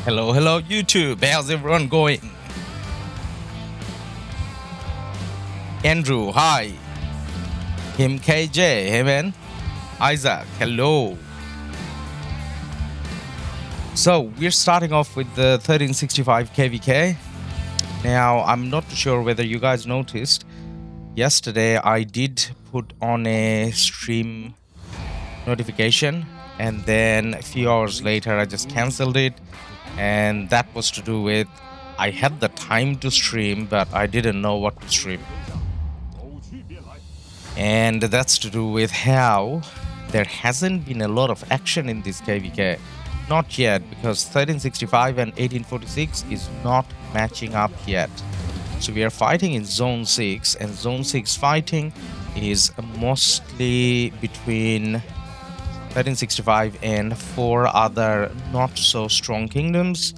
Hello, YouTube. How's everyone going? Andrew, hi. Him KJ, hey man. Isaac, hello. So we're starting off with the 1365 KvK. Now, I'm not sure whether you guys noticed. Yesterday, I did put on a stream notification, and then a few hours later, I just cancelled it. And that was to do with I had the time to stream, but I didn't know what to stream. And that's to do with how there hasn't been a lot of action in this KvK. Not yet, because 1365 and 1846 is not matching up yet. So we are fighting in Zone 6, and Zone 6 fighting is mostly between 1365 and 4 other not so strong kingdoms,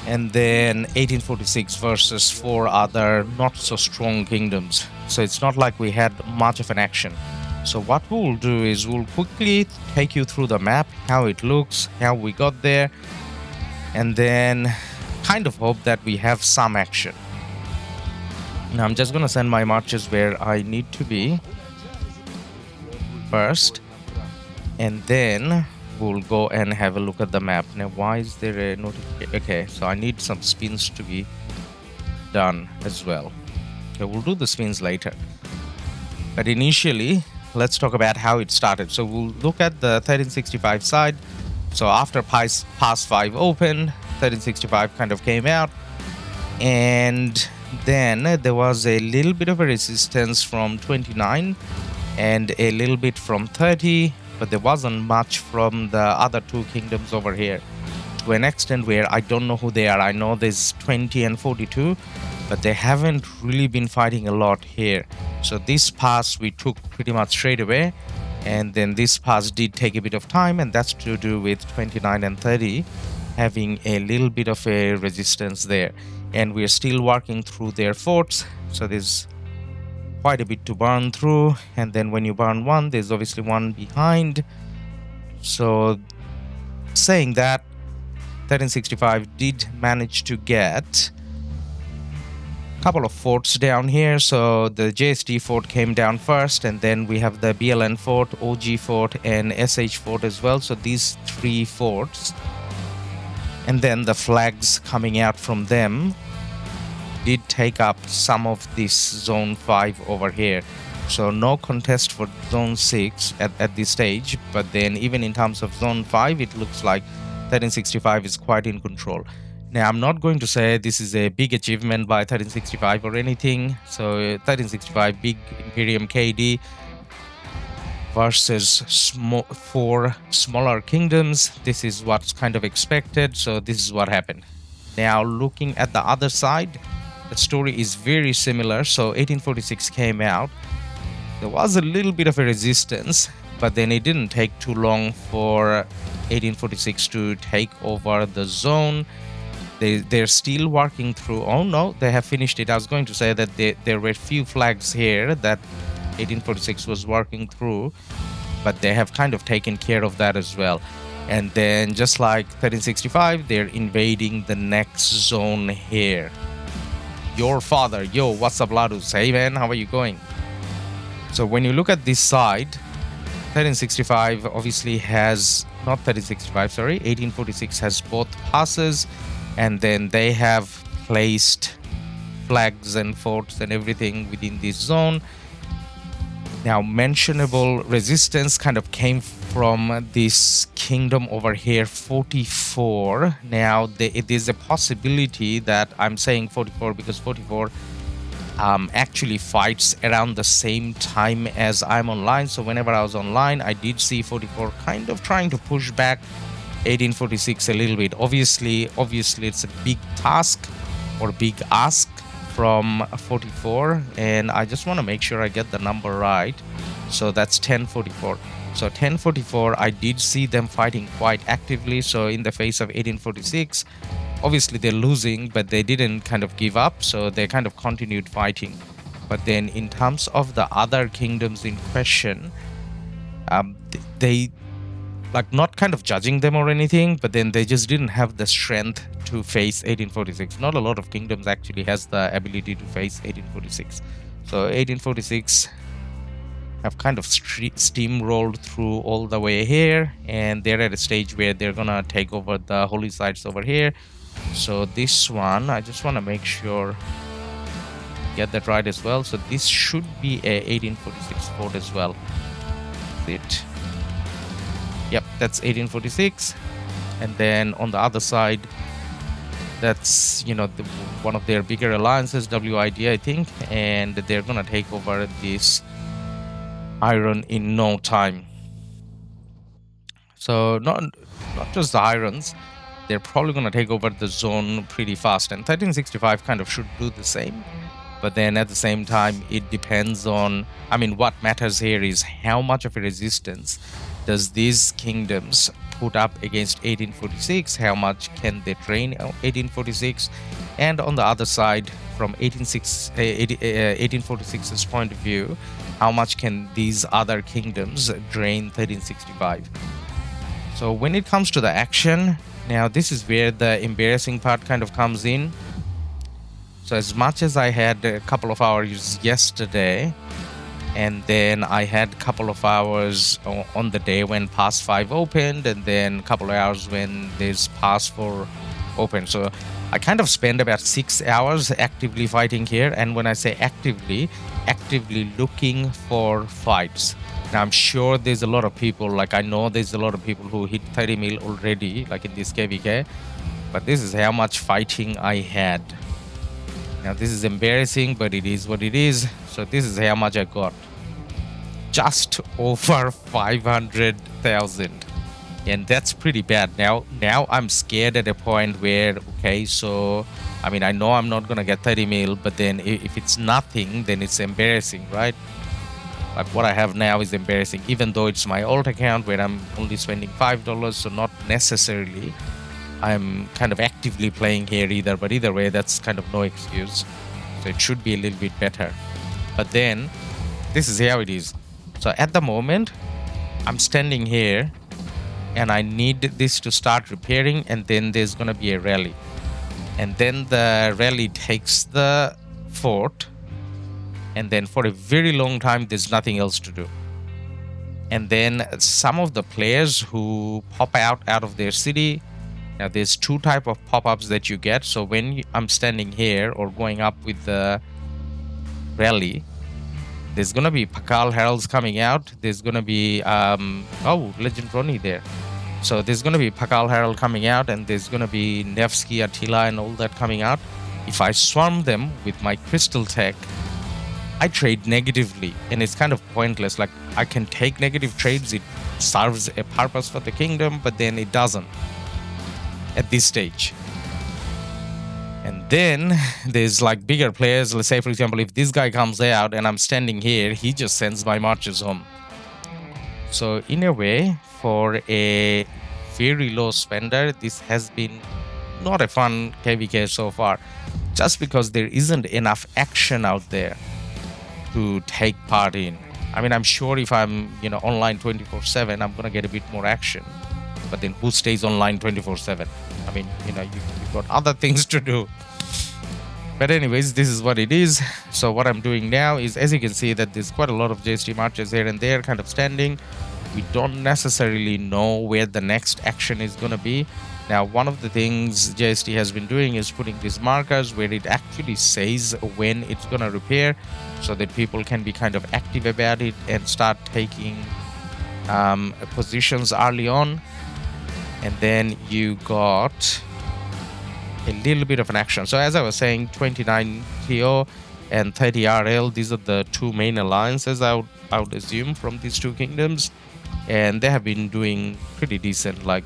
and then 1846 versus 4 other not so strong kingdoms. So it's not like we had much of an action. So what we'll do is we'll quickly take you through the map, how it looks, how we got there, and then kind of hope that we have some action. Now I'm just gonna send my marches where I need to be first, and then we'll go and have a look at the map. Now, why is there a notification? Okay, so I need some spins to be done as well. Okay, we'll do the spins later. But initially, let's talk about how it started. So we'll look at the 1365 side. So after Pass 5 opened, 1365 kind of came out. And then there was a little bit of a resistance from 29 and a little bit from 30. But there wasn't much from the other two kingdoms over here, to an extent where I don't know who they are. I know there's 20 and 42, but they haven't really been fighting a lot here. So this pass we took pretty much straight away, and then this pass did take a bit of time, and that's to do with 29 and 30 having a little bit of a resistance there. And we're still working through their forts, so there's quite a bit to burn through, and then when you burn one, there's obviously one behind. So saying that, 1365 did manage to get a couple of forts down here. So the JST fort came down first, and then we have the BLN fort, OG fort, and SH fort as well. So these 3 forts, and then the flags coming out from them did take up some of this Zone 5 over here. So no contest for Zone 6 at this stage, but then even in terms of Zone 5, it looks like 1365 is quite in control. Now, I'm not going to say this is a big achievement by 1365 or anything. So 1365 big Imperium KD versus 4 smaller kingdoms. This is what's kind of expected. So this is what happened. Now, looking at the other side, the story is very similar. So 1846 came out. There was a little bit of a resistance, but then it didn't take too long for 1846 to take over the zone. They're still working through. Oh no, they have finished it. I was going to say that there were a few flags here that 1846 was working through, but they have kind of taken care of that as well. And then just like 1365, they're invading the next zone here. Your father, yo, what's up, LADUS? Hey man, how are you going? So when you look at this side, 1365 obviously has, not 1365, sorry, 1846 has both passes, and then they have placed flags and forts and everything within this zone. Now, mentionable resistance kind of came from this kingdom over here, 44. Now, it is a possibility that I'm saying 44 because 44 actually fights around the same time as I'm online. So whenever I was online, I did see 44 kind of trying to push back 1846 a little bit. Obviously, it's a big task or big ask from 44, and I just want to make sure I get the number right. So that's 1044. So 1044, I did see them fighting quite actively. So in the face of 1846, obviously they're losing, but they didn't kind of give up. So they kind of continued fighting. But then in terms of the other kingdoms in question, they like not kind of judging them or anything, but then they just didn't have the strength to face 1846. Not a lot of kingdoms actually has the ability to face 1846. So 1846 have kind of steamrolled through all the way here, and they're at a stage where they're gonna take over the holy sites over here. So this one, I just want to make sure get that right as well. So this should be a 1846 fort as well. It. Yep, that's 1846. And then on the other side, that's, you know, one of their bigger alliances, WID, I think, and they're gonna take over this iron in no time. So not just the irons, they're probably gonna take over the zone pretty fast, and 1365 kind of should do the same. But then at the same time, it depends on, I mean, what matters here is how much of a resistance does these kingdoms put up against 1846, how much can they drain 1846, and on the other side, from 1846's point of view, how much can these other kingdoms drain 1365. So when it comes to the action, now this is where the embarrassing part kind of comes in. So as much as I had a couple of hours yesterday, and then I had a couple of hours on the day when Pass 5 opened, and then a couple of hours when this Pass 4 opened. So I kind of spent about 6 hours actively fighting here. And when I say actively looking for fights. Now I'm sure there's a lot of people, like I know there's a lot of people who hit 30 mil already, like in this KvK. But this is how much fighting I had. Now this is embarrassing, but it is what it is. So this is how much I got. Just over 500,000. And that's pretty bad. Now I'm scared at a point where, okay, so, I mean, I know I'm not going to get 30 mil, but then if it's nothing, then it's embarrassing, right? Like what I have now is embarrassing, even though it's my alt account where I'm only spending $5, so not necessarily I'm kind of actively playing here either, but either way, that's kind of no excuse. So it should be a little bit better. But then, this is how it is. So at the moment, I'm standing here, and I need this to start repairing, and then there's gonna be a rally. And then the rally takes the fort, and then for a very long time, there's nothing else to do. And then some of the players who pop out of their city. Now there's two type of pop-ups that you get. So when I'm standing here or going up with the rally, there's gonna be Pakal Heralds coming out. There's gonna be oh, Legend Ronnie there. So there's gonna be Pakal Herald coming out, and there's gonna be Nevsky, Attila, and all that coming out. If I swarm them with my crystal tech, I trade negatively, and it's kind of pointless. Like I can take negative trades, it serves a purpose for the kingdom, but then it doesn't at this stage. And then there's like bigger players. Let's say, for example, if this guy comes out and I'm standing here, he just sends my marches home. So in a way, for a very low spender, this has been not a fun KvK so far, just because there isn't enough action out there to take part in. I mean, I'm sure if I'm, you know, online 24/7, I'm gonna get a bit more action. But then who stays online 24/7? I mean, you know, you've got other things to do. But anyways, this is what it is. So what I'm doing now is, as you can see, that there's quite a lot of JST marches here and there kind of standing. We don't necessarily know where the next action is going to be. Now, one of the things JST has been doing is putting these markers where it actually says when it's going to repair, so that people can be kind of active about it and start taking positions early on. And then you got a little bit of an action. So as I was saying, 29 TO and 30 RL, these are the two main alliances I would assume from these two kingdoms. And they have been doing pretty decent, like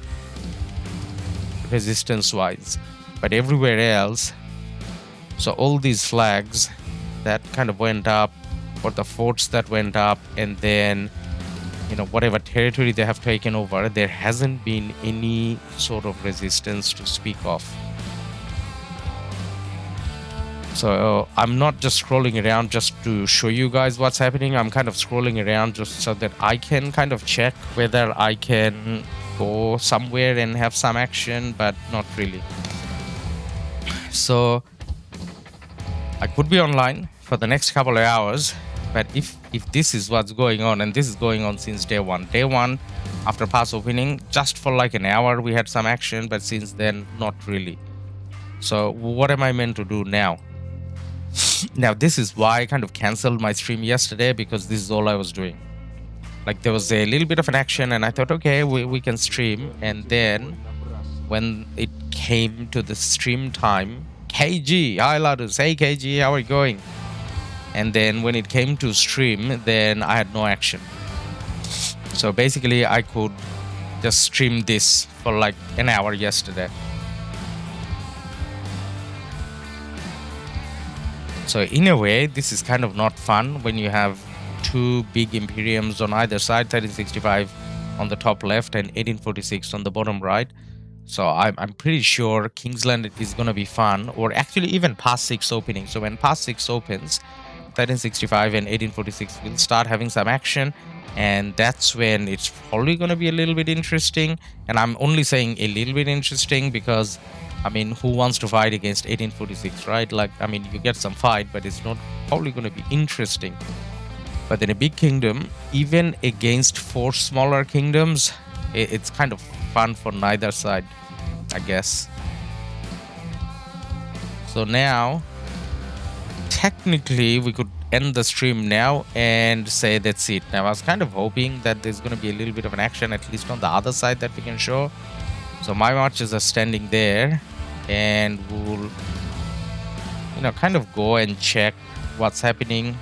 resistance-wise. But everywhere else, so all these flags that kind of went up, or the forts that went up, and then, you know, whatever territory they have taken over, there hasn't been any sort of resistance to speak of. So I'm not just scrolling around just to show you guys what's happening. I'm kind of scrolling around just so that I can kind of check whether I can go somewhere and have some action, but not really. So I could be online for the next couple of hours, but if this is what's going on, and this is going on since day one after pass opening, just for like an hour we had some action, but since then not really. So what am I meant to do now? Now this is why I kind of canceled my stream yesterday, because this is all I was doing. Like there was a little bit of an action and I thought, okay, we can stream. And then when it came to the stream time, KG, hi LADUS, hey KG, how are you going? And then when it came to stream, then I had no action. So basically I could just stream this for like an hour yesterday. So in a way, this is kind of not fun when you have two big imperiums on either side, 1365 on the top left and 1846 on the bottom right. So I'm pretty sure Kingsland is going to be fun, or actually even past 6 opening. So when past 6 opens, 1365 and 1846 will start having some action, and that's when it's probably going to be a little bit interesting. And I'm only saying a little bit interesting because, I mean, who wants to fight against 1846, right? Like, I mean, you get some fight, but it's not probably going to be interesting. But in a big kingdom, even against 4 smaller kingdoms, it's kind of fun for neither side, I guess. So now, technically, we could end the stream now and say that's it. Now, I was kind of hoping that there's going to be a little bit of an action, at least on the other side, that we can show. So my marches are standing there, and we'll, you know, kind of go and check what's happening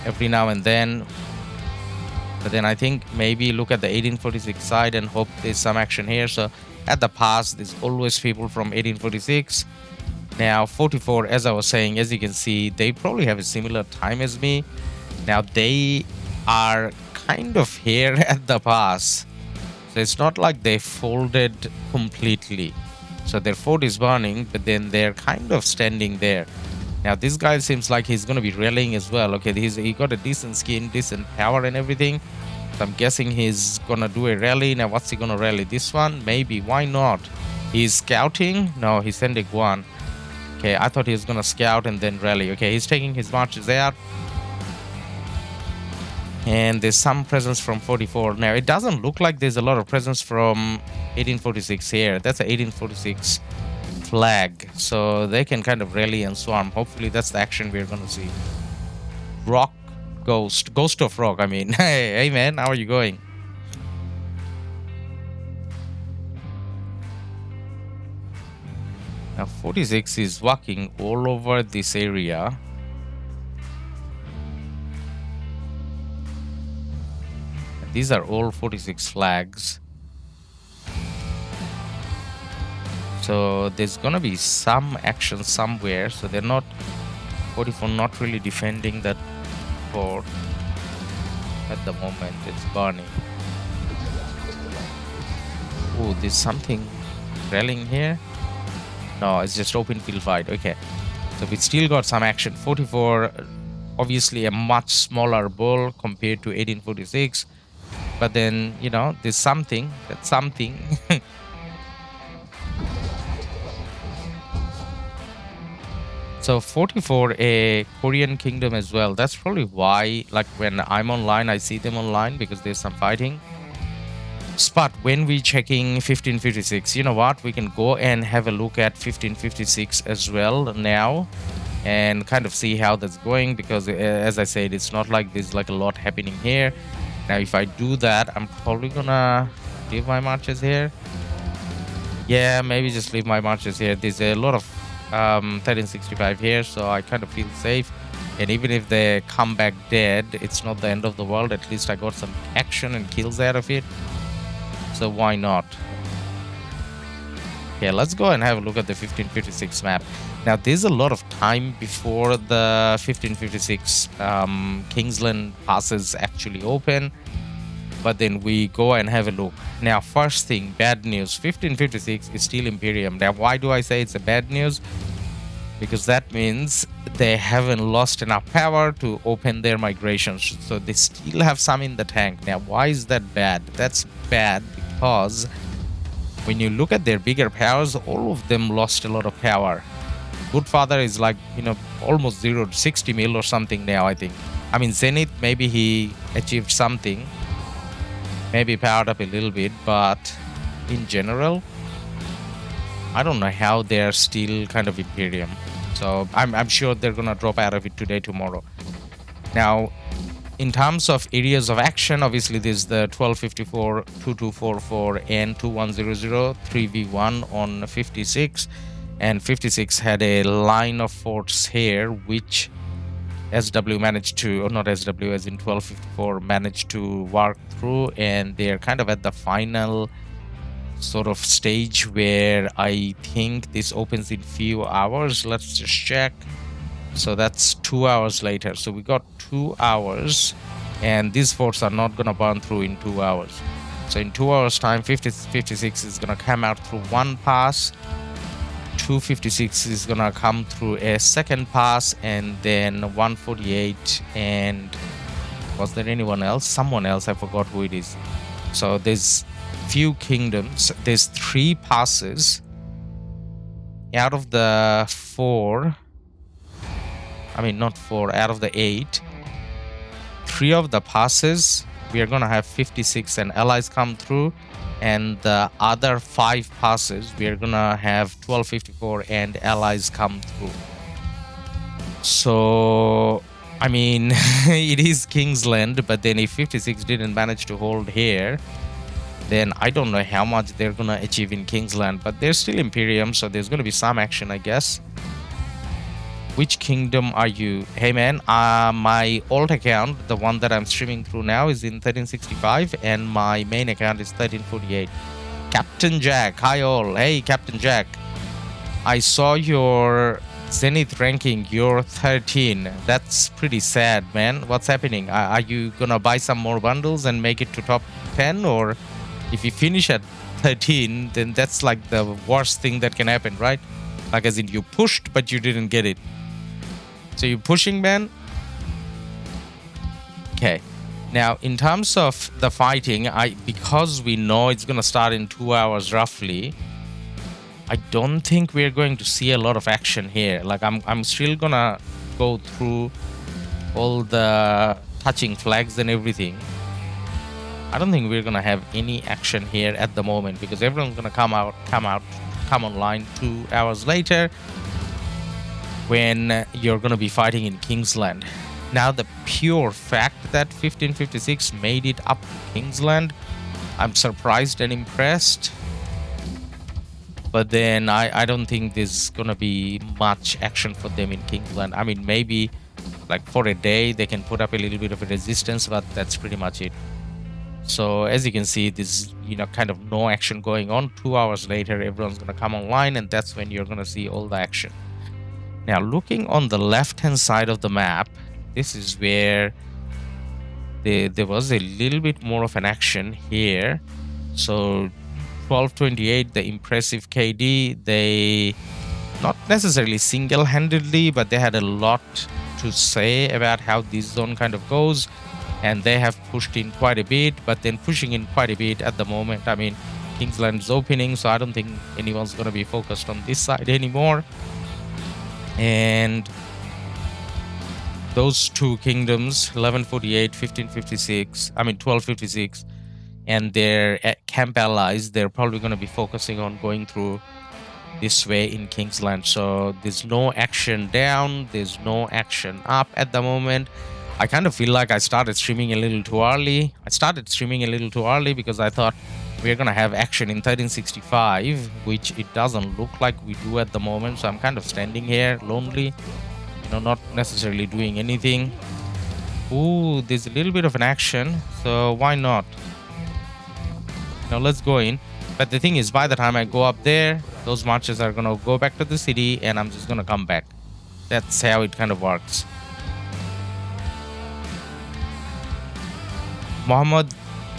every now and then. But then I think maybe look at the 1846 side and hope there's some action here. So at the pass, there's always people from 1846. Now 44, as I was saying, as you can see, they probably have a similar time as me. Now they are kind of here at the pass. So it's not like they folded completely. So their fort is burning, but then they're kind of standing there. Now this guy seems like he's going to be rallying as well. Okay, he got a decent skin, decent power and everything. So I'm guessing he's going to do a rally. Now what's he going to rally? This one? Maybe. Why not? He's scouting? No, he's sending one. Okay, I thought he was going to scout and then rally. Okay, he's taking his marches out. And there's some presence from 44. Now, it doesn't look like there's a lot of presence from 1846 here. That's an 1846 flag. So they can kind of rally and swarm. Hopefully, that's the action we're going to see. RoK Ghost of RoK, I mean. Hey, man, how are you going? Now, 46 is walking all over this area. These are all 46 flags. So there's gonna be some action somewhere. So they're not 44 not really defending that fort at the moment. It's burning. Oh, there's something rallying here. No, it's just open field fight. Okay. So we still got some action. 44, obviously a much smaller bull compared to 1846. But then, you know, there's something. That's something. So 44, a Korean kingdom as well. That's probably why, like, when I'm online, I see them online because there's some fighting. But when we checking 1556, you know what? We can go and have a look at 1556 as well now and kind of see how that's going, because as I said, it's not like there's like a lot happening here. Now, if I do that, I'm probably gonna leave my marches here. Yeah, maybe just leave my marches here. There's a lot of 1365 here, so I kind of feel safe. And even if they come back dead, it's not the end of the world. At least I got some action and kills out of it. So why not? Yeah, let's go and have a look at the 1556 map. Now, there's a lot of time before the 1556 Kingsland passes actually open. But then we go and have a look. Now, first thing, bad news. 1556 is still Imperium. Now, why do I say it's a bad news? because that means they haven't lost enough power to open their migrations. So they still have some in the tank. Now, why is that bad? That's bad because when you look at their bigger powers, all of them lost a lot of power. Goodfather is like, almost 0 to 60 mil or something now, I think. I mean, Zenith, maybe he achieved something, maybe powered up a little bit, but in general, I don't know how they're still kind of Imperium. So I'm sure they're gonna drop out of it today, tomorrow. Now, in terms of areas of action, obviously there's the 1254, 2244, and 2100, 3v1 on 56. And 56 had a line of forts here, which SW managed to, or not SW, as in 1254, managed to work through, and they're kind of at the final sort of stage where I think this opens in few hours. Let's just check. So that's 2 hours later. So we got 2 hours, and these forts are not gonna burn through in 2 hours. So in 2 hours time, 56 is gonna come out through one pass, 256 is gonna come through a second pass, and then 148, and was there anyone else? Someone else, I forgot who it is. So there's few kingdoms, there's 3 passes out of the 4. I mean, not 4, out of the 8. 3 of the passes, we are gonna have 56 and allies come through, and the other 5 passes, we are gonna have 1254 and allies come through. So, I mean, it is Kingsland, but then if 56 didn't manage to hold here, then I don't know how much they're gonna achieve in Kingsland, but they're still Imperium, so there's gonna be some action, I guess. Which kingdom are you? Hey man, my alt account, the one that I'm streaming through now, is in 1365, and my main account is 1348. Captain Jack, hi all. Hey Captain Jack, I saw your Zenith ranking, you're 13. That's pretty sad, man. What's happening? Are you gonna buy some more bundles and make it to top 10? Or if you finish at 13, then that's like the worst thing that can happen, right? Like, as in, you pushed but you didn't get it. So you're pushing, man? Okay. Now, in terms of the fighting, because we know it's gonna start in 2 hours roughly, I don't think we're going to see a lot of action here. Like, I'm still gonna go through all the touching flags and everything. I don't think we're gonna have any action here at the moment, because everyone's gonna come online 2 hours later, when you're gonna be fighting in Kingsland. Now, the pure fact that 1556 made it up to Kingsland, I'm surprised and impressed. But then I don't think there's gonna be much action for them in Kingsland. I mean, maybe like for a day they can put up a little bit of a resistance, but that's pretty much it. So as you can see, there's kind of no action going on. 2 hours later, everyone's gonna come online, and that's when you're gonna see all the action. Now, looking on the left-hand side of the map, this is where there was a little bit more of an action here. So 1228, the impressive KD, they not necessarily single-handedly, but they had a lot to say about how this zone kind of goes, and they have pushed in quite a bit. But then pushing in quite a bit at the moment, I mean, Kingsland is opening, so I don't think anyone's going to be focused on this side anymore. And those 2 kingdoms, 1148, 1556, I mean 1256, and their camp allies, they're probably going to be focusing on going through this way in Kingsland. So there's no action down, there's no action up at the moment. I kind of feel like I started streaming a little too early. Because I thought we're gonna have action in 1365, which it doesn't look like we do at the moment. So I'm kind of standing here lonely, not necessarily doing anything. Ooh, there's a little bit of an action, so why not? Now let's go in. But the thing is, by the time I go up there, those marches are gonna go back to the city, and I'm just gonna come back. That's how it kind of works. Muhammad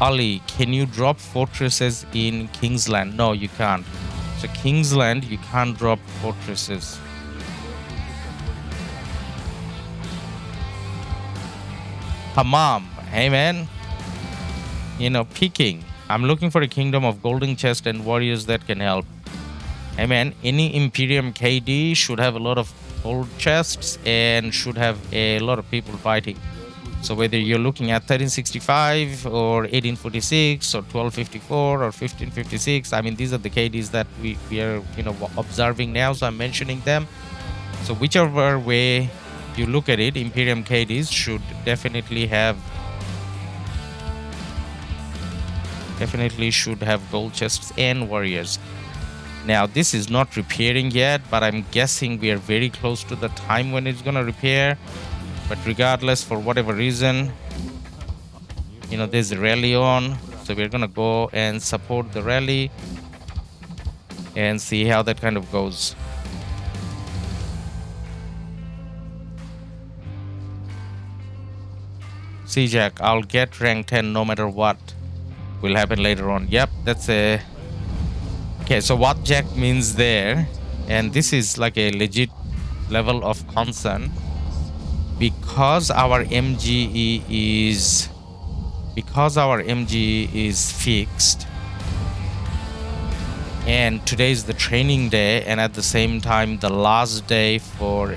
Ali, can you drop fortresses in Kingsland? No, you can't. So Kingsland, you can't drop fortresses. Hamam, hey man, you know, peeking. I'm looking for a kingdom of golden chest and warriors that can help. Hey man, any Imperium KD should have a lot of gold chests and should have a lot of people fighting. So whether you're looking at 1365 or 1846 or 1254 or 1556, I mean, these are the KDs that we are, you know, observing now. So I'm mentioning them. So whichever way you look at it, Imperium KDs should definitely should have gold chests and warriors. Now this is not repairing yet, but I'm guessing we are very close to the time when it's gonna repair. But regardless, for whatever reason, you know, there's a rally on, so we're gonna go and support the rally and see how that kind of goes. See, Jack, I'll get rank 10 no matter what will happen later on. Yep, that's a... Okay, so what Jack means there, and this is like a legit level of concern, because our MGE is fixed, and today is the training day, and at the same time the last day for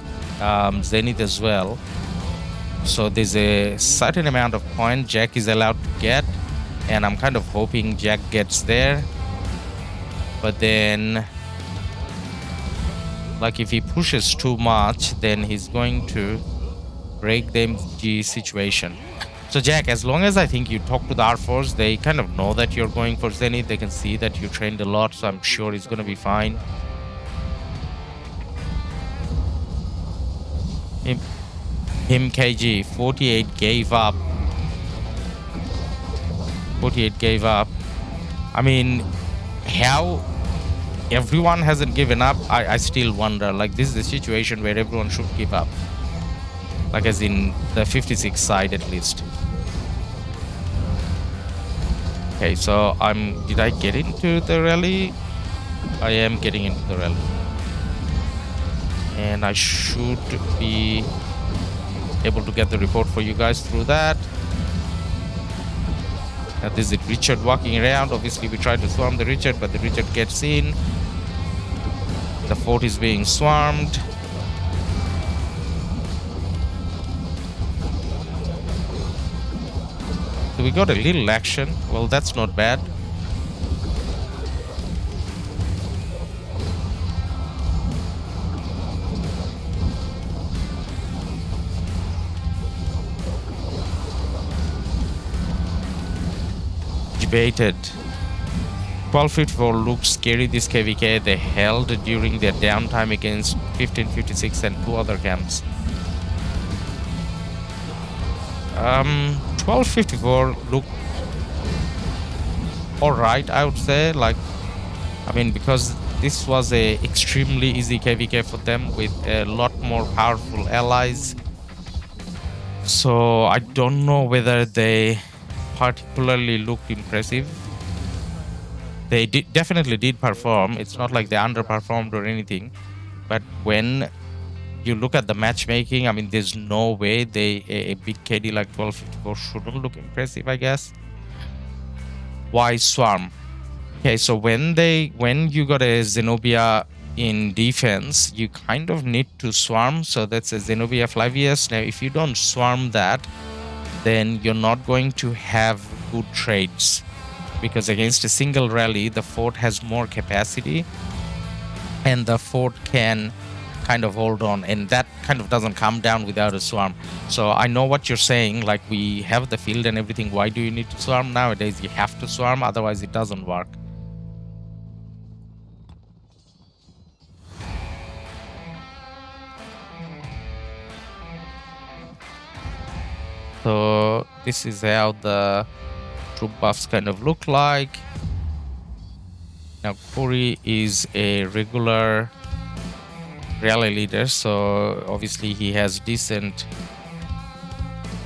Zenith as well. So there's a certain amount of points Jack is allowed to get, and I'm kind of hoping Jack gets there. But then, like, if he pushes too much, then he's going to break the MG situation. So Jack, as long as I think you talk to the R Force, they kind of know that you're going for Zenith. They can see that you trained a lot, so I'm sure it's going to be fine. Him KG 48 gave up. 48 gave up. I mean, how everyone hasn't given up, I still wonder. Like, this is a situation where everyone should give up, like as in the 56 side at least. Okay, so did I get into the rally? I am getting into the rally, and I should be able to get the report for you guys through that. Now this is Richard walking around. Obviously we tried to swarm the Richard, but the Richard gets in. The fort is being swarmed. So we got a little action. Well, that's not bad. Debated. 1254 looks scary, this KvK. They held during their downtime against 1556 and two other camps. 1254 looked alright, I would say. Like, I mean, because this was a extremely easy KvK for them with a lot more powerful allies. So I don't know whether they particularly looked impressive. They definitely did perform. It's not like they underperformed or anything. But when you look at the matchmaking, I mean, there's no way a big KD like 1254 shouldn't look impressive, I guess. Why swarm? Okay, so when you got a Zenobia in defense, you kind of need to swarm. So that's a Zenobia Flavius. Now, if you don't swarm that, then you're not going to have good trades, because against a single rally, the fort has more capacity and the fort can kind of hold on, and that kind of doesn't come down without a swarm. So I know what you're saying, like, we have the field and everything, why do you need to swarm? Nowadays you have to swarm, otherwise it doesn't work. So this is how the troop buffs kind of look like. Now Corey is a regular rally leader, so obviously he has decent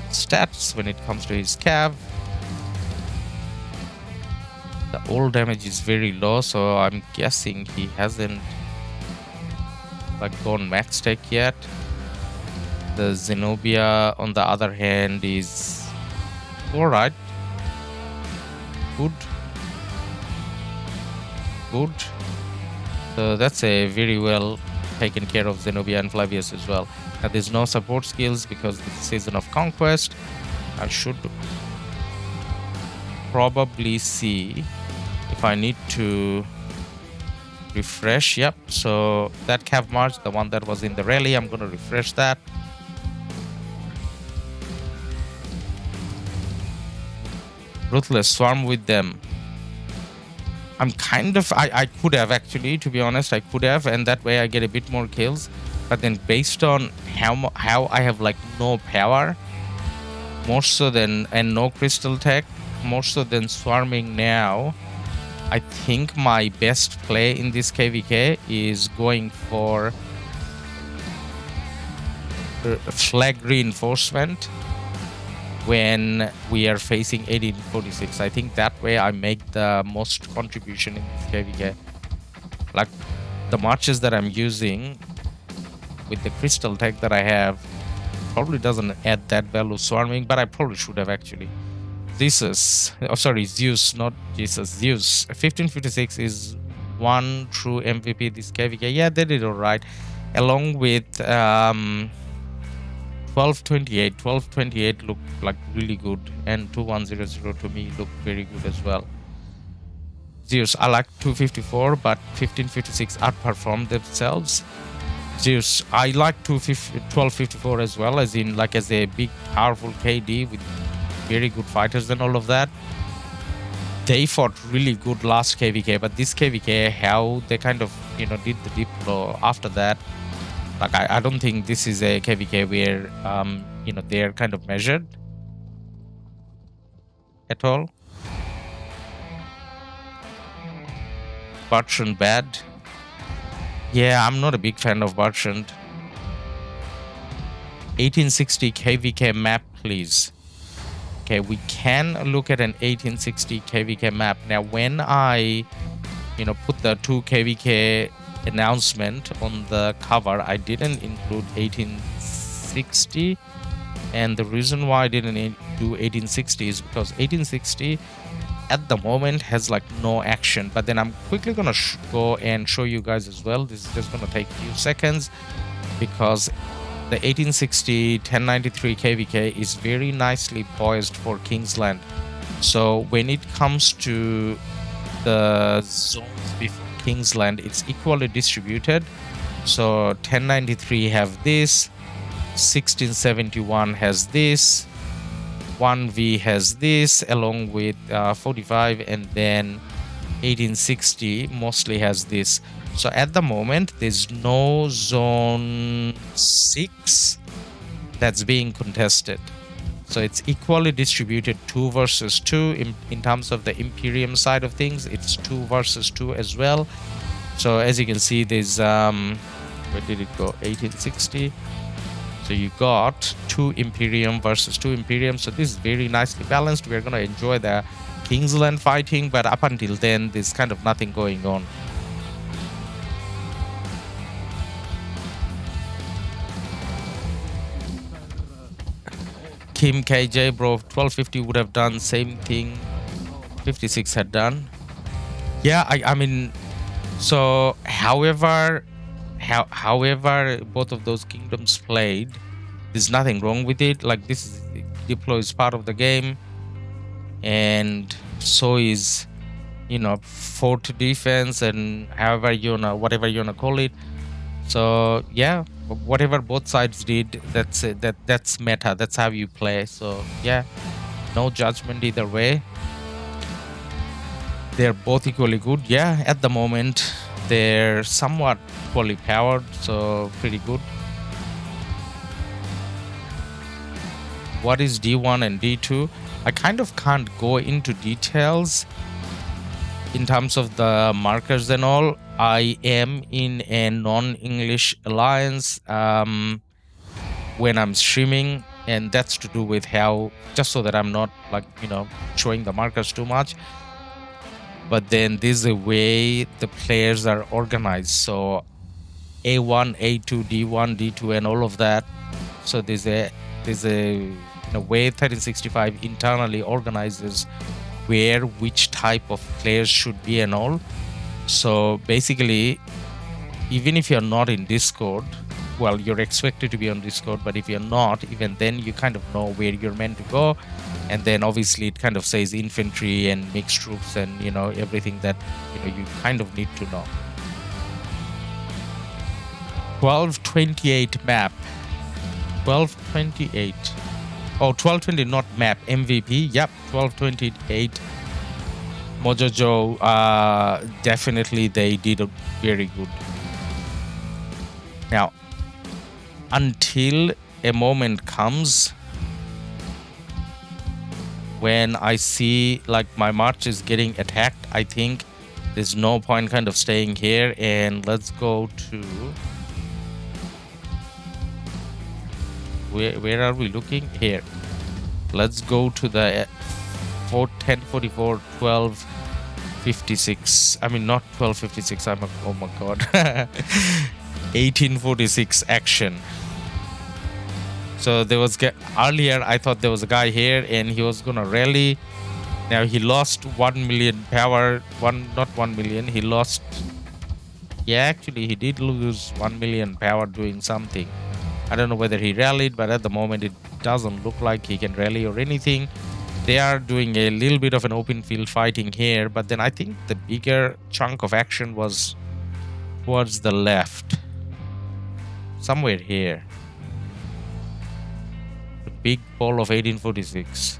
stats when it comes to his cav. The old damage is very low, so I'm guessing he hasn't like gone max tech yet. The Zenobia, on the other hand, is All right. Good. Good. So that's a very well taken care of Zenobia and Flavius as well. Now there's no support skills because it's Season of Conquest. I should probably see if I need to refresh. Yep, so that Cav March, the one that was in the rally, I'm going to refresh that. Ruthless, swarm with them. I'm kind of, I could have actually, to be honest, I could have, and that way I get a bit more kills. But then based on how I have like no power, more so than, and no crystal tech, more so than swarming now, I think my best play in this KvK is going for flag reinforcement when we are facing 1846. I think that way I make the most contribution in this KvK. Like the marches that I'm using with the crystal tech that I have probably doesn't add that value swarming, but I probably should have actually. Zeus, oh sorry, Zeus, not Jesus, Zeus. 1556 is one true MVP this KvK. Yeah, they did alright. Along with 1228 looked like really good, and 2100 to me looked very good as well. Zeus, I like 254, but 1556 outperformed themselves. Zeus, I like 1254 as well, as in like as a big powerful KD with very good fighters and all of that. They fought really good last KvK, but this KvK, how they kind of, you know, did the deep blow after that, like I don't think this is a KvK where you know, they're kind of measured at all. Bertrand bad. Yeah, I'm not a big fan of Bertrand. 1860 KvK map, please. Okay, we can look at an 1860 KvK map. Now, when I, you know, put the 2 KvK announcement on the cover, I didn't include 1860. And the reason why I didn't do 1860 is because 1860 at the moment has like no action. But then I'm quickly gonna go and show you guys as well. This is just gonna take a few seconds, because the 1860 1093 KvK is very nicely poised for Kingsland. So when it comes to the zones before Kingsland, it's equally distributed. So 1093 have this, 1671 has this, 1V has this, along with 45, and then 1860 mostly has this. So at the moment, there's no zone 6 that's being contested. So it's equally distributed 2 versus 2. In terms of the Imperium side of things, it's 2 versus 2 as well. So as you can see, there's where did it go? 1860. So you got 2 Imperium versus 2 Imperium. So this is very nicely balanced. We're gonna enjoy the Kingsland fighting, but up until then, there's kind of nothing going on. Kim KJ, bro, 1250 would have done same thing 56 had done. Yeah, I mean, so however both of those kingdoms played, there's nothing wrong with it. Like, this deploy is part of the game, and so is, you know, fort defense, and however whatever you wanna call it. So yeah, whatever both sides did, that's it. That's meta. That's how you play. So yeah, no judgment either way. They're both equally good. Yeah, at the moment they're somewhat equally powered, so pretty good. What is D1 and D2? I kind of can't go into details in terms of the markers and all. I am in a non-English alliance when I'm streaming, and that's to do with how, just so that I'm not, like, you know, showing the markers too much. But then this is the way the players are organized. So A1, A2, D1, D2, and all of that. So there's a a way 1365 internally organizes where which type of players should be and all. So basically, even if you're not in Discord, well, you're expected to be on Discord, but if you're not, even then you kind of know where you're meant to go. And then obviously it kind of says infantry and mixed troops and, you know, everything that, you know, you kind of need to know. 1228 map. 1228. Oh, 1220, not map, MVP. Yep, 1228. Mojojo, definitely they did a very good. Now, until a moment comes when I see like my march is getting attacked, I think there's no point kind of staying here. And let's go to, where are we looking? Here. Let's go to the 1044 1256. I mean, not 1256. Oh my god. 1846 action. So there was earlier I thought there was a guy here and he was gonna rally. Now he lost 1 million power. Not 1 million. He lost. Yeah, actually he did lose 1 million power doing something. I don't know whether he rallied, but at the moment it doesn't look like he can rally or anything. They are doing a little bit of an open field fighting here, but then I think the bigger chunk of action was towards the left. Somewhere here. The big ball of 1846.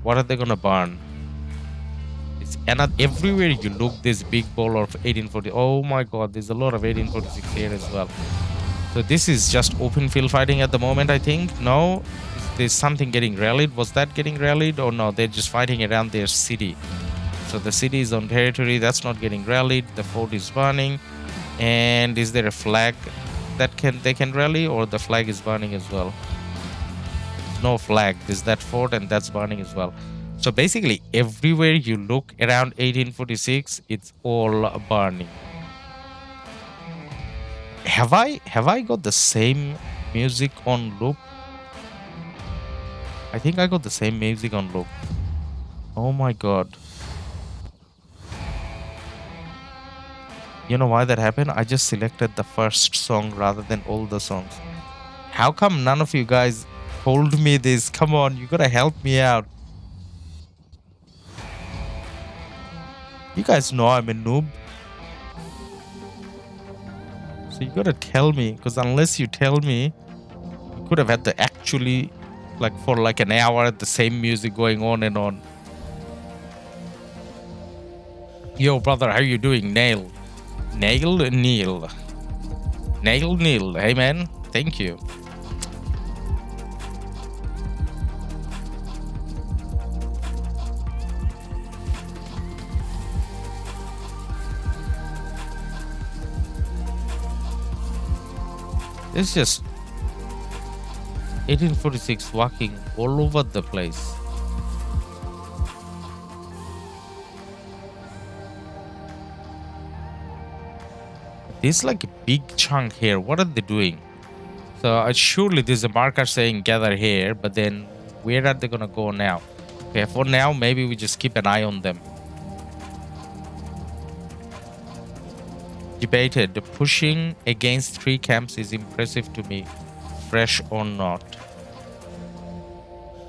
What are they gonna burn? It's everywhere you look, this big ball of 1840. Oh my god, there's a lot of 1846 here as well. So this is just open field fighting at the moment, I think. No, there's something getting rallied. Was that getting rallied? Or no, they're just fighting around their city. So the city is on territory. That's not getting rallied. The fort is burning. And is there a flag that they can rally, or the flag is burning as well? No flag. There's that fort and that's burning as well. So basically everywhere you look around 1846, it's all burning. Have I got the same music on loop? I think I got the same music on loop. Oh my god. You know why that happened? I just selected the first song rather than all the songs. How come none of you guys told me this? Come on, you gotta help me out. You guys know I'm a noob. So you gotta tell me, because unless you tell me, you could have had to actually, like for like an hour, the same music going on and on. Yo, brother, how you doing? Neil. Neil. Hey, man. Thank you. It's just 1846 walking all over the place. There's like a big chunk here. What are they doing? So surely there's a marker saying gather here, but then where are they gonna go now? Okay, for now, maybe we just keep an eye on them. Debated. Pushing against 3 camps is impressive to me, fresh or not.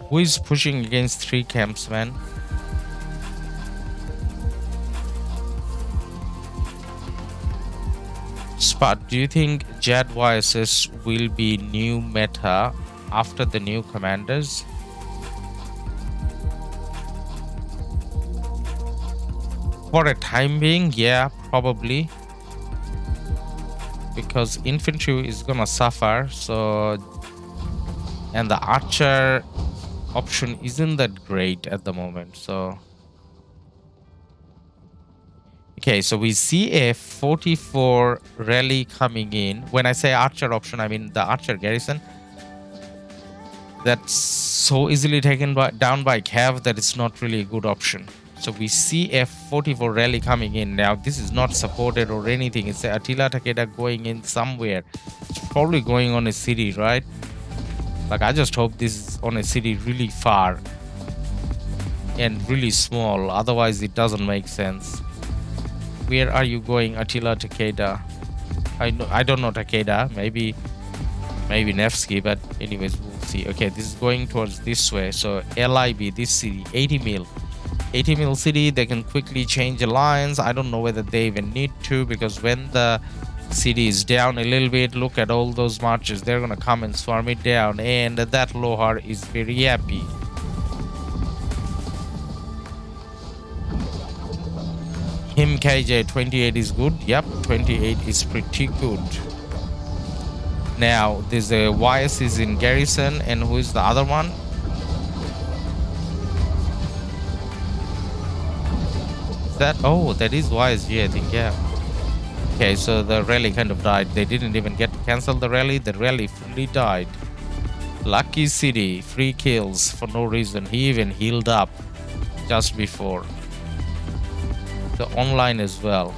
Who is pushing against 3 camps, man? Spot, do you think JadYSS will be new meta after the new commanders? For a time being, yeah, probably. Because infantry is gonna suffer, so, and the archer option isn't that great at the moment, so. Okay, so we see a 44 rally coming in. When I say archer option, I mean the archer garrison. That's so easily taken down by Cav that it's not really a good option. So we see a 44 rally coming in. Now this is not supported or anything. It's a Attila Takeda going in somewhere. It's probably going on a city, right? Like, I just hope this is on a city really far and really small, otherwise it doesn't make sense. Where are you going, Attila Takeda? I don't know Takeda, maybe Nevsky, but anyways, we'll see. Okay, this is going towards this way. So LIB, this city, 80 mil city, they can quickly change alliance. I don't know whether they even need to, because when the city is down a little bit, look at all those marches, they're gonna come and swarm it down, and that Lohar is very happy. Him KJ 28 is good. Yep, 28 is pretty good. Now there's a YS is in garrison, and who is the other one? That is YSG, I think. Yeah. Okay, so the rally kind of died. They didn't even get to cancel the rally. The rally fully died. Lucky City, free kills for no reason. He even healed up just before. The online as well.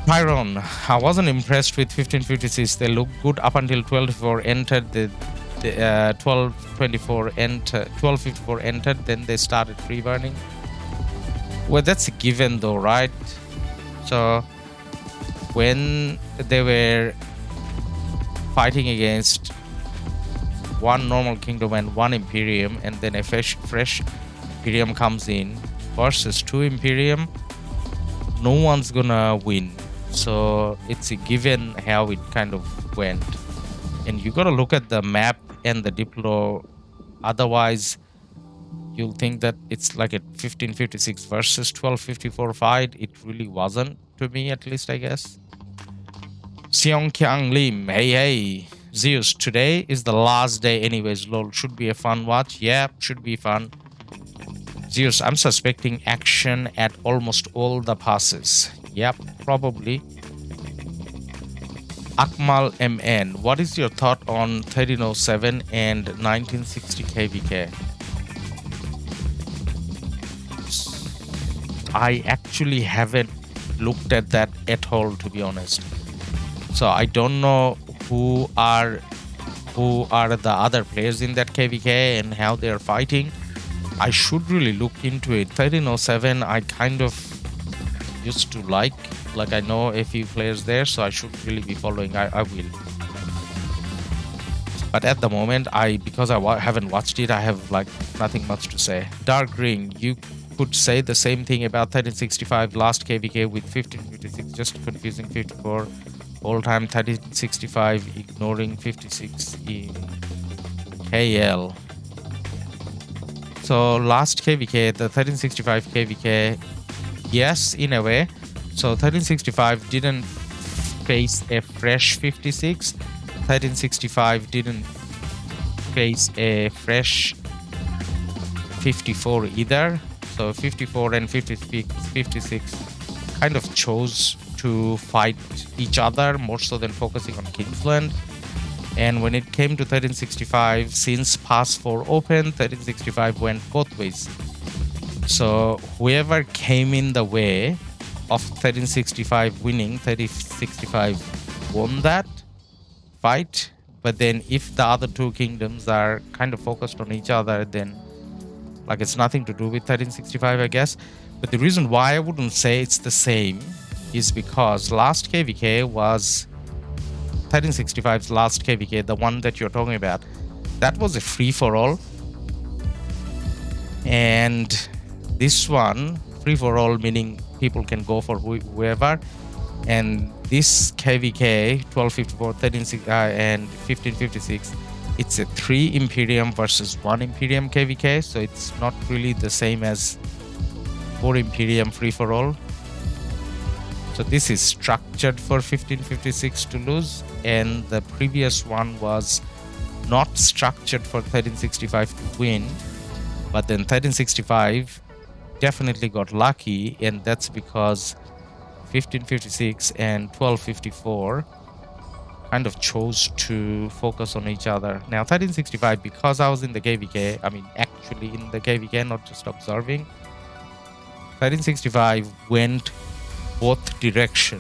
Tyron, I wasn't impressed with 1556. They looked good up until 1254 entered. The 1254 entered. Then they started free burning. Well, that's a given though, right? So when they were fighting against one normal kingdom and one imperium, and then a fresh imperium comes in versus 2 imperium, no one's gonna win. So it's a given how it kind of went, and you gotta look at the map and the diplo, otherwise you'll think that it's like a 1556 versus 1254 fight. It really wasn't, to me at least, I guess. Seong Kyang Lim, hey Zeus, today is the last day anyways, lol. Should be a fun watch. Yeah, should be fun. Zeus, I'm suspecting action at almost all the passes. Yep, probably. Akmal MN, what is your thought on 1307 and 1960 KvK? I actually haven't looked at that at all, to be honest. So I don't know who are the other players in that KvK and how they're fighting. I should really look into it. 1307 I kind of used to like I know a few players there, so I should really be following. I will, but at the moment, because I haven't watched it, I have like nothing much to say. Dark Ring, you could say the same thing about 1365 last KvK with 1556, just confusing 54 all time. 1365 ignoring 56 in KL. So last KvK, the 1365 KvK, yes, in a way. So 1365 didn't face a fresh 56. 1365 didn't face a fresh 54 either. So 54 and 56 kind of chose to fight each other more so than focusing on Kingsland. And when it came to 1365, since Pass 4 opened, 1365 went both ways. So whoever came in the way of 1365 winning, 1365 won that fight. But then if the other two kingdoms are kind of focused on each other, then like it's nothing to do with 1365, I guess. But the reason why I wouldn't say it's the same is because last KvK was 1365's last KvK, the one that you're talking about. That was a free-for-all. And this one, free-for-all, meaning people can go for whoever. And this KvK, 1254, 13, and 1556, it's a 3 Imperium versus 1 Imperium KvK. So it's not really the same as 4 Imperium free-for-all. So this is structured for 1556 to lose, and the previous one was not structured for 1365 to win. But then 1365 definitely got lucky, and that's because 1556 and 1254 kind of chose to focus on each other. Now 1365, because I was in the KvK, I mean actually in the KvK, not just observing, 1365 went both direction.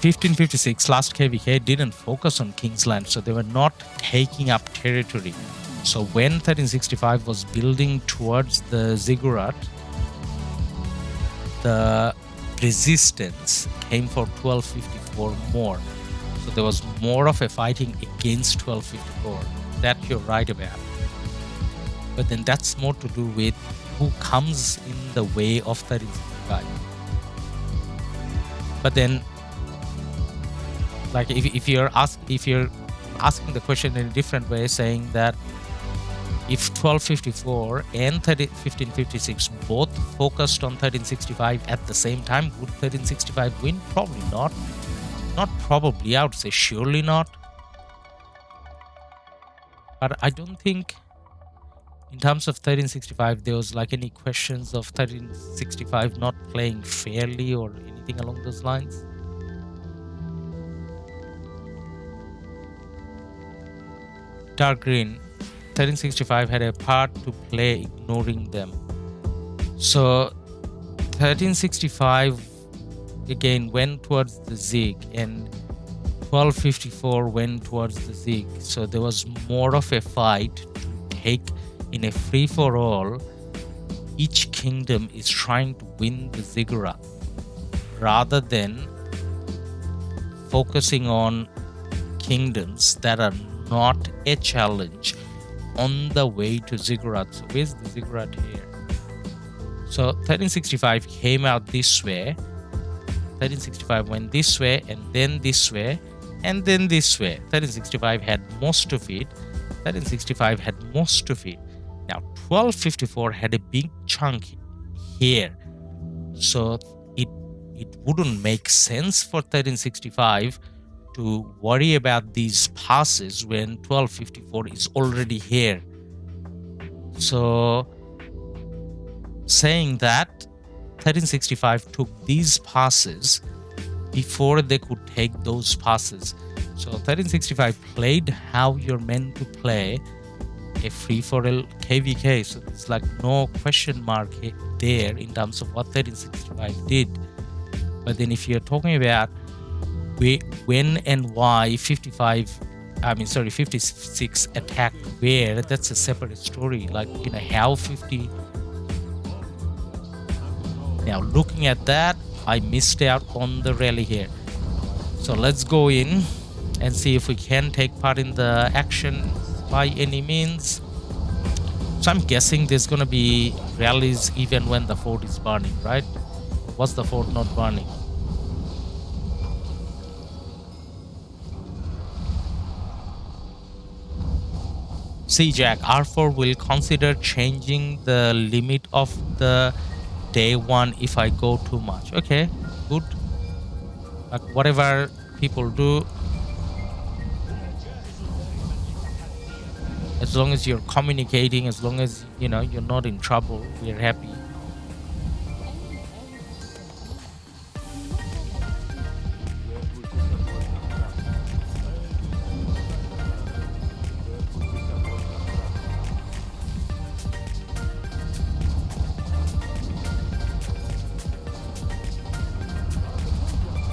1556 last KvK didn't focus on Kingsland, so they were not taking up territory. So when 1365 was building towards the ziggurat, the resistance came for 1254 more. So there was more of a fighting against 1254. That you're right about. But then that's more to do with who comes in the way of 1365. But then, like if you're asking the question in a different way, saying that if 1254 and 1556 both focused on 1365 at the same time, would 1365 win? Probably not. Not probably, I would say surely not. But I don't think in terms of 1365 there was like any questions of 1365 not playing fairly or anything along those lines. Dark green, 1365 had a part to play ignoring them. So 1365 again went towards the zig and 1254 went towards the zig. So there was more of a fight to take in a free-for-all. Each kingdom is trying to win the ziggurat rather than focusing on kingdoms that are not a challenge on the way to ziggurat. So where's the ziggurat here? So 1365 came out this way. 1365 went this way and then this way and then this way. 1365 had most of it. 1365 had most of it. Now 1254 had a big chunk here. So it wouldn't make sense for 1365 to worry about these passes when 1254 is already here. So saying that 1365 took these passes before they could take those passes. So 1365 played how you're meant to play a free-for-all KvK. So there's like no question mark there in terms of what 1365 did. But then if you're talking about when and why 56 attacked where, that's a separate story. Like, you know, how 50. Now looking at that, I missed out on the rally here. So let's go in and see if we can take part in the action by any means. So I'm guessing there's gonna be rallies even when the fort is burning, right? Was the fort not burning? See, Jack, R4 will consider changing the limit of the day one if I go too much. Okay, good. Like whatever people do, as long as you're communicating, as long as you know you're not in trouble, we're happy.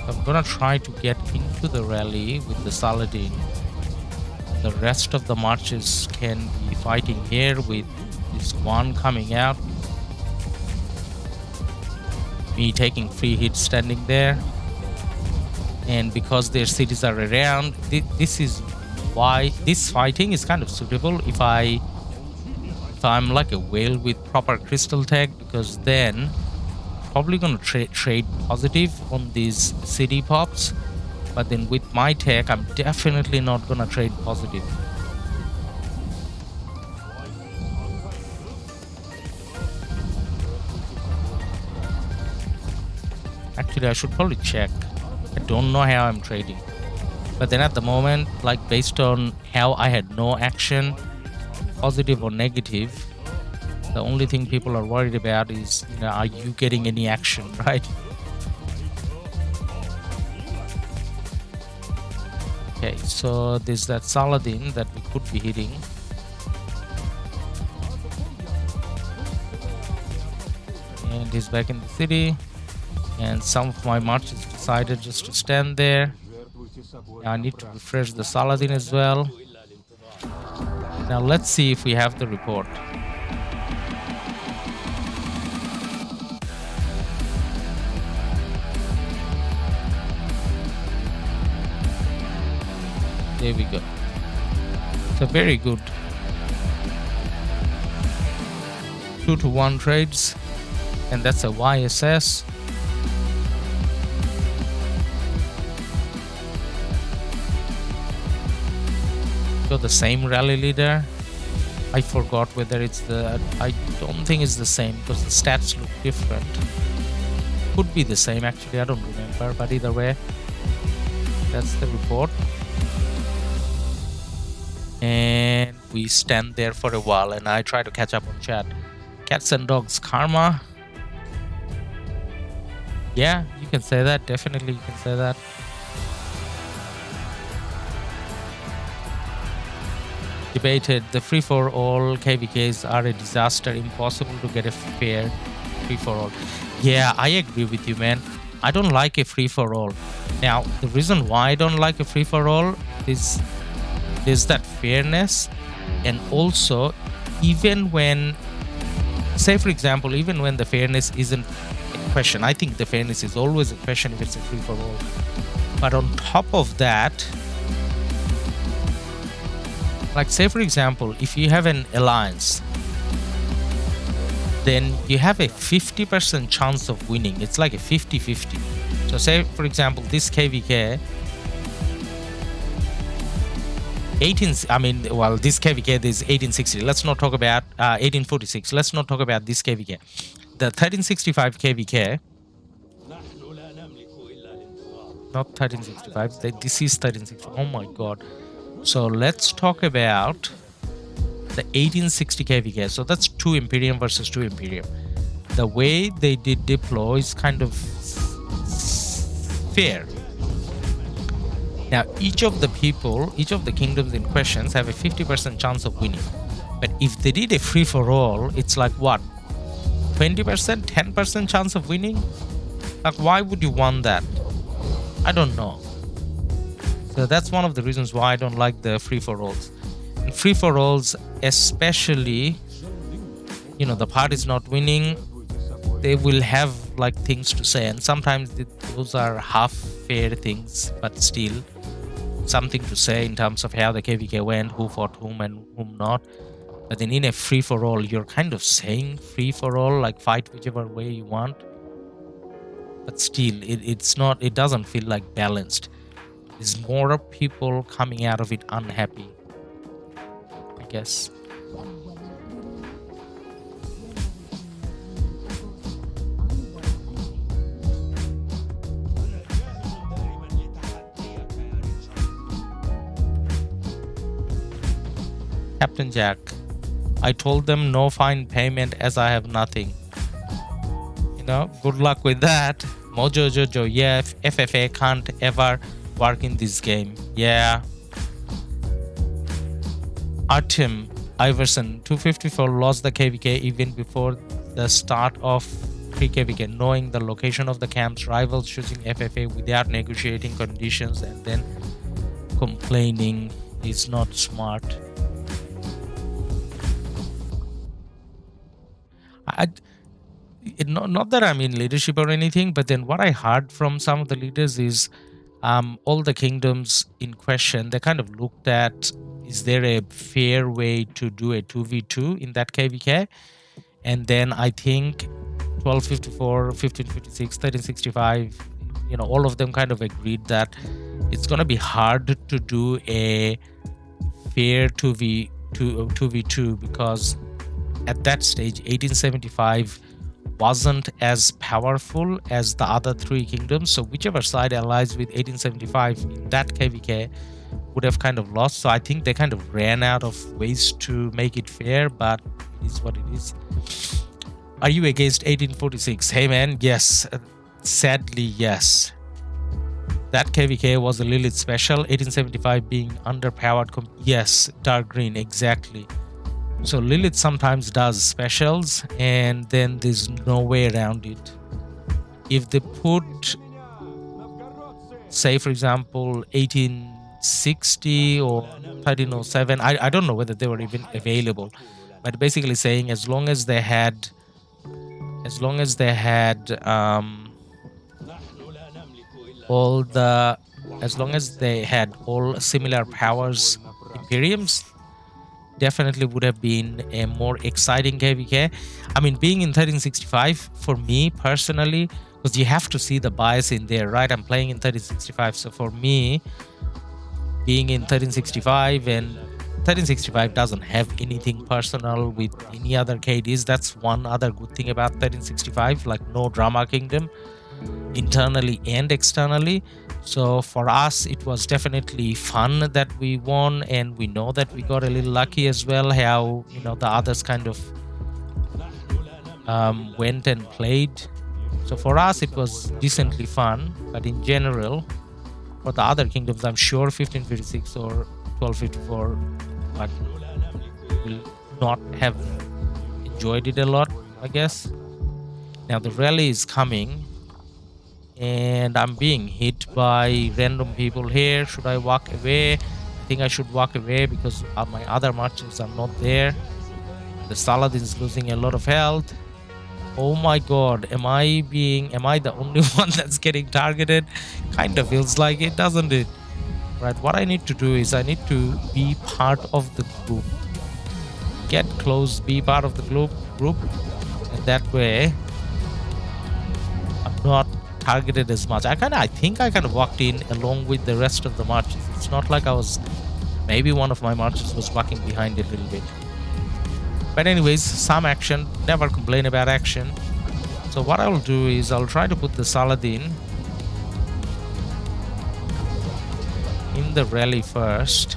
I'm gonna try to get into the rally with the Saladin. The rest of the marches can be fighting here with this one coming out. Me taking free hits standing there. And because their cities are around, this is why this fighting is kind of suitable if I'm like a whale with proper crystal tag, because then probably gonna trade positive on these city pops, but then with my tech I'm definitely not gonna trade positive. Actually I should probably check. I don't know how I'm trading, but then at the moment, like based on how I had no action, positive or negative, the only thing people are worried about is, you know, are you getting any action, right? Okay, so there's that Saladin that we could be hitting. And he's back in the city. And some of my marches decided just to stand there. Now I need to refresh the Saladin as well. Now let's see if we have the report. There we go. So very good. 2-to-1 trades, and that's a YSS. Got the same rally leader. I forgot whether it's the... I don't think it's the same because the stats look different. Could be the same actually, I don't remember, but either way, that's the report. And we stand there for a while and I try to catch up on chat. Cats and dogs karma. Yeah, you can say that. Definitely you can say that. Debated the free-for-all KvKs are a disaster. Impossible to get a fair free-for-all. Yeah, I agree with you, man. I don't like a free-for-all. Now, the reason why I don't like a free-for-all is there's that fairness, and also even when, say for example, even when the fairness isn't a question, I think the fairness is always a question if it's a free-for-all. But on top of that, like say for example, if you have an alliance, then you have a 50% chance of winning. It's like a 50-50. So say for example, this KvK, this KvK is 1860. Let's not talk about 1846. Let's not talk about this KvK. The 1365 KvK, not 1365. This is 1360. Oh my god. So let's talk about the 1860 KvK. So that's 2 Imperium versus 2 Imperium. The way they did deploy is kind of fair. Now, each of the kingdoms in questions have a 50% chance of winning. But if they did a free-for-all, it's like what? 20%? 10% chance of winning? Like, why would you want that? I don't know. So that's one of the reasons why I don't like the free-for-alls. And free-for-alls, especially, you know, the party's not winning, they will have like things to say. And sometimes those are half fair things, but still something to say in terms of how the KvK went, who fought whom and whom not. But then in a free-for-all, you're kind of saying free-for-all, like fight whichever way you want. But still, it doesn't feel like balanced. There's more people coming out of it unhappy, I guess. Captain Jack, I told them no fine payment as I have nothing. You know, good luck with that. Mojo Jojo, yeah, FFA can't ever work in this game. Yeah. Artem Iverson, 254 lost the KvK even before the start of pre-KvK, knowing the location of the camps, rivals choosing FFA without negotiating conditions and then complaining is not smart. Not that I'm in leadership or anything, but then what I heard from some of the leaders is all the kingdoms in question, they kind of looked at, is there a fair way to do a 2v2 in that KvK? And then I think 1254, 1556, 1365, you know, all of them kind of agreed that it's going to be hard to do a fair 2v2 because at that stage 1875 wasn't as powerful as the other 3 kingdoms, so whichever side allies with 1875 in that KvK would have kind of lost. So I think they kind of ran out of ways to make it fair, but it is what it is. Are you against 1846? Hey man, yes, sadly yes. That KvK was a Lilith special, 1875 being underpowered. Yes, dark green, exactly. So Lilith sometimes does specials and then there's no way around it. if they put, say for example, 1860 or 1307, I don't know whether they were even available, but basically saying as long as they had all similar powers imperiums, definitely would have been a more exciting KvK. I mean, being in 1365 for me personally, because you have to see the bias in there, right? I'm playing in 1365, so for me, being in 1365, and 1365 doesn't have anything personal with any other KDs. That's one other good thing about 1365, like no drama kingdom internally and externally. So for us, it was definitely fun that we won, and we know that we got a little lucky as well, how, you know, the others kind of went and played. So for us, it was decently fun, but in general, for the other kingdoms, I'm sure 1556 or 1254 will not have enjoyed it a lot, I guess. Now the rally is coming, and I'm being hit by random people here. Should I walk away? I think I should walk away because my other marches are not there. The Saladin is losing a lot of health. Oh my god, am I the only one that's getting targeted? Kind of feels like it, doesn't it? Right, what I need to do is I need to be part of the group. Get close, be part of the group, and that way I'm not targeted as much. I think I kind of walked in along with the rest of the marches. It's not like I was, maybe one of my marches was walking behind a little bit. But anyways, some action, never complain about action. So what I'll do is I'll try to put the Saladin in the rally first.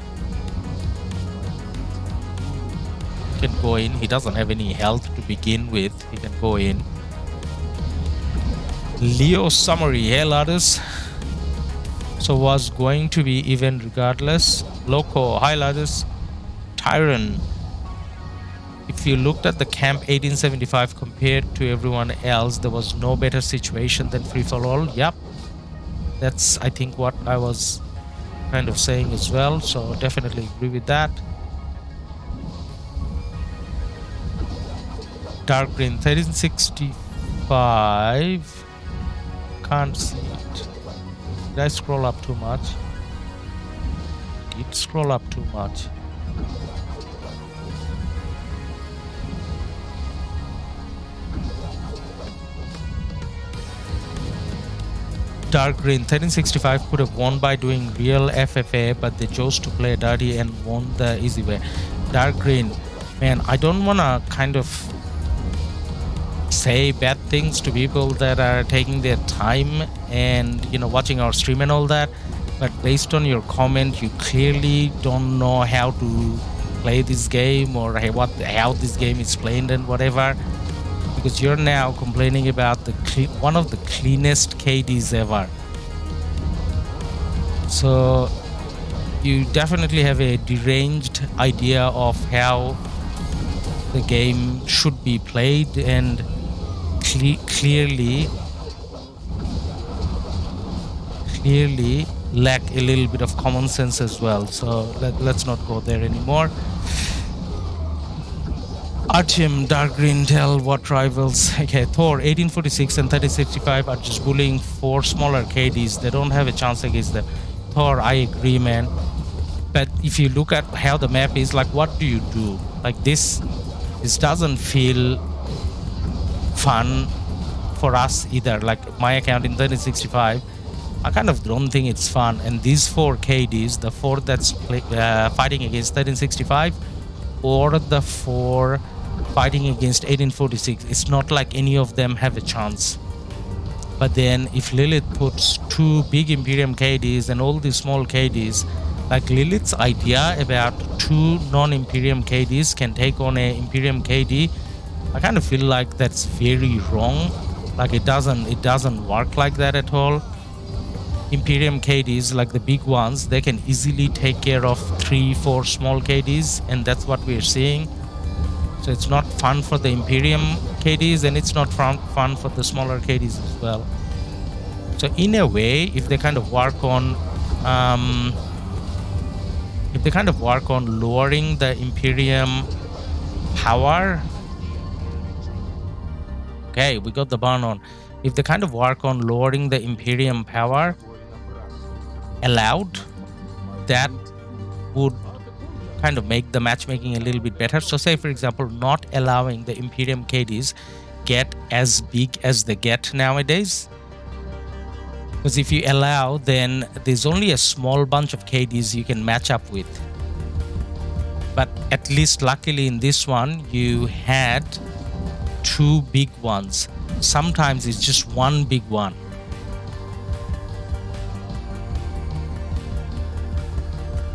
He can go in. He doesn't have any health to begin with. He can go in. Leo summary, hey LADUS. So was going to be even regardless. Loco, hi LADUS. Tyron. If you looked at the camp 1875 compared to everyone else, there was no better situation than free for all. Yep. That's, I think, what I was kind of saying as well. So definitely agree with that. Dark green 1365. Can't see it. Did I scroll up too much? Did scroll up too much? Dark green 1365 could have won by doing real FFA, but they chose to play dirty and won the easy way. Dark green, man, I don't want to kind of say bad things to people that are taking their time and, you know, watching our stream and all that, but based on your comment, you clearly don't know how to play this game or how this game is played and whatever, because you're now complaining about one of the cleanest KDs ever. So you definitely have a deranged idea of how the game should be played, and clearly lack a little bit of common sense as well. So let's not go there anymore. Artyom, dark green, tell what rivals. Okay, Thor 1846 and 3065 are just bullying 4 smaller KDs. They don't have a chance against them. Thor, I agree, man. But if you look at how the map is, like, what do you do? Like this doesn't feel fun for us either. Like my account in 3065, I kind of don't think it's fun. And these 4 KDs, the 4 that's fighting against 1365 or the 4 fighting against 1846, it's not like any of them have a chance. But then if Lilith puts 2 big Imperium KDs and all these small KDs, like Lilith's idea about 2 non-Imperium KDs can take on a Imperium KD, I kind of feel like that's very wrong. Like it doesn't work like that at all. Imperium KDs, like the big ones, they can easily take care of 3-4 small KDs, and that's what we're seeing. So it's not fun for the imperium KDs, and it's not fun for the smaller KDs as well. So in a way, if they kind of work on lowering the imperium power, okay, we got the burn on. If they kind of work on lowering the imperium power allowed, that would kind of make the matchmaking a little bit better. So say, for example, not allowing the imperium KDs get as big as they get nowadays, because if you allow, then there's only a small bunch of KDs you can match up with. But at least luckily in this one, you had two big ones. Sometimes it's just one big one.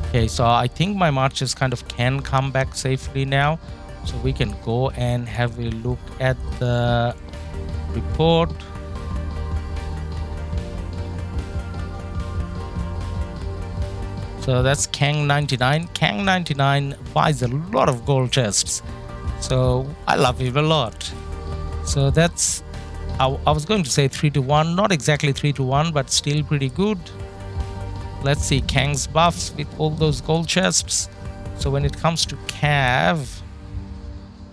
Okay, so I think my marches kind of can come back safely now. So we can go and have a look at the report. So that's Kang 99. Kang 99 buys a lot of gold chests. So I love him a lot. So that's, I was going to say 3-1, not exactly 3-1, but still pretty good. Let's see Kang's buffs with all those gold chests. So when it comes to Cav,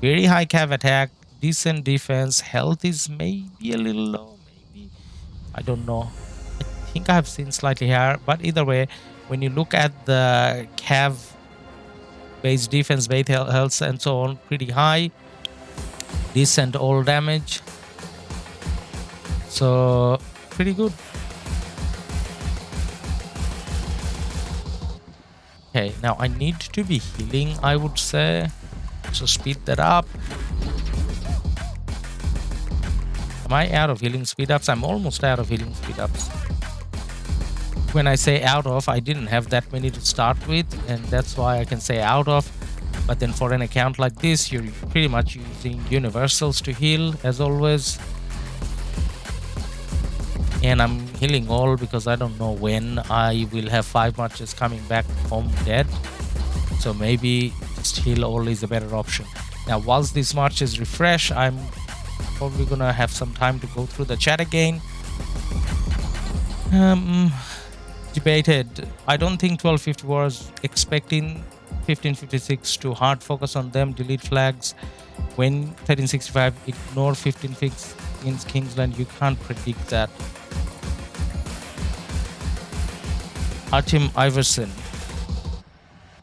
very high Cav attack, decent defense, health is maybe a little low, maybe, I don't know. I think I've seen slightly higher, but either way, when you look at the Cav base defense, base health and so on, pretty high, decent all damage, so pretty good. Okay, now I need to be healing, I would say, so speed that up. Am I out of healing speed ups? I'm almost out of healing speed ups. When I say out of, I didn't have that many to start with, and that's why I can say out of. But then for an account like this, you're pretty much using universals to heal as always. And I'm healing all because I don't know when I will have 5 matches coming back home dead. So maybe just heal all is a better option. Now, whilst these matches refresh, I'm probably gonna have some time to go through the chat again. Debated. I don't think 1250 was expecting 1556 to hard focus on them, delete flags. When 1365 ignore 1556 in Kingsland, you can't predict that. Artem Iverson.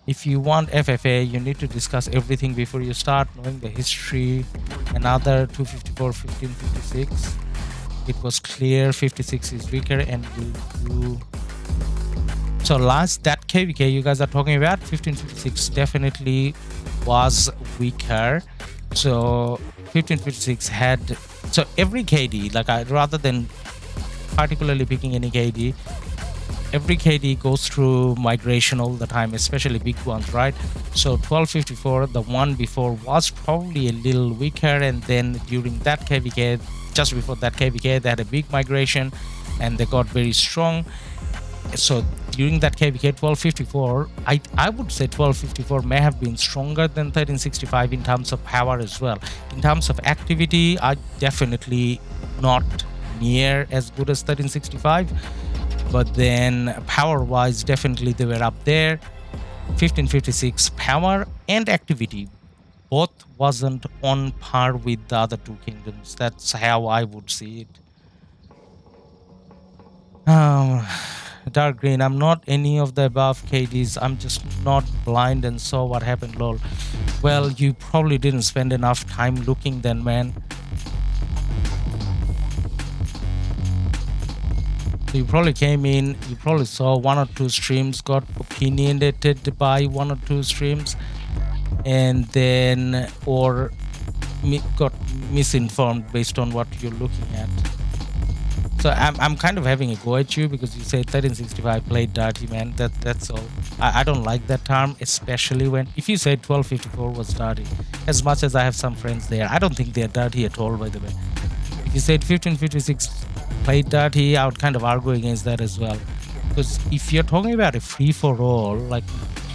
If you want FFA, you need to discuss everything before you start, knowing the history. Another 254, 1556. It was clear 56 is weaker and will do. So last, that KvK you guys are talking about, 1556 definitely was weaker. So 1556 had, so every KD, like rather than particularly picking any KD, every KD goes through migration all the time, especially big ones, right? So 1254, the one before, was probably a little weaker, and then during that KvK, just before that KvK, they had a big migration and they got very strong. So during that KvK 1254, I would say 1254 may have been stronger than 1365 in terms of power as well. In terms of activity, I definitely not near as good as 1365, but then power wise, definitely they were up there. 1556 power and activity both wasn't on par with the other two kingdoms. That's how I would see it. Dark green, I'm not any of the above KDs. I'm just not blind and saw what happened, lol. Well, you probably didn't spend enough time looking then, man. So you probably came in, you probably saw 1 or 2 streams, got opinionated by 1 or 2 streams, and then or got misinformed based on what you're looking at. So I'm kind of having a go at you because you said 1365 played dirty, man. That's all. I don't like that term, especially when, if you said 1254 was dirty, as much as I have some friends there, I don't think they're dirty at all, by the way. If you said 1556 played dirty, I would kind of argue against that as well. Because if you're talking about a free for all, like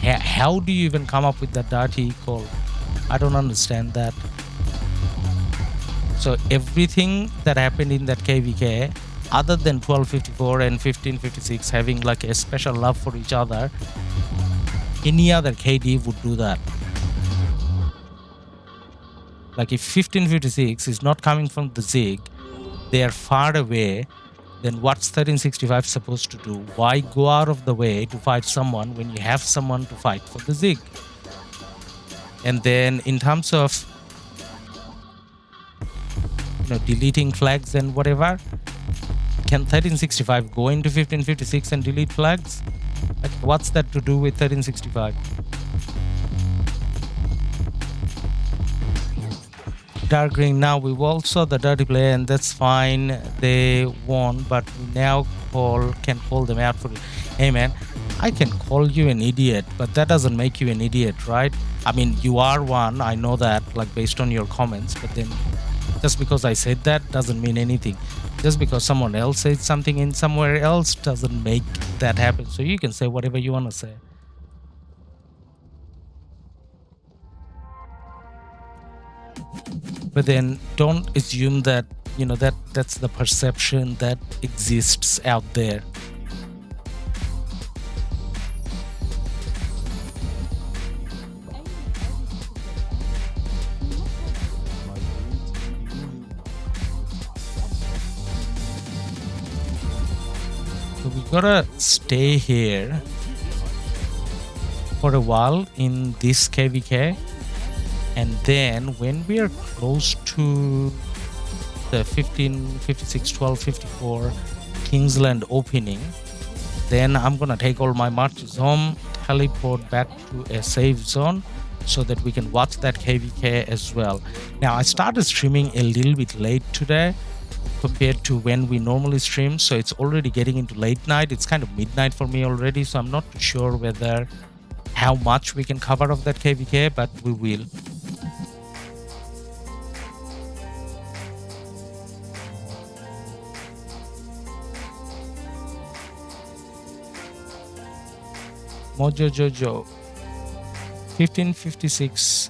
how do you even come up with that dirty call? I don't understand that. So everything that happened in that KvK, other than 1254 and 1556 having like a special love for each other, any other KD would do that. Like if 1556 is not coming from the Zig, they are far away, then what's 1365 supposed to do? Why go out of the way to fight someone when you have someone to fight for the Zig? And then in terms of deleting flags and whatever, can 1365 go into 1556 and delete flags? Like, what's that to do with 1365? Dark green, now we all saw the dirty play and that's fine, they won, but we now can call them out for it. Hey man, I can call you an idiot, but that doesn't make you an idiot, right? I mean, you are one, I know that, like based on your comments, but then just because I said that doesn't mean anything. Just because someone else said something in somewhere else doesn't make that happen. So you can say whatever you want to say. But then don't assume that, that's the perception that exists out there. So we gotta stay here for a while in this KvK. And then when we are close to the 1556 1254 Kingsland opening, then I'm gonna take all my marches home, teleport back to a safe zone so that we can watch that KvK as well. Now I started streaming a little bit late today compared to when we normally stream, so it's already getting into late night. It's kind of midnight for me already, so I'm not too sure whether how much we can cover of that KvK, but we will. Mojo Jojo, 1556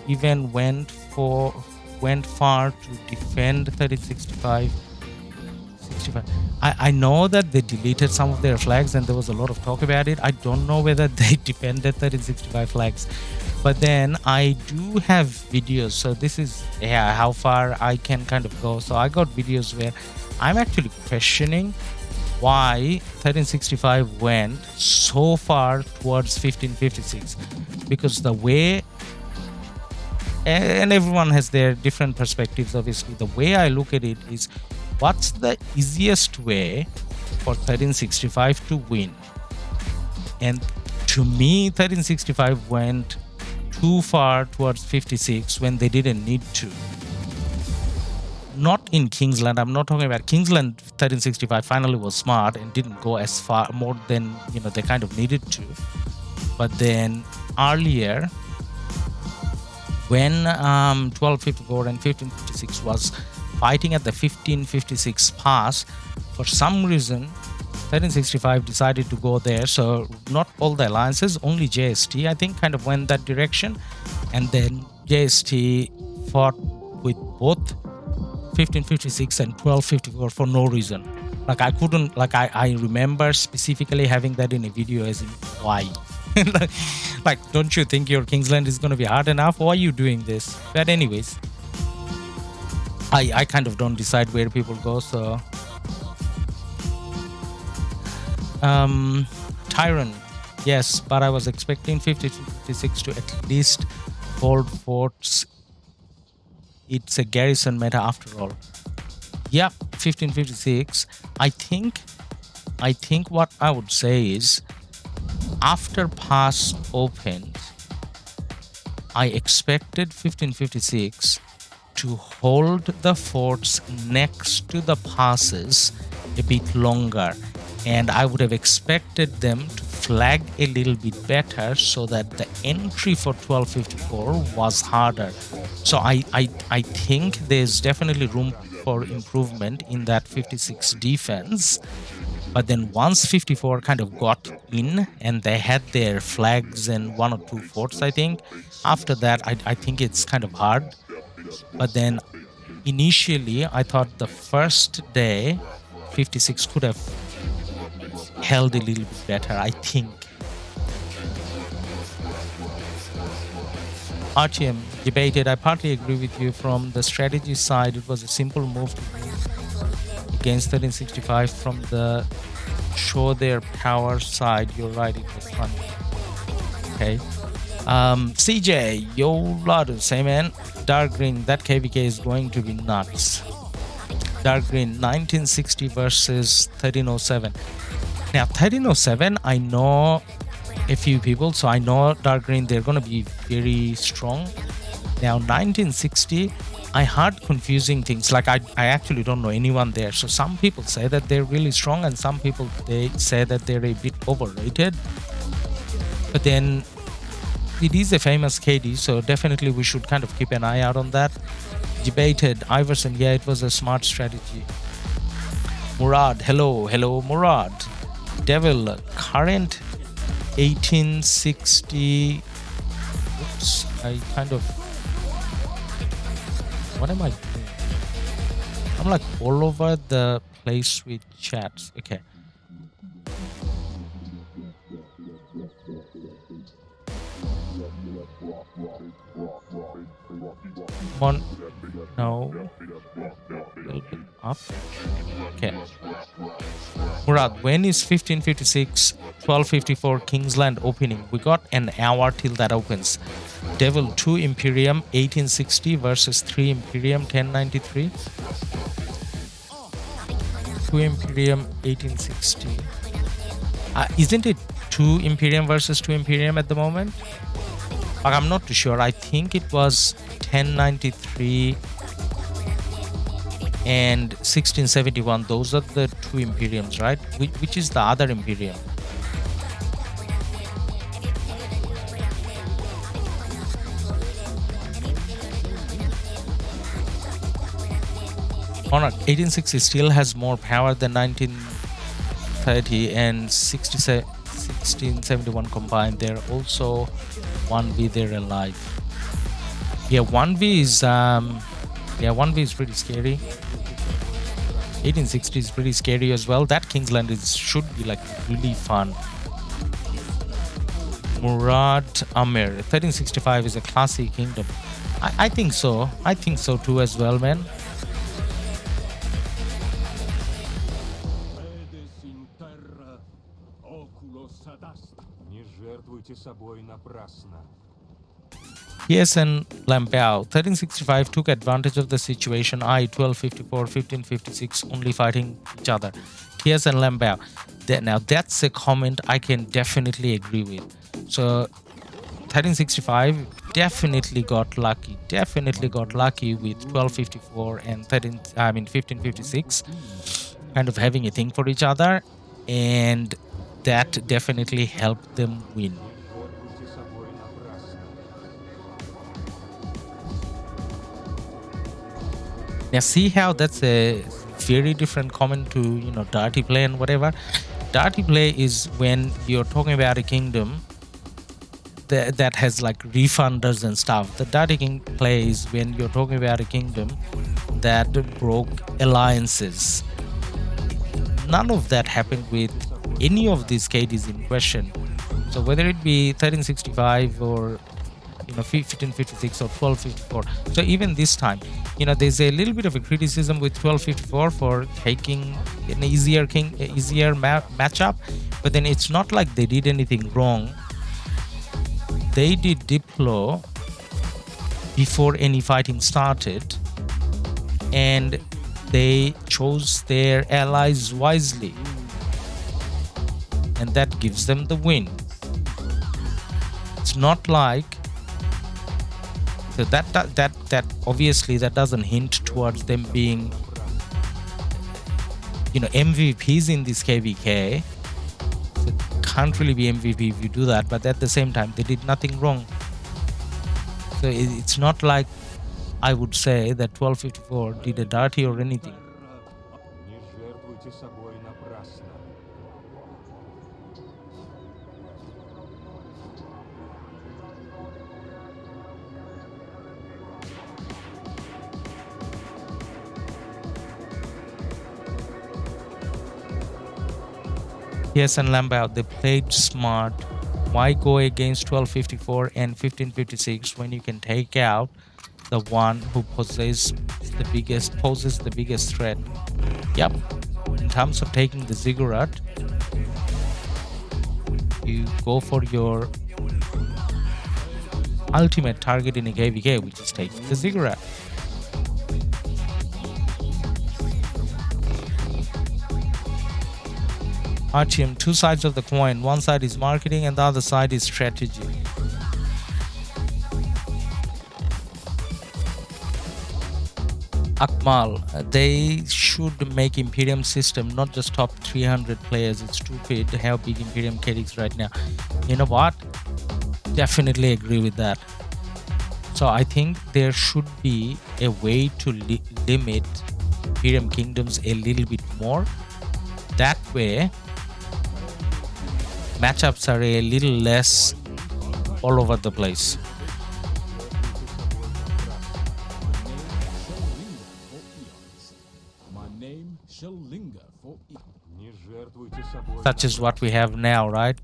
even went far to defend 1365. 65. I know that they deleted some of their flags and there was a lot of talk about it. I don't know whether they defended 1365 flags, but then I do have videos. So this is how far I can kind of go. So I got videos where I'm actually questioning why 1365 went so far towards 1556, because the way, and everyone has their different perspectives obviously, the way I look at it is what's the easiest way for 1365 to win. And to me 1365 went too far towards 56 when they didn't need to. Not in Kingsland, I'm not talking about Kingsland. 1365 finally was smart and didn't go as far more than they kind of needed to. But then earlier when 1254 and 1556 was fighting at the 1556 pass, for some reason 1365 decided to go there. So not all the alliances, only JST I think kind of went that direction, and then JST fought with both 1556 and 1254 for no reason. Like I couldn't, like I remember specifically having that in a video as in why. like don't you think your Kingsland is going to be hard enough? Why are you doing this? But anyways, I kind of don't decide where people go. So Tyrant, yes, but I was expecting 1556 to at least hold forts. It's a garrison meta after all. Yeah, 1556. I think what I would say is after pass opened, I expected 1556 to hold the forts next to the passes a bit longer, and I would have expected them to flag a little bit better so that the entry for 1254 was harder. So I think there's definitely room for improvement in that 56 defense. But then once 54 kind of got in and they had their flags and 1 or 2 forts, I think, after that, I think it's kind of hard. But then initially, I thought the first day, 56 could have held a little bit better, I think. RTM debated, I partly agree with you. From the strategy side, it was a simple move to move against 1365. From the show their power side, you're right, it was fun. Okay. CJ, yo Ladus, hey man. Dark green, that KvK is going to be nuts. Dark green, 1960 versus 1307. Now 1307, I know a few people, so I know dark green, they're going to be very strong. Now 1960, I heard confusing things, like I actually don't know anyone there. So some people say that they're really strong and some people, they say that they're a bit overrated. But then it is a famous KD, so definitely we should kind of keep an eye out on that. Debated, Iverson, yeah, it was a smart strategy. Murad, hello Murad. Devil, current 1860. Oops, I kind of, what am I doing? I'm like all over the place with chats. Okay. One, no, a little bit up. Okay. Murad, when is 1556 1254 Kingsland opening? We got an hour till that opens. Devil, 2 Imperium 1860 versus 3 Imperium 1093. 2 Imperium 1860. Isn't it 2 Imperium versus 2 Imperium at the moment? But I'm not too sure. I think it was 1093 and 1671. Those are the 2 Imperiums, right? Which is the other Imperium? Honor, 1860 still has more power than 1930 and 1671 combined. They're also 1v, they're alive. Yeah, 1v is 1v is pretty scary. 1860 is pretty scary as well. That Kingsland should be like really fun. Murad Amir, 1365 is a classy kingdom. I think so. I think so too as well, man. PSN Lampao, 1365 took advantage of the situation. 1254, 1556 only fighting each other. PSN Lampao. Now that's a comment I can definitely agree with. So 1365 definitely got lucky. Definitely got lucky with 1254 and 1556 kind of having a thing for each other, and that definitely helped them win. Now see how that's a very different comment to, you know, dirty play and whatever. Dirty play is when you're talking about a kingdom that has like refunders and stuff. The dirty king play is when you're talking about a kingdom that broke alliances. None of that happened with any of these KDs in question. So whether it be 1365 or 1556 or 1254. So even this time, there's a little bit of a criticism with 1254 for taking an easier matchup, but then it's not like they did anything wrong. They did deploy before any fighting started, and they chose their allies wisely, and that gives them the win. It's not like that obviously that doesn't hint towards them being MVPs in this KvK. They can't really be MVP if you do that, but at the same time they did nothing wrong. So it's not like I would say that 1254 did a dirty or anything. жертвуйте собой напрасно. Yes, and Lambout, they played smart. Why go against 1254 and 1556 when you can take out the one who poses the biggest threat? Yep. In terms of taking the ziggurat, you go for your ultimate target in a KvK, which is taking the ziggurat. Artyom, two sides of the coin. One side is marketing and the other side is strategy. Akmal, they should make Imperium system, not just top 300 players. It's stupid how big Imperium KvK right now. You know what? Definitely agree with that. So I think there should be a way to limit Imperium kingdoms a little bit more. That way, matchups are a little less all over the place. Such as what we have now, right?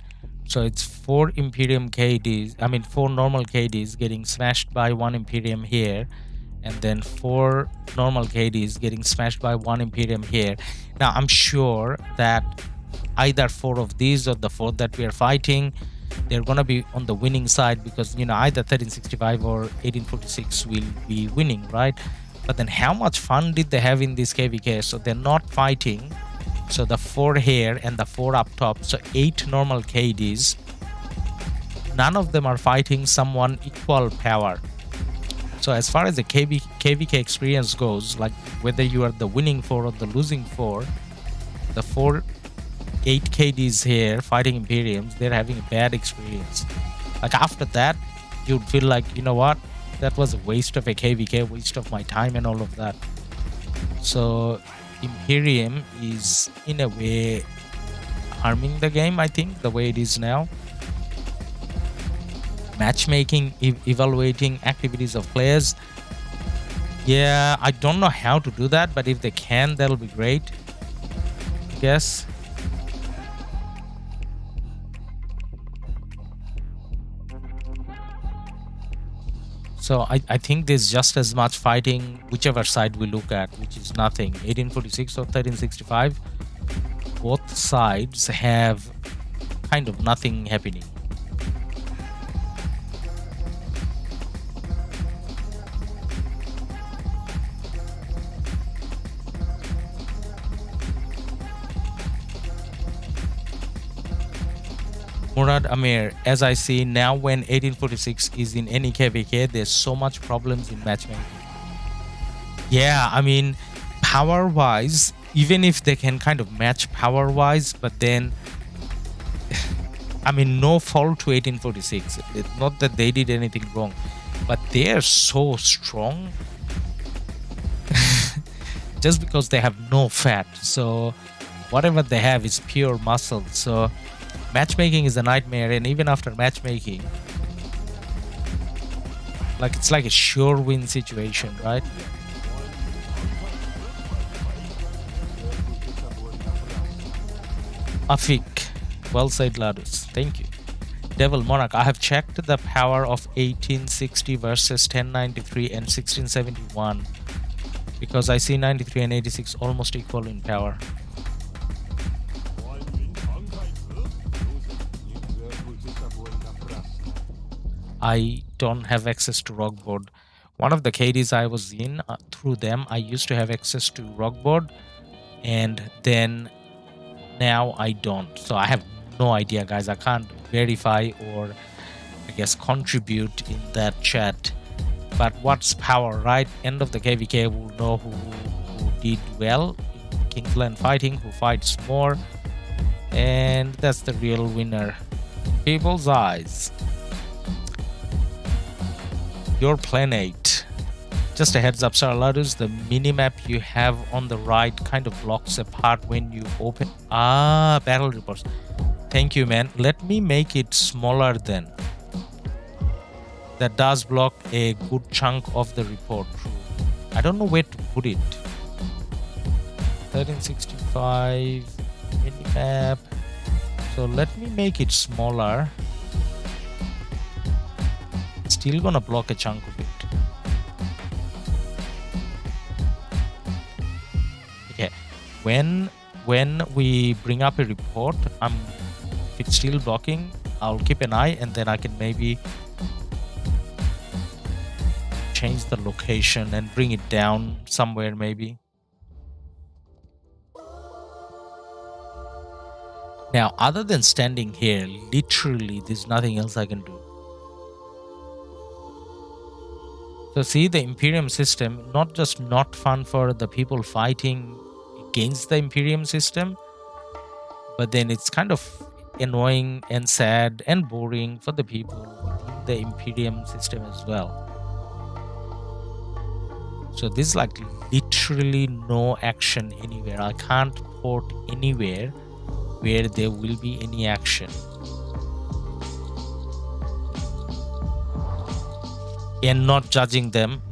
So it's 4 Imperium KDs, I mean 4 normal KDs getting smashed by 1 Imperium here, and then 4 normal KDs getting smashed by 1 Imperium here. Now I'm sure that either 4 of these or the 4 that we are fighting, they're gonna be on the winning side, because you know either 1365 or 1846 will be winning, right? But then how much fun did they have in this KvK? So they're not fighting, so the 4 here and the 4 up top, so 8 normal KDs, none of them are fighting someone equal power. So as far as the KvK experience goes, like whether you are the winning 4 or the losing 4, the 8 KDs here fighting Imperiums, they're having a bad experience. Like after that, you'd feel like, you know what, that was a waste of a KvK, waste of my time and all of that. So Imperium is in a way harming the game, I think, the way it is now. Matchmaking, evaluating activities of players. Yeah, I don't know how to do that, but if they can, that'll be great, I guess. So I think there's just as much fighting whichever side we look at, which is nothing. 1846 or 1365, both sides have kind of nothing happening. Murad Amir, as I see now, when 1846 is in any KvK, there's so much problems in matchmaking. Yeah, I mean, power-wise, even if they can kind of match power-wise, but then, I mean, no fault to 1846. It's not that they did anything wrong, but they are so strong just because they have no fat. So whatever they have is pure muscle. So matchmaking is a nightmare, and even after matchmaking, like it's like a sure win situation, right? Afik, well said, Ladus. Thank you. Devil Monarch, I have checked the power of 1860 versus 1093 and 1671, because I see 93 and 86 almost equal in power. I don't have access to RoK board. One of the KDs I was in, through them, I used to have access to RoK board, and then now I don't. So I have no idea, guys. I can't verify or, I guess, contribute in that chat. But what's power, right? End of the KvK, we'll know who did well in Kingsland fighting, who fights more, and that's the real winner. People's eyes. Your planet. Just a heads up, Sir LADUS, the minimap you have on the right kind of blocks a part when you open. Battle reports. Thank you, man. Let me make it smaller then. That does block a good chunk of the report. I don't know where to put it. 1365 minimap. So let me make it smaller. Still gonna block a chunk of it. Okay, when we bring up a report, if it's still blocking, I'll keep an eye, and then I can maybe change the location and bring it down somewhere maybe. Now, other than standing here, literally there's nothing else I can do. So see, the Imperium system, not just not fun for the people fighting against the Imperium system, but then it's kind of annoying and sad and boring for the people within the Imperium system as well. So this is like literally no action anywhere. I can't port anywhere where there will be any action. And not judging them,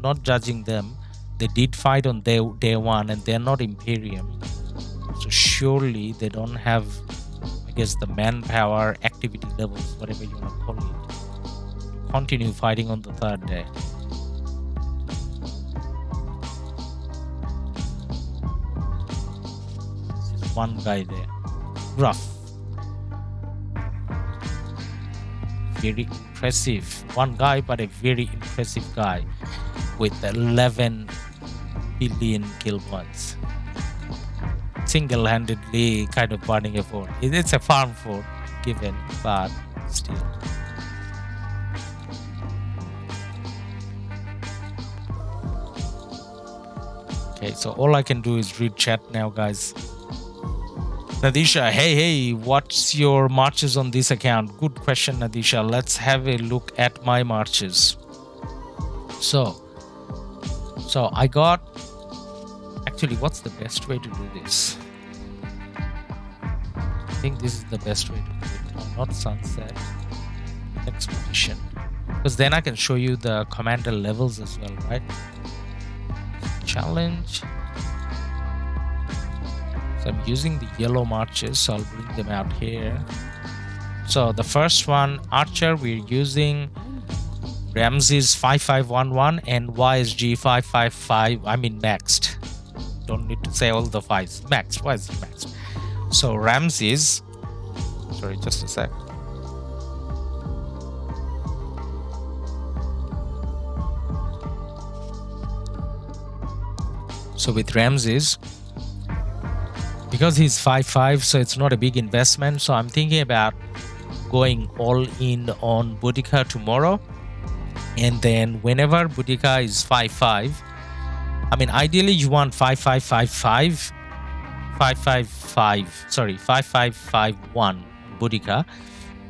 they did fight on day one and they're not Imperium. So surely they don't have, I guess, the manpower, activity levels, whatever you want to call it, to continue fighting on the third day. There's one guy there. Rough. Very impressive. One guy, but a very impressive guy with 11 billion kill points. Single-handedly kind of burning a fort. It's a farm fort given, but still. Okay, so all I can do is read chat now, guys. Nadisha, hey, what's your marches on this account? Good question, Nadisha. Let's have a look at my marches. So I got, actually, what's the best way to do this? I think this is the best way to do it. No, not sunset, expedition, because then I can show you the commander levels as well, right? Challenge. So I'm using the yellow marches, so I'll bring them out here. So the first one, Archer, we're using Ramses 5511 and YSG 555. I mean maxed. Don't need to say all the fives. Maxed. Why is it maxed? So Ramses, sorry, just a sec. So with Ramses, because he's 5'5", so it's not a big investment. So I'm thinking about going all in on Boudica tomorrow. And then whenever Boudica is 5'5", I mean, ideally you want 5551 Boudica.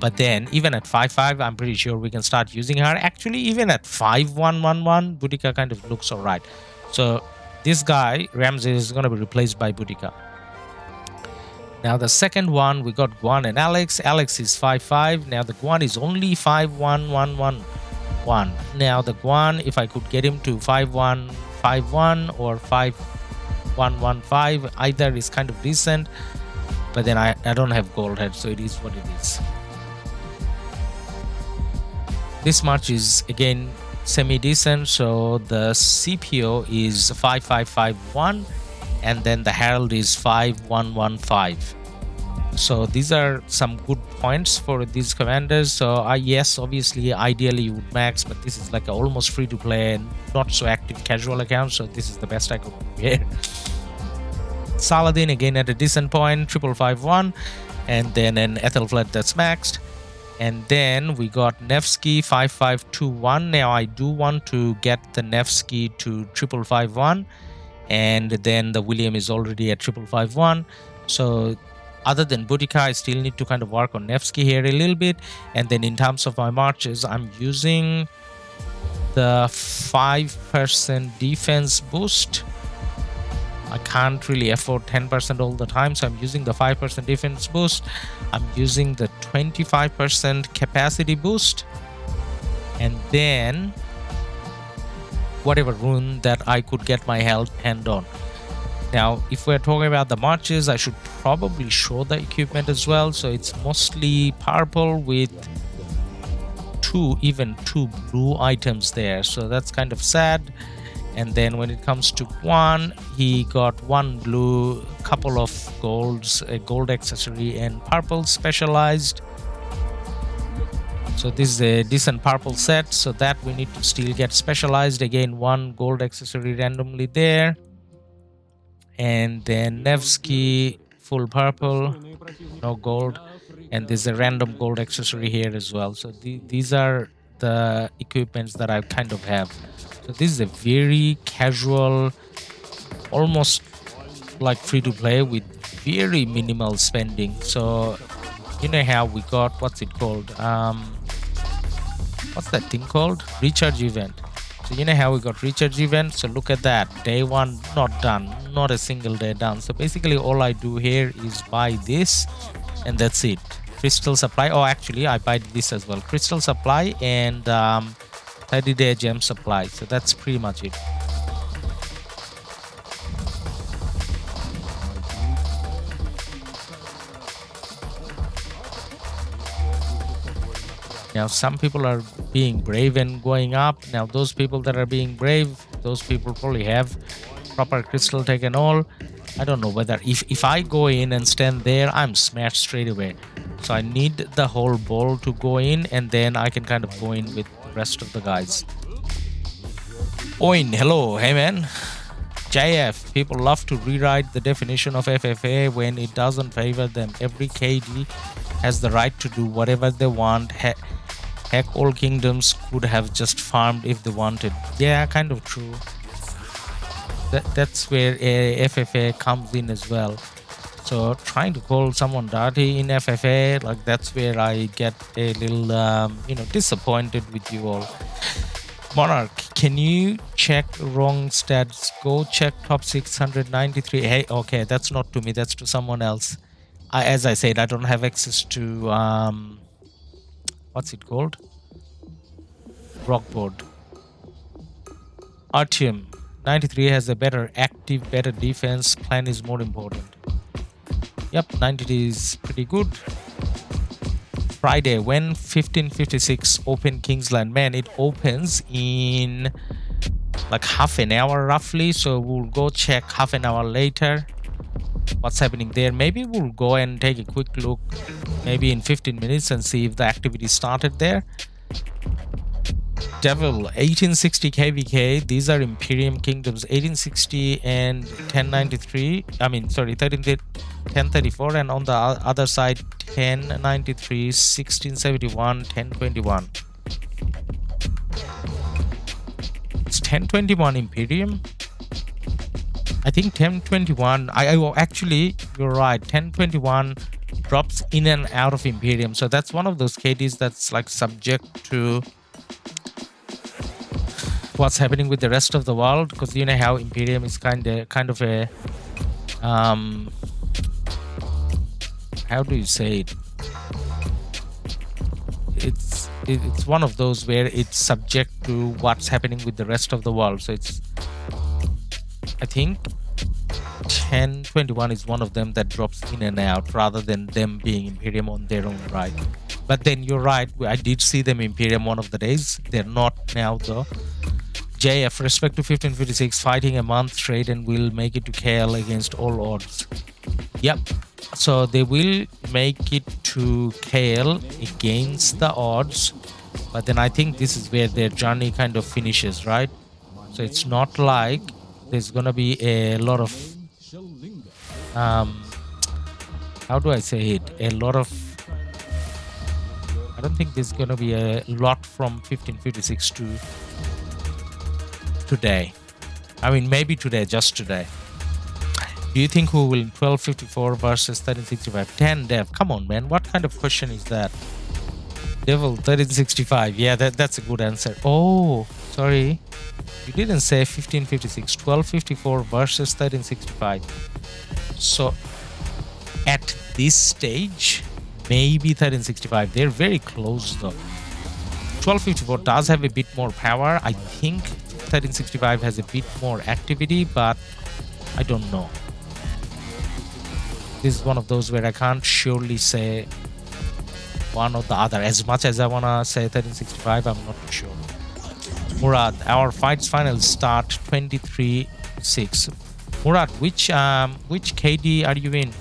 But then even at 5'5", I'm pretty sure we can start using her. Actually, even at 5111, Boudica kind of looks alright. So this guy, Ramses, is going to be replaced by Boudica. Now the second one, we got Guan and Alex. Alex is 5'5". Now the Guan is only 5'1", Now the Guan, if I could get him to 5'1", or 5'1", either is kind of decent. But then I don't have gold head, so it is what it is. This match is again semi-decent, so the CPO is 5551. And then the Herald is 5115. So these are some good points for these commanders. So yes, obviously, ideally you would max, but this is like an almost free-to-play and not so active casual account. So this is the best I could do here. Saladin again at a decent point, 5551, and then an Ethelflaed that's maxed. And then we got Nevsky 5521. Now I do want to get the Nevsky to 5551. And then the William is already at 5551. So other than Boudica, I still need to kind of work on Nevsky here a little bit. And then in terms of my marches, I'm using the 5% defense boost. I can't really afford 10% all the time, so I'm using the 5% defense boost. I'm using the 25% capacity boost, and then whatever rune that I could get my hand on. Now, if we're talking about the marches, I should probably show the equipment as well. So it's mostly purple with even two blue items there. So that's kind of sad. And then when it comes to one, he got one blue, couple of golds, a gold accessory, and purple specialized. So this is a decent purple set, so that we need to still get specialized. Again, one gold accessory randomly there. And then Nevsky, full purple, no gold. And there's a random gold accessory here as well. So these are the equipments that I kind of have. So this is a very casual, almost like free to play with very minimal spending. So you know how we got, what's it called? What's that thing called? Recharge event. So you know how we got recharge event? So look at that. Day one, not done. Not a single day done. So basically all I do here is buy this and that's it. Crystal supply. Oh, actually I buy this as well. Crystal supply and 30-day gem supply. So that's pretty much it. Now some people are being brave and going up. Now those people that are being brave, those people probably have proper crystal tech and all. I don't know whether if I go in and stand there, I'm smashed straight away. So I need the whole ball to go in, and then I can kind of go in with the rest of the guys. Oin, hello, hey man. JF, people love to rewrite the definition of FFA when it doesn't favor them. Every KD has the right to do whatever they want. Heck, all kingdoms could have just farmed if they wanted. Yeah, kind of true. That's where FFA comes in as well. So trying to call someone dirty in FFA, like that's where I get a little, disappointed with you all. Monarch, can you check wrong stats? Go check top 693. Hey, okay, that's not to me, that's to someone else. As I said, I don't have access to what's it called? RoK board. Artyom 93 has a better active, better defense. Plan is more important. Yep, 90 is pretty good. Friday, when 1556 open Kingsland? Man, it opens in like half an hour roughly. So we'll go check half an hour later what's happening there. Maybe we'll go and take a quick look maybe in 15 minutes and see if the activity started there. Devil 1860 KvK, these are Imperium kingdoms, 1860 and 1093. I mean, sorry, 1034, and on the other side 1093, 1671, 1021. It's 1021 Imperium. I think 1021. Actually, you're right. 1021 drops in and out of Imperium, so that's one of those KDs that's like subject to what's happening with the rest of the world, because you know how Imperium is kind of a how do you say it? It's one of those where it's subject to what's happening with the rest of the world. So it's, I think 1021 is one of them that drops in and out rather than them being Imperium on their own right. But then you're right, I did see them Imperium one of the days. They're not now though. JF, respect to 1556, fighting a month straight and will make it to KL against all odds. Yep, so they will make it to KL against the odds, but then I think this is where their journey kind of finishes, right? So it's not like there's gonna be a lot of how do I say it? I don't think there's gonna be a lot from 1556 to today. I mean, maybe today, just today. Do you think who will win 1254 versus 1365? 10 dev. Come on, man. What kind of question is that? Devil 1365. Yeah, that's a good answer. Oh, sorry. You didn't say 1556. 1254 versus 1365. So at this stage, maybe 1365. They're very close though. 1254 does have a bit more power. I think 1365 has a bit more activity, but I don't know. This is one of those where I can't surely say one or the other. As much as I wanna say 1365, I'm not sure. Murad, our fights final start 23-6. Murad, which KD are you in?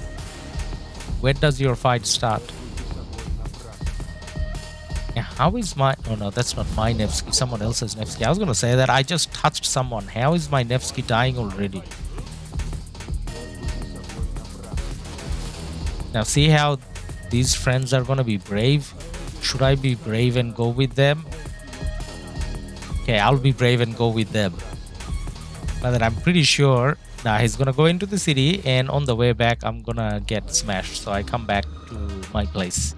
When does your fight start? Yeah, how is my... Oh no, that's not my Nevsky, someone else's Nevsky. I was gonna say that I just touched someone. How is my Nevsky dying already? Now see how these friends are gonna be brave? Should I be brave and go with them? Okay, I'll be brave and go with them. But then I'm pretty sure now he's gonna go into the city, and on the way back I'm gonna get smashed. So I come back to my place,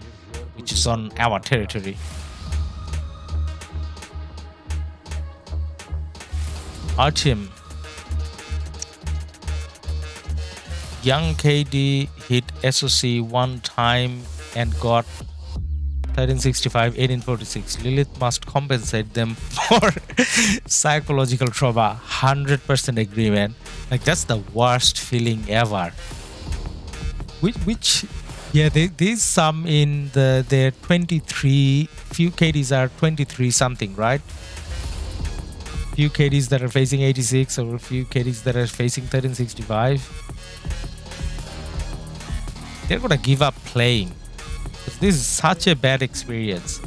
which is on our territory. Artyom. Young KD hit SOC one time and got 1365, 1846. Lilith must compensate them for psychological trauma. 100% agreement. Like, that's the worst feeling ever. Which yeah, there's some in their 23. Few KDs are 23 something, right? Few KDs that are facing 86, or a few KDs that are facing 1365. They're gonna give up playing. This is such a bad experience,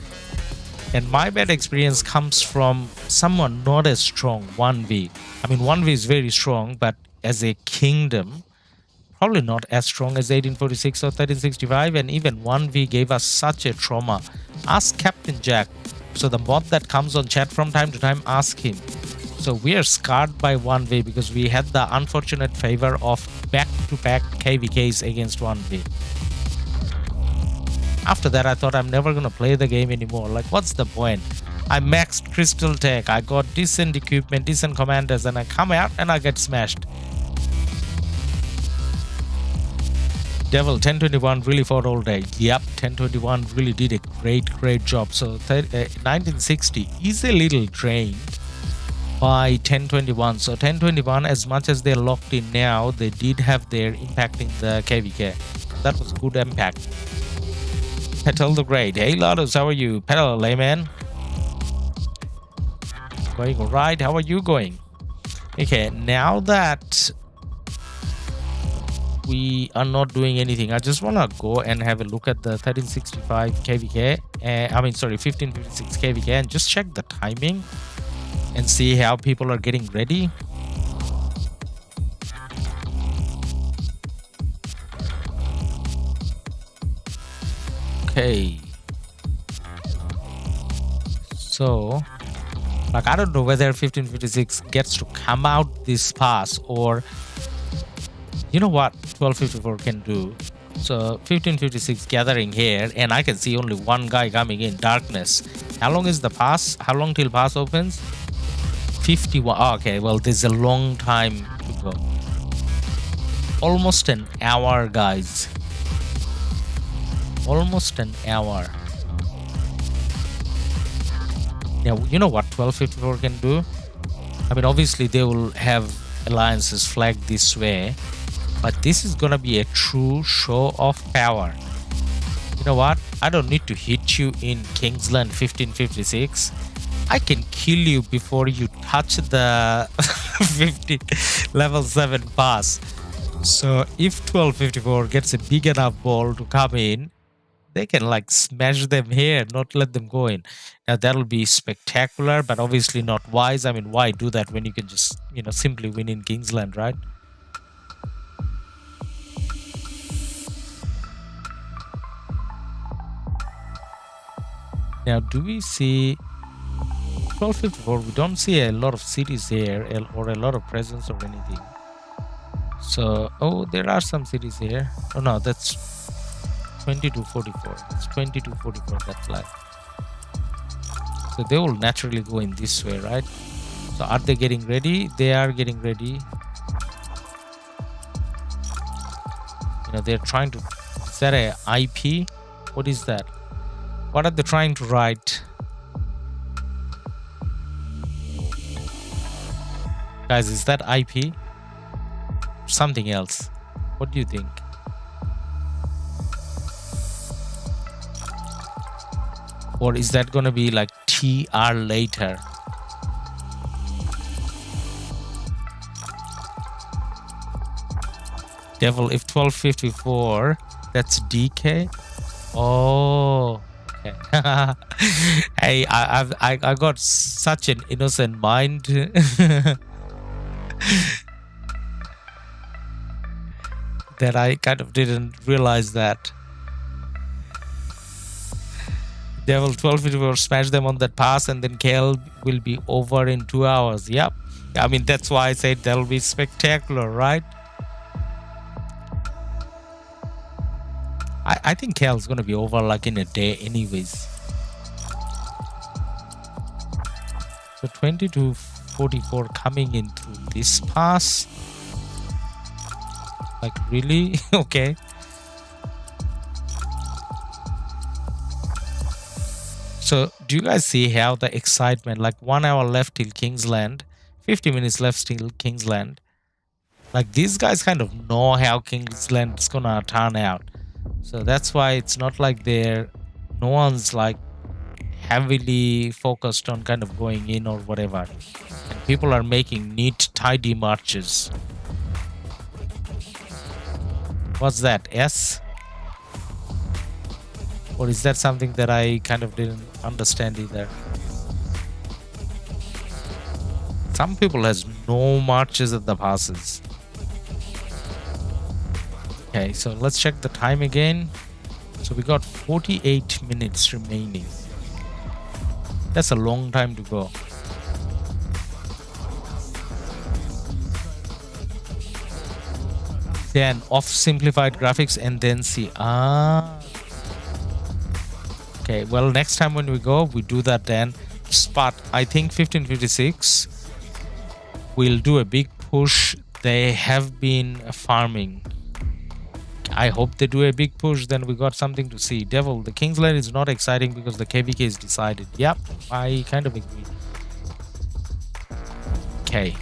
and my bad experience comes from someone not as strong. 1v, I mean 1v is very strong, but as a kingdom probably not as strong as 1846 or 1365, and even 1v gave us such a trauma. Ask Captain Jack. So the bot that comes on chat from time to time, ask him. So we are scarred by 1v because we had the unfortunate favor of back-to-back KvKs against 1v. After that, I thought I'm never gonna play the game anymore. Like, what's the point? I maxed Crystal Tech, I got decent equipment, decent commanders, and I come out and I get smashed. Devil 1021 really fought all day. Yep, 1021 really did a great job. So 1960 is a little drained by 1021. So 1021, as much as they're locked in now, they did have their impact in the KvK. That was good impact. Petal the Great. Hey LADUS, how are you? Petal layman. Going alright, how are you going? Okay, now that we are not doing anything, I just want to go and have a look at the 1365 KvK, I mean sorry, 1556 KvK, and just check the timing and see how people are getting ready. Okay, so like, I don't know whether 1556 gets to come out this pass, or you know what 1254 can do. So 1556 gathering here, and I can see only one guy coming in. Darkness. How long is the pass? How long till pass opens? 51. Oh, okay, well, there's a long time to go. Almost an hour, guys. Almost an hour. Now, you know what 1254 can do? I mean, obviously they will have alliances flagged this way, but this is gonna be a true show of power. You know what? I don't need to hit you in Kingsland 1556. I can kill you before you touch the 50 level 7 pass. So if 1254 gets a big enough ball to come in, they can like smash them here, not let them go in. Now that'll be spectacular, but obviously not wise. I mean, why do that when you can just, you know, simply win in Kingsland, right? Now, do we see 1254? We don't see a lot of cities here or a lot of presence or anything. So, oh, there are some cities here. Oh no, that's 2244. It's 2244 that flag. So they will naturally go in this way, right? So are they getting ready? They are getting ready. You know, they're trying to... Is that a IP? What is that? What are they trying to write? Guys, is that IP? Something else? What do you think? Or is that gonna be like TR later? Devil, if 1254, that's DK. Oh, okay. Hey, I got such an innocent mind. That I kind of didn't realize that. Devil 1254, smash them on that pass, and then KL will be over in 2 hours. Yep. I mean, that's why I said that'll be spectacular, right? I think KL is going to be over like in a day anyways. So 2244 coming in through this pass. Like, really? Okay. So do you guys see how the excitement, like 1 hour left till Kingsland, 50 minutes left till Kingsland. Like, these guys kind of know how Kingsland is gonna turn out. So that's why it's not like no one's like heavily focused on kind of going in or whatever. And people are making neat, tidy marches. What's that? S? Or is that something that I kind of didn't understand either? Some people has no marches at the passes. Okay, so let's check the time again. So we got 48 minutes remaining. That's a long time to go. Then off simplified graphics and then see. Okay, well, next time when we go, we do that then. Spot, I think 1556. We'll do a big push. They have been farming. I hope they do a big push, then we got something to see. Devil, the Kingsland is not exciting because the KvK is decided. Yep, I kind of agree. Okay,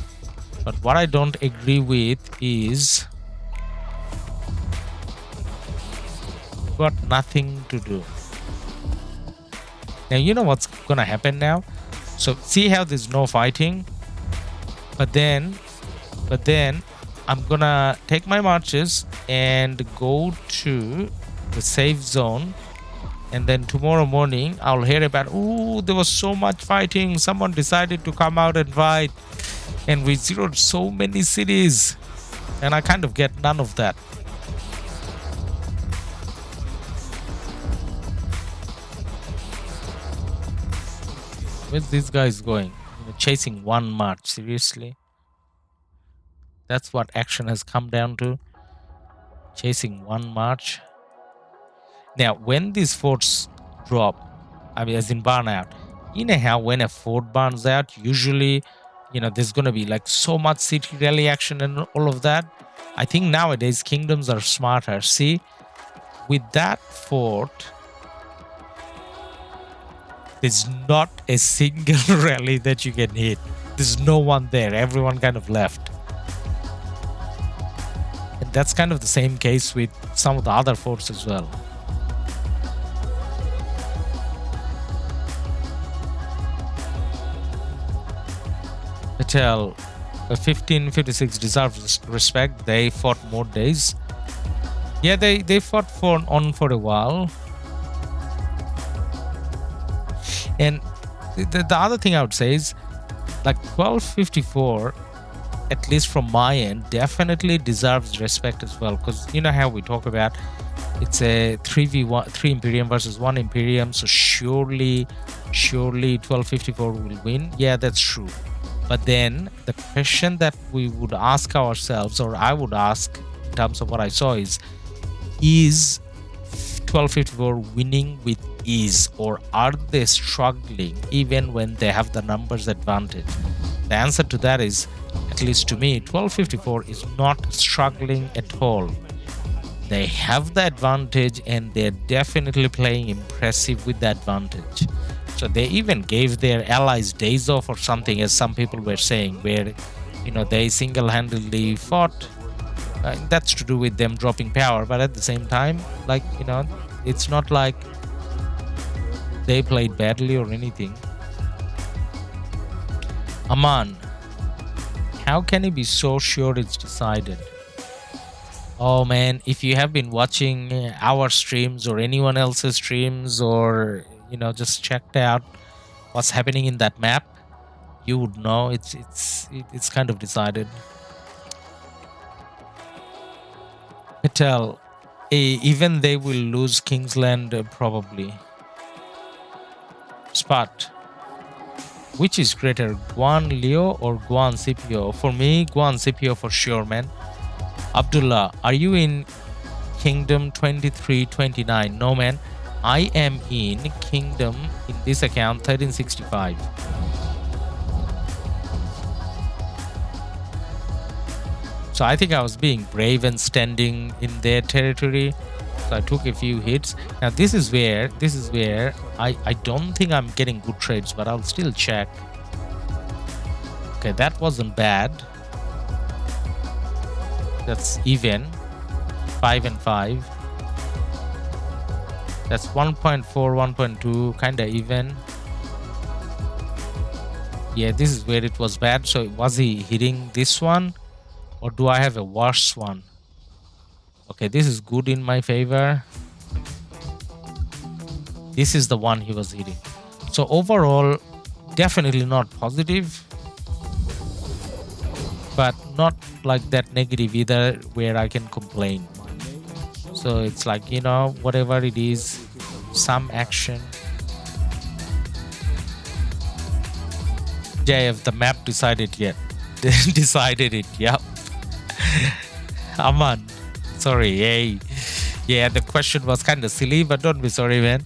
but what I don't agree with is got nothing to do. Now, you know what's gonna happen now? So see how there's no fighting, but then I'm gonna take my marches and go to the safe zone, and then tomorrow morning I'll hear about, oh, there was so much fighting, someone decided to come out and fight, and we zeroed so many cities, and I kind of get none of that. Where's these guys going? Chasing one march, seriously? That's what action has come down to. Chasing one march. Now, when these forts drop, I mean, as in burn out, you know how when a fort burns out, usually, you know, there's going to be like so much city rally action and all of that. I think nowadays kingdoms are smarter. See, with that fort, there's not a single rally that you can hit. There's no one there. Everyone kind of left. And that's kind of the same case with some of the other forts as well. Patel, 1556 deserves respect. They fought more days. Yeah, they fought for a while. And the other thing I would say is, like, 1254, at least from my end, definitely deserves respect as well, because you know how we talk about it's a 3v1, 3 imperium versus 1 imperium, so surely 1254 will win. Yeah, that's true. But then the question that we would ask ourselves, or I would ask in terms of what I saw, is 1254 winning with is, or are they struggling even when they have the numbers advantage? The answer to that is, at least to me, 1254 is not struggling at all. They have the advantage and they're definitely playing impressive with the advantage. So they even gave their allies days off or something, as some people were saying, where, you know, they single-handedly fought. That's to do with them dropping power, but at the same time, like, you know, it's not like they played badly or anything. Aman, how can he be so sure it's decided? Oh man, if you have been watching our streams or anyone else's streams, or, you know, just checked out what's happening in that map, you would know it's kind of decided. Patel, even they will lose Kingsland probably. Spot, which is greater, Guan Leo or Guan Scipio? For me, Guan Scipio for sure, man. Abdullah, are you in Kingdom 2329? No, man. I am in Kingdom, in this account, 1365. So I think I was being brave and standing in their territory. So I took a few hits. Now this is where I don't think I'm getting good trades, but I'll still check. Okay, that wasn't bad. That's even. 5 and 5. That's 1.4, 1.2, kinda even. Yeah, this is where it was bad. So was he hitting this one? Or do I have a worse one? Okay, this is good in my favor. This is the one he was hitting. So overall, definitely not positive, but not like that negative either where I can complain. So it's like, you know, whatever it is, some action. JF, the map decided yet. Decided it, yep. Aman, sorry, hey. Yeah, the question was kind of silly, but don't be sorry, man.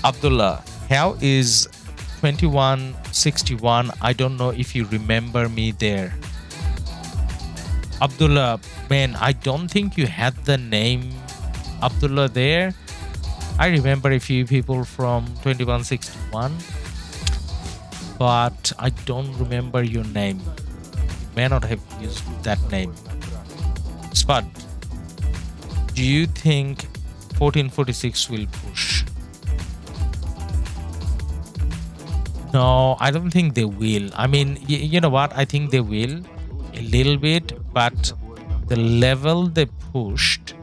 Abdullah, how is 2161? I don't know if you remember me there. Abdullah, man, I don't think you had the name Abdullah there. I remember a few people from 2161, but I don't remember your name. You may not have used that name. Spud, do you think 1446 will push? No, I don't think they will. I mean, you know what? I think they will a little bit, but the level they pushed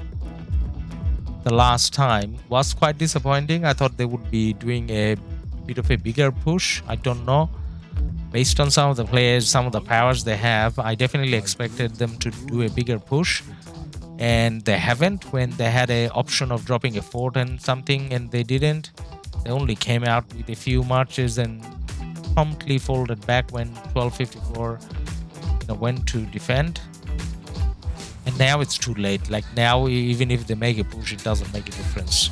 the last time was quite disappointing. I thought they would be doing a bit of a bigger push. I don't know. Based on some of the players, some of the powers they have, I definitely expected them to do a bigger push, and they haven't. When they had an option of dropping a fort and something and they didn't, they only came out with a few marches and promptly folded back when 1254 went to defend. And now it's too late. Like now, even if they make a push, it doesn't make a difference.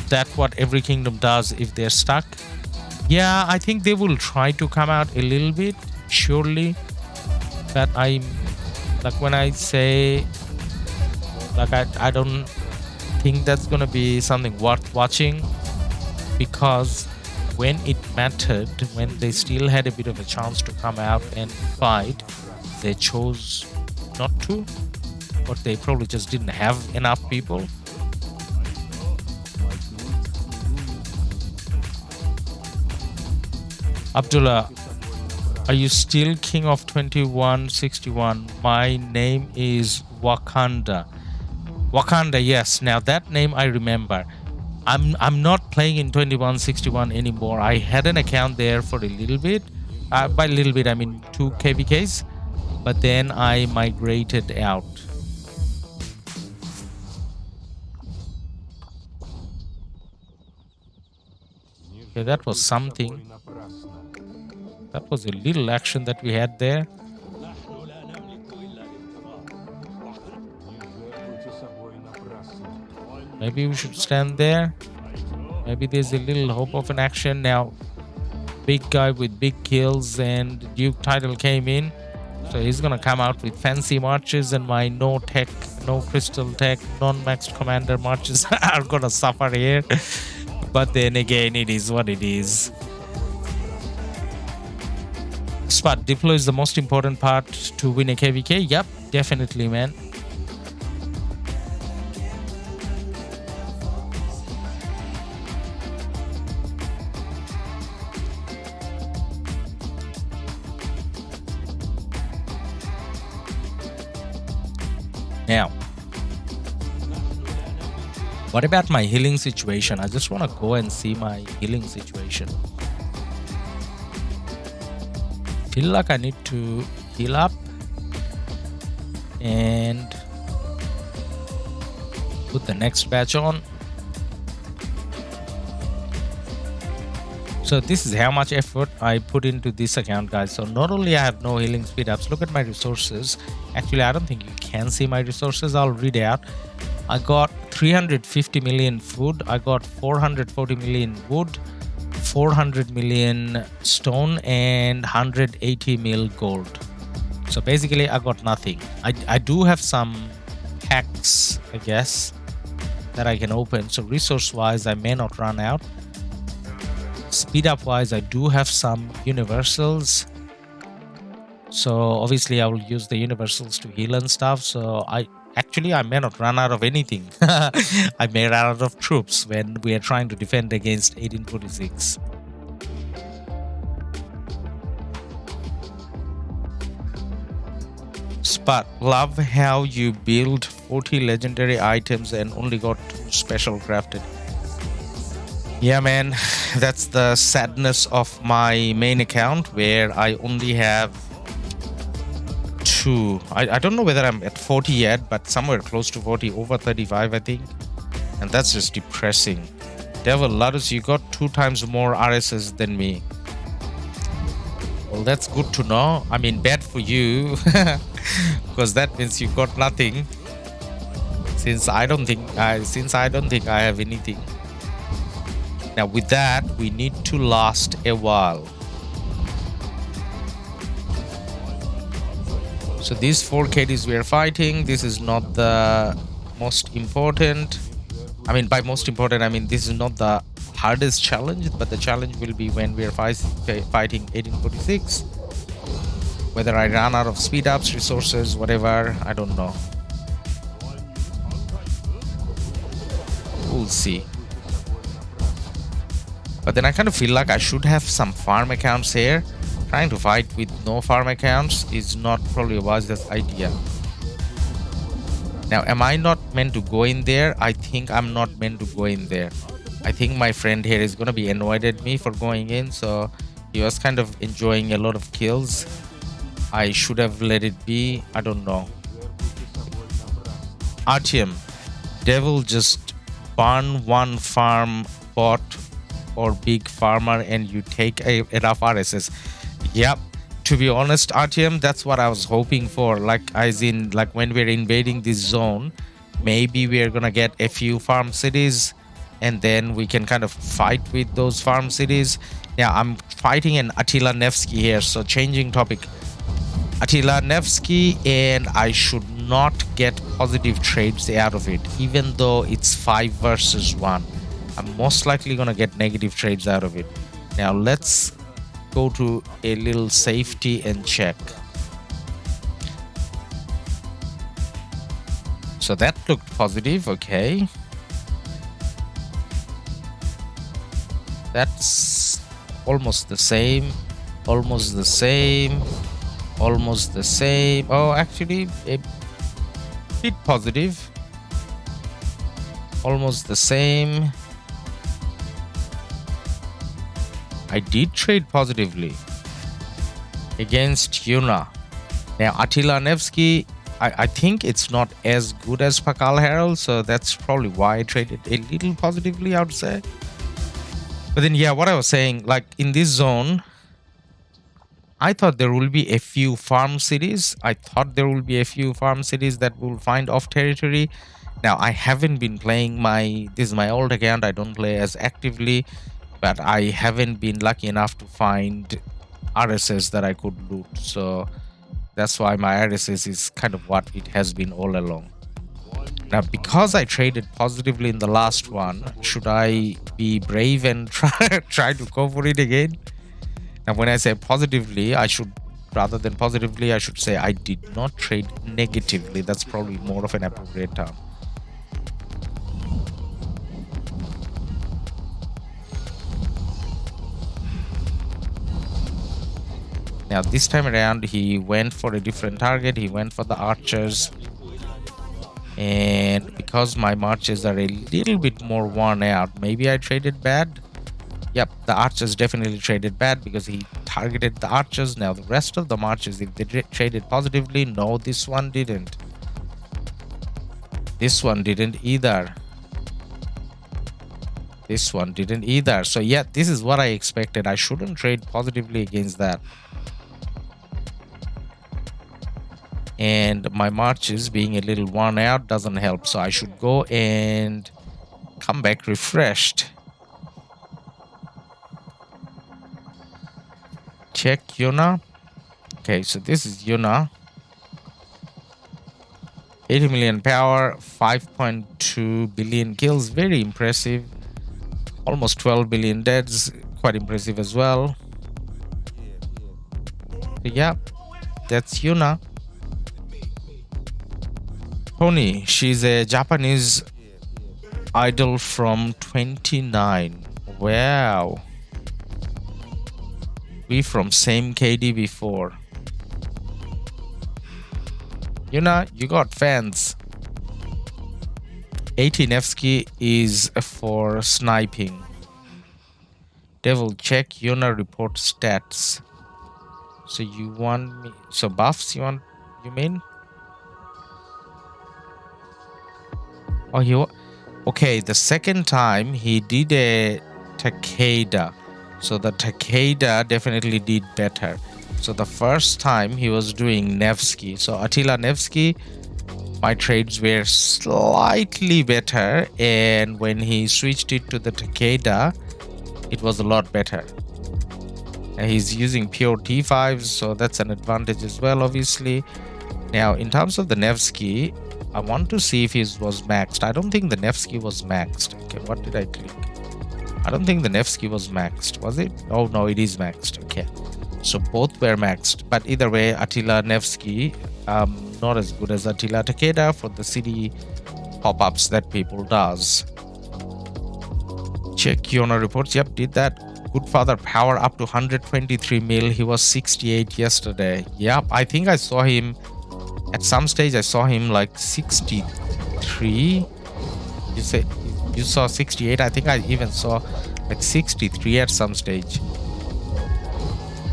That's what every kingdom does if they're stuck. Yeah, I think they will try to come out a little bit, surely. But I'm like, when I say, like, I don't think that's gonna be something worth watching, because when it mattered, when they still had a bit of a chance to come out and fight, they chose not to, or they probably just didn't have enough people. Abdullah, are you still king of 2161? My name is Wakanda. Wakanda, yes. Now that name I remember. I'm not playing in 2161 anymore. I had an account there for a little bit. By little bit, I mean 2 KvKs. But then I migrated out. Okay, that was something. That was a little action that we had there. Maybe we should stand there. Maybe there's a little hope of an action. Now, big guy with big kills and Duke title came in. So he's gonna come out with fancy marches, and my no tech, no crystal tech, non-maxed commander marches are gonna suffer here. But then again, it is what it is. Spot deploy is the most important part to win a KvK. Yep, definitely, man. Now, what about my healing situation? I just want to go and see my healing situation. Feel like I need to heal up and put the next batch on. So this is how much effort I put into this account, guys. So not only I have no healing speed ups, look at my resources. Actually, I don't think you can see my resources. I'll read out. I got 350 million food. I got 440 million wood, 400 million stone, and 180 mil gold. So basically, I got nothing. I do have some packs, I guess, that I can open. So resource-wise, I may not run out. Speed up wise, I do have some universals, so obviously I will use the universals to heal and stuff. So I may not run out of anything. I may run out of troops when we are trying to defend against 1846. Spot, love how you build 40 legendary items and only got 2 special crafted. Yeah, man, that's the sadness of my main account, where I only have 2. I don't know whether I'm at 40 yet, but somewhere close to 40, over 35, I think. And that's just depressing. Devil, Ladus, you got 2 times more RSs than me. Well, that's good to know. I mean, bad for you, because that means you got nothing. Since I don't think I have anything. Now with that, we need to last a while. So these 4 KDs we are fighting, this is not the most important. I mean, by most important, I mean this is not the hardest challenge, but the challenge will be when we are fighting 1846. Whether I run out of speed ups, resources, whatever, I don't know. We'll see. But then I kind of feel like I should have some farm accounts here. Trying to fight with no farm accounts is not probably a wisest idea. Now, am I not meant to go in there? I think I'm not meant to go in there. I think my friend here is going to be annoyed at me for going in. So he was kind of enjoying a lot of kills. I should have let it be. I don't know. Artyom, Devil just burn 1 farm bot or big farmer and you take enough RSS. Yep, to be honest, Artyom, that's what I was hoping for. Like, as in, like when we're invading this zone, maybe we're gonna get a few farm cities and then we can kind of fight with those farm cities. Yeah, I'm fighting an Attila Nevsky here, so changing topic. Attila Nevsky, and I should not get positive trades out of it, even though it's 5 versus 1. I'm most likely gonna get negative trades out of it. Now let's go to a little safety and check. So that looked positive, okay. That's almost the same, almost the same, almost the same. Oh, actually a bit positive. Almost the same. I did trade positively against Yuna. Now Attila Nevsky, I think it's not as good as Pakal Herald, so that's probably why I traded a little positively, I would say. But then yeah, what I was saying, like in this zone, I thought there will be a few farm cities. I thought there will be a few farm cities that will find off territory. Now I haven't been playing this is my old account. I don't play as actively, but I haven't been lucky enough to find RSS that I could loot. So that's why my RSS is kind of what it has been all along. Now, because I traded positively in the last one, should I be brave and try to go for it again? Now, when I say positively, rather than positively, I should say I did not trade negatively. That's probably more of an appropriate term. Now, this time around, he went for a different target. He went for the archers. And because my marches are a little bit more worn out, maybe I traded bad. Yep, the archers definitely traded bad because he targeted the archers. Now, the rest of the marches, if they traded positively, no, this one didn't. This one didn't either. This one didn't either. So, yeah, this is what I expected. I shouldn't trade positively against that. And my marches being a little worn out doesn't help. So I should go and come back refreshed. Check Yuna. Okay, so this is Yuna. 80 million power, 5.2 billion kills. Very impressive. Almost 12 billion deaths. Quite impressive as well. So yeah, that's Yuna. Tony, she's a Japanese idol from 29. Wow. We from same KD before. Yuna, you got fans. 80 Nevsky is for sniping. Devil, check Yuna report stats. So you want me? So buffs you mean? Oh, okay, the second time he did a Takeda. So the Takeda definitely did better. So the first time he was doing Nevsky. So Attila Nevsky, my trades were slightly better. And when he switched it to the Takeda, it was a lot better. And he's using pure T5s, so that's an advantage as well, obviously. Now, in terms of the Nevsky, I want to see if his was maxed. I don't think the Nevsky was maxed. Okay, what did I click? I don't think the Nevsky was maxed. Was it? Oh, no, it is maxed. Okay. So both were maxed. But either way, Attila Nevsky, not as good as Attila Takeda for the city pop-ups that people does. Check Yona reports. Yep, did that. Good father power up to 123 mil. He was 68 yesterday. Yep, I think I saw him. At some stage, I saw him like 63. You say you saw 68? I think I even saw like 63 at some stage.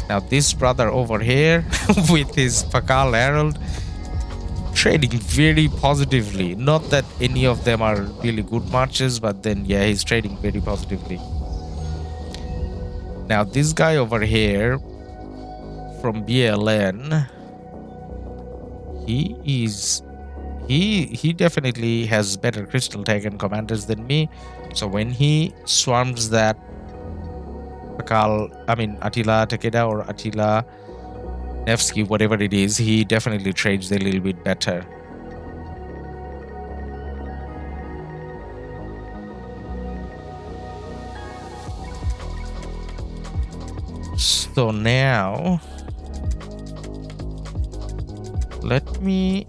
Now this brother over here with his Pakal Herald trading very positively. Not that any of them are really good marches, but then yeah, he's trading very positively. Now this guy over here from BLN, he definitely has better crystal tag and commanders than me. So when he swarms that Attila Takeda or Attila Nevsky, whatever it is, he definitely trades a little bit better. So now let me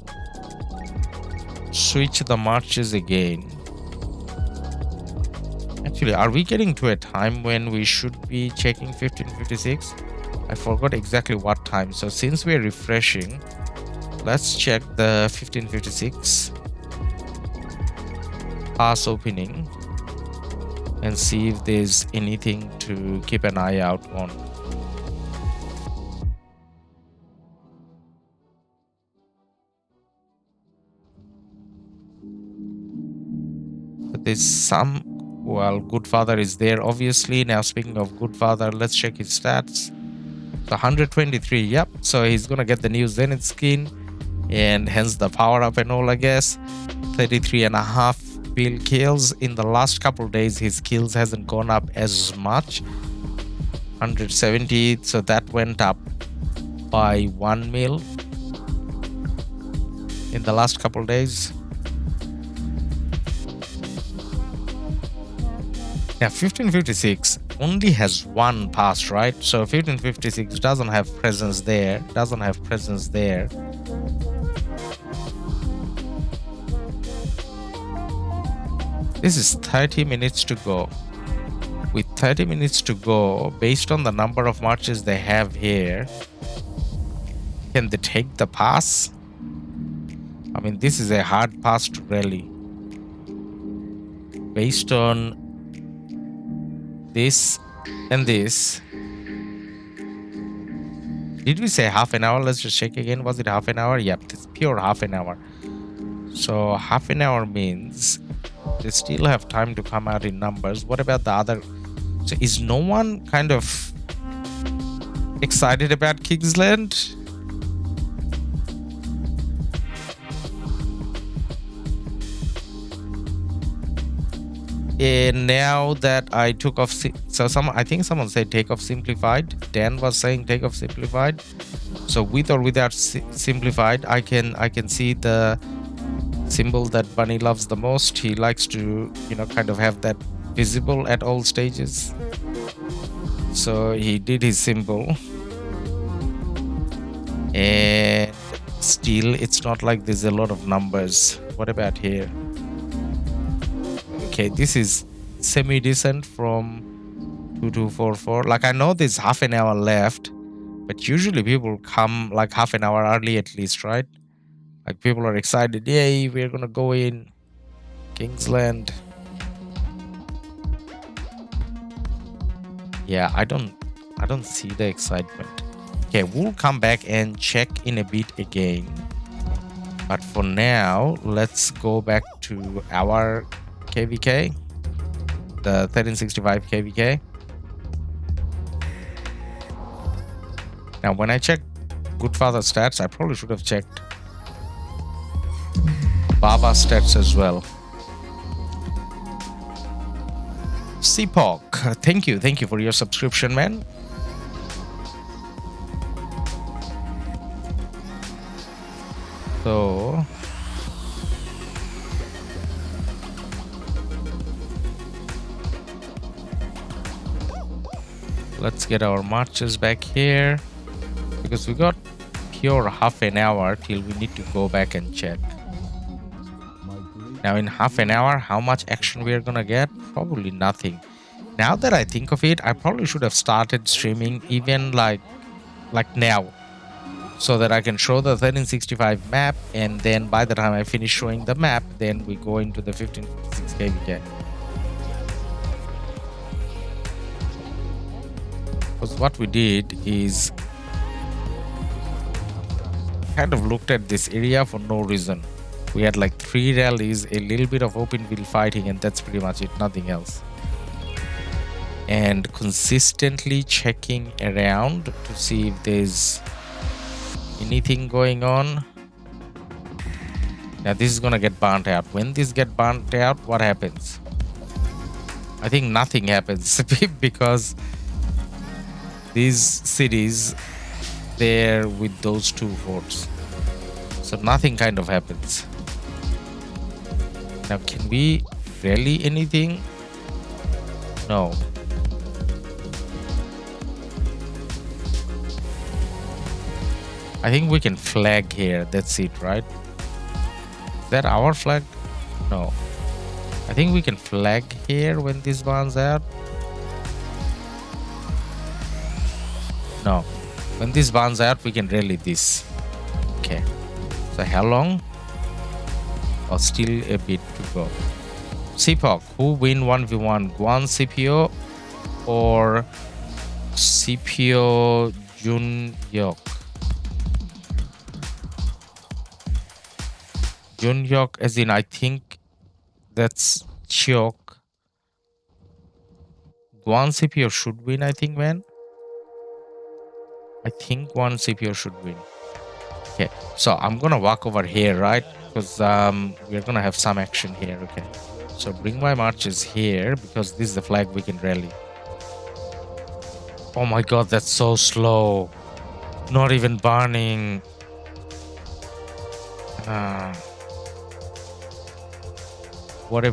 switch the marches again. Actually, are we getting to a time when we should be checking 1556? I forgot exactly what time. So since we're refreshing, let's check the 1556 pass opening and see if there's anything to keep an eye out on. But there's some, well, good father is there obviously. Now speaking of good father, let's check his stats. So 123, yep, so he's gonna get the new Zenith skin. and hence the power up and all, I guess. 33.5 bill kills. In the last couple days, his kills hasn't gone up as much. 170, so that went up by 1 mil in the last couple days. Now 1556 only has one pass, right? So 1556 doesn't have presence there, This is 30 minutes to go. With 30 minutes to go, based on the number of marches they have here, can they take the pass? I mean, this is a hard pass to rally. Based on this and this. Did we say half an hour? Let's just check again. Was it half an hour? Yep, it's pure half an hour. So half an hour means they still have time to come out in numbers. What about the other? So is no one kind of excited about Kingsland? And now that I took off, I think someone said take off simplified. Dan was saying take off simplified. So with or without simplified, I can see the symbol that Bunny loves the most. He likes to, kind of have that visible at all stages. So he did his symbol, and still it's not like there's a lot of numbers. What about here? Okay, this is semi-decent from 2244. Like, I know there's half an hour left, but usually people come like half an hour early at least, right? Like, people are excited. Yay, we're gonna go in Kingsland. Yeah, I don't see the excitement. Okay, we'll come back and check in a bit again. But for now, let's go back to our KvK, the 1365 KvK. Now, when I check Goodfather stats, I probably should have checked Baba stats as well. CPOC, thank you for your subscription, man. So let's get our marches back here, because we got pure half an hour till we need to go back and check. Now in half an hour, how much action we are gonna get? Probably nothing. Now that I think of it, I probably should have started streaming even like now, so that I can show the 1365 map, and then by the time I finish showing the map, then we go into the 1556 KvK. Because what we did is kind of looked at this area for no reason. We had like 3 rallies, a little bit of open field fighting, and that's pretty much it, nothing else. And consistently checking around to see if there's anything going on. Now this is gonna get burnt out. When this get burnt out, what happens? I think nothing happens because these cities, they're with those 2 forts, so nothing kind of happens. Now, can we rally anything? No. I think we can flag here. That's it, right? Is that our flag? No. I think we can flag here when this burns out. No. When this burns out, we can rally this. Okay. So how long? Or still a bit to go. CPOC, who win 1v1? Guan CPO or CPO Junyok? Junyok, as in, I think that's Chiok. Guan CPO should win, I think, man. I think one CPO should win. Okay, so I'm gonna walk over here, right? Because we're gonna have some action here. Okay, so bring my marches here because this is the flag we can rally. Oh my god, that's so slow. Not even burning. What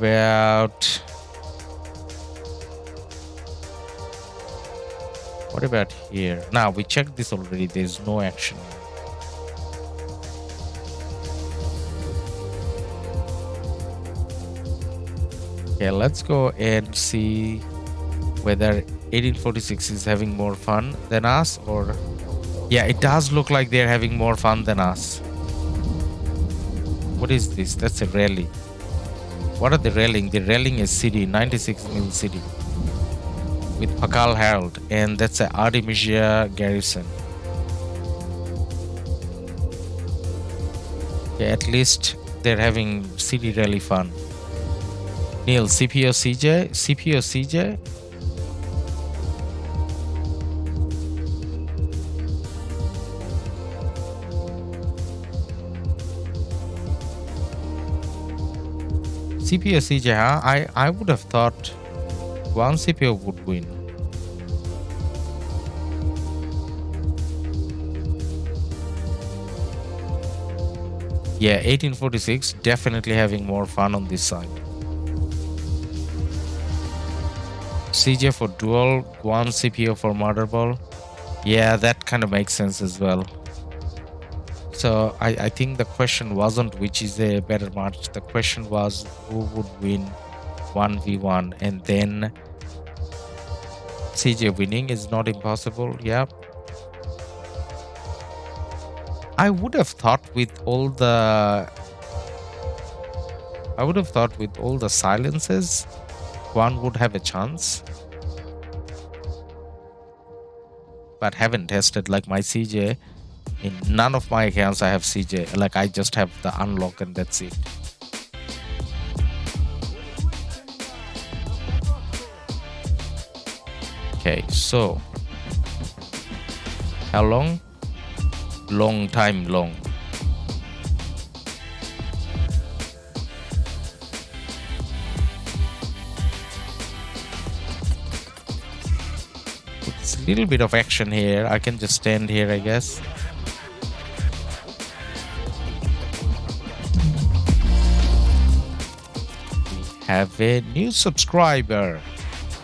about here? Now we checked this already. There's no action. Okay, let's go and see whether 1846 is having more fun than us, or yeah, it does look like they're having more fun than us. What is this? That's a rally. What are they rallying? They're rallying a city, 96 mil city with Pakal Herald, and that's a Artemisia garrison. Yeah, at least they're having city rally fun. Neil, CPO CJ? CPO CJ? CPO CJ, huh? I would have thought one CPO would win. Yeah, 1846 definitely having more fun on this side. CJ for dual, one CPO for murder ball. Yeah, that kind of makes sense as well. So I think the question wasn't which is a better match. The question was who would win 1v1, and then CJ winning is not impossible. Yeah. I would have thought with all the silences, one would have a chance. But haven't tested like my CJ. In none of my accounts I have CJ. Like I just have the unlock and that's it. Okay, so how long? Long time long. It's a little bit of action here. I can just stand here, I guess. We have a new subscriber,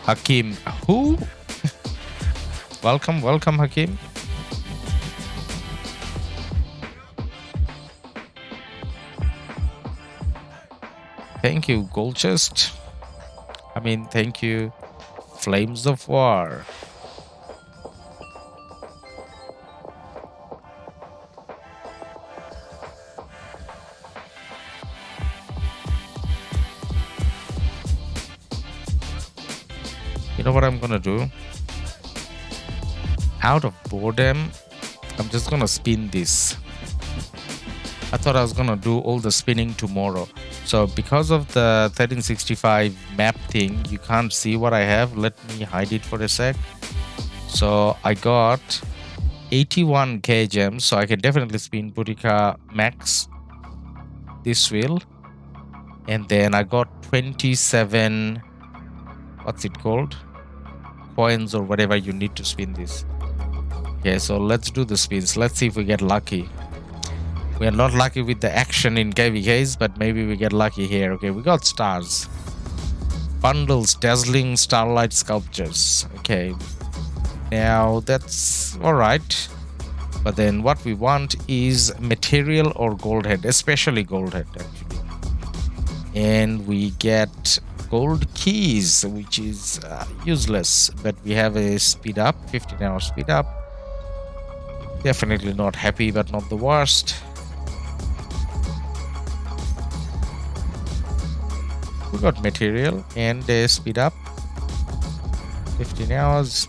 Hakim. Who? Welcome, Hakim. Thank you, Gold Chest. I mean, thank you, Flames of War. You know what I'm gonna do? Out of boredom, I'm just gonna spin this. I thought I was gonna do all the spinning tomorrow. So because of the 1365 map thing, you can't see what I have. Let me hide it for a sec. So I got 81k gems, so I can definitely spin Boudica Max this wheel. And then I got 27, what's it called? Coins or whatever you need to spin this. Okay, so let's do the spins. Let's see if we get lucky. We are not lucky with the action in KvKs, but maybe we get lucky here. Okay, we got stars. Bundles, dazzling starlight sculptures. Okay, now that's alright. But then what we want is material or gold head, especially gold head actually. And we get gold keys, which is useless, but we have a speed up, 15-hour speed up. Definitely not happy, but not the worst. We got material and a speed up, 15 hours.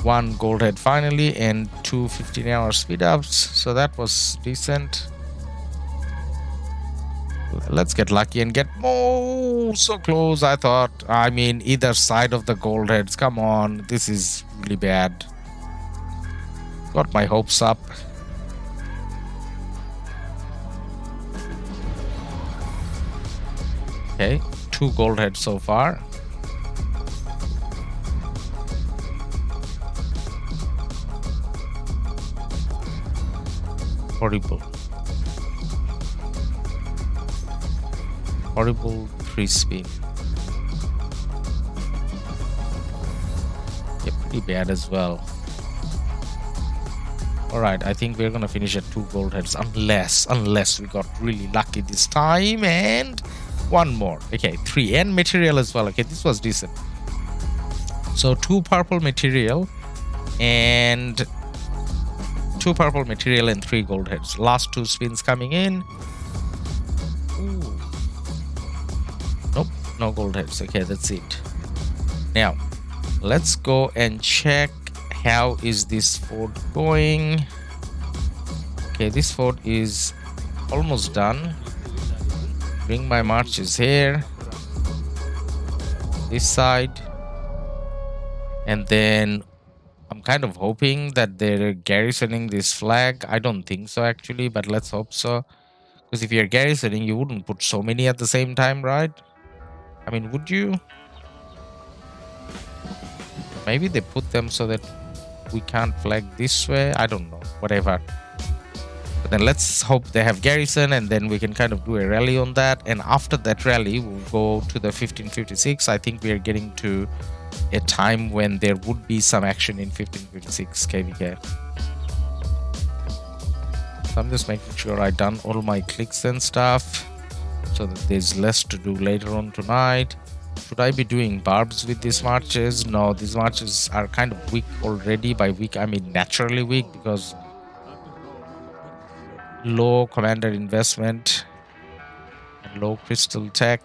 One gold head finally, and two 15-hour speed ups, so that was decent. Let's get lucky and get more. So close, I thought. I mean, either side of the gold heads. Come on, this is really bad. Got my hopes up. Okay, 2 gold heads so far. Horrible. Horrible 3 spin. Yeah, pretty bad as well. Alright, I think we're gonna finish at 2 gold heads unless we got really lucky this time. And 1 more. Okay, 3 and material as well. Okay, this was decent. So 2 purple material and 2 purple material and 3 gold heads. Last 2 spins coming in. Ooh. Nope, no gold heads. Okay, that's it. Now, let's go and check how is this fort going. Okay, this fort is almost done. Bring my marches here. This side. And then I'm kind of hoping that they're garrisoning this flag. I don't think so actually, but let's hope so. Because if you're garrisoning, you wouldn't put so many at the same time, right? I mean, would you? Maybe they put them so that we can't flag this way. I don't know. Whatever. But then let's hope they have garrison and then we can kind of do a rally on that. And after that rally, we'll go to the 1556. I think we are getting to a time when there would be some action in 1556 KvK. So I'm just making sure I've done all my clicks and stuff so that there's less to do later on tonight. Should I be doing barbs with these marches? No, these marches are kind of weak already. By weak, I mean naturally weak because low commander investment and low crystal tech.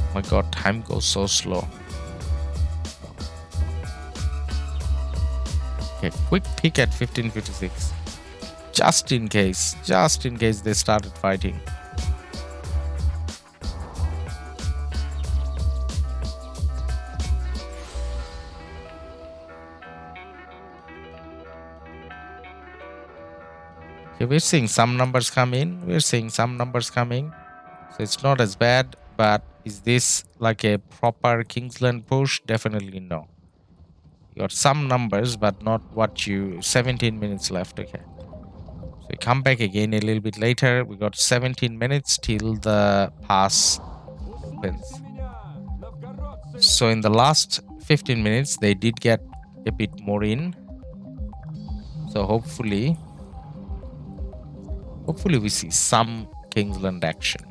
Oh my god, time goes so slow. Okay, quick peek at 1556. Just in case they started fighting. Okay, we're seeing some numbers come in. So it's not as bad, but is this like a proper Kingsland push? Definitely no. You got some numbers, but not what you... 17 minutes left, okay. So we come back again a little bit later. We got 17 minutes till the pass opens. So in the last 15 minutes, they did get a bit more in. So hopefully we see some Kingsland action.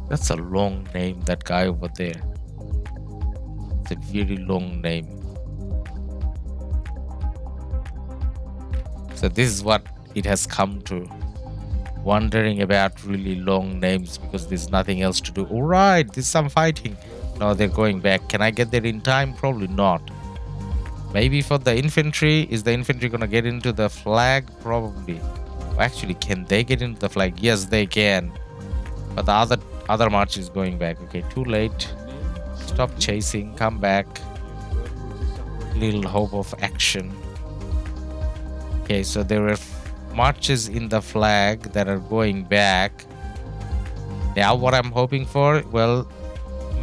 That's a long name, that guy over there. It's a very long name. So this is what it has come to. Wondering about really long names because there's nothing else to do. Alright, there's some fighting. No, they're going back. Can I get there in time? Probably not. Maybe for the infantry. Is the infantry gonna get into the flag? Probably. Actually, can they get into the flag? Yes, they can. But the other march is going back. Okay, too late. Stop chasing. Come back. Little hope of action. Okay, so there were marches in the flag that are going back. Now what I'm hoping for, well,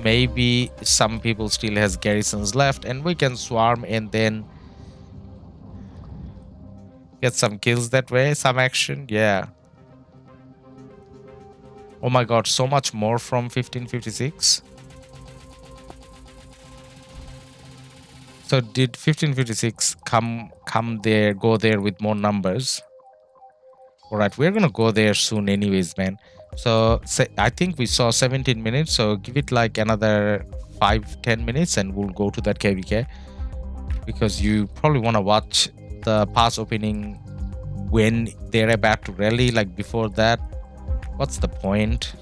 maybe some people still has garrisons left and we can swarm and then get some kills that way, some action. Yeah. Oh my god, so much more from 1556. So did 1556 go there with more numbers? All right, we're gonna go there soon anyways, man. So I think we saw 17 minutes, so give it like another 5-10 minutes and we'll go to that KvK, because you probably want to watch the pass opening when they're about to rally. Like before that, what's the point?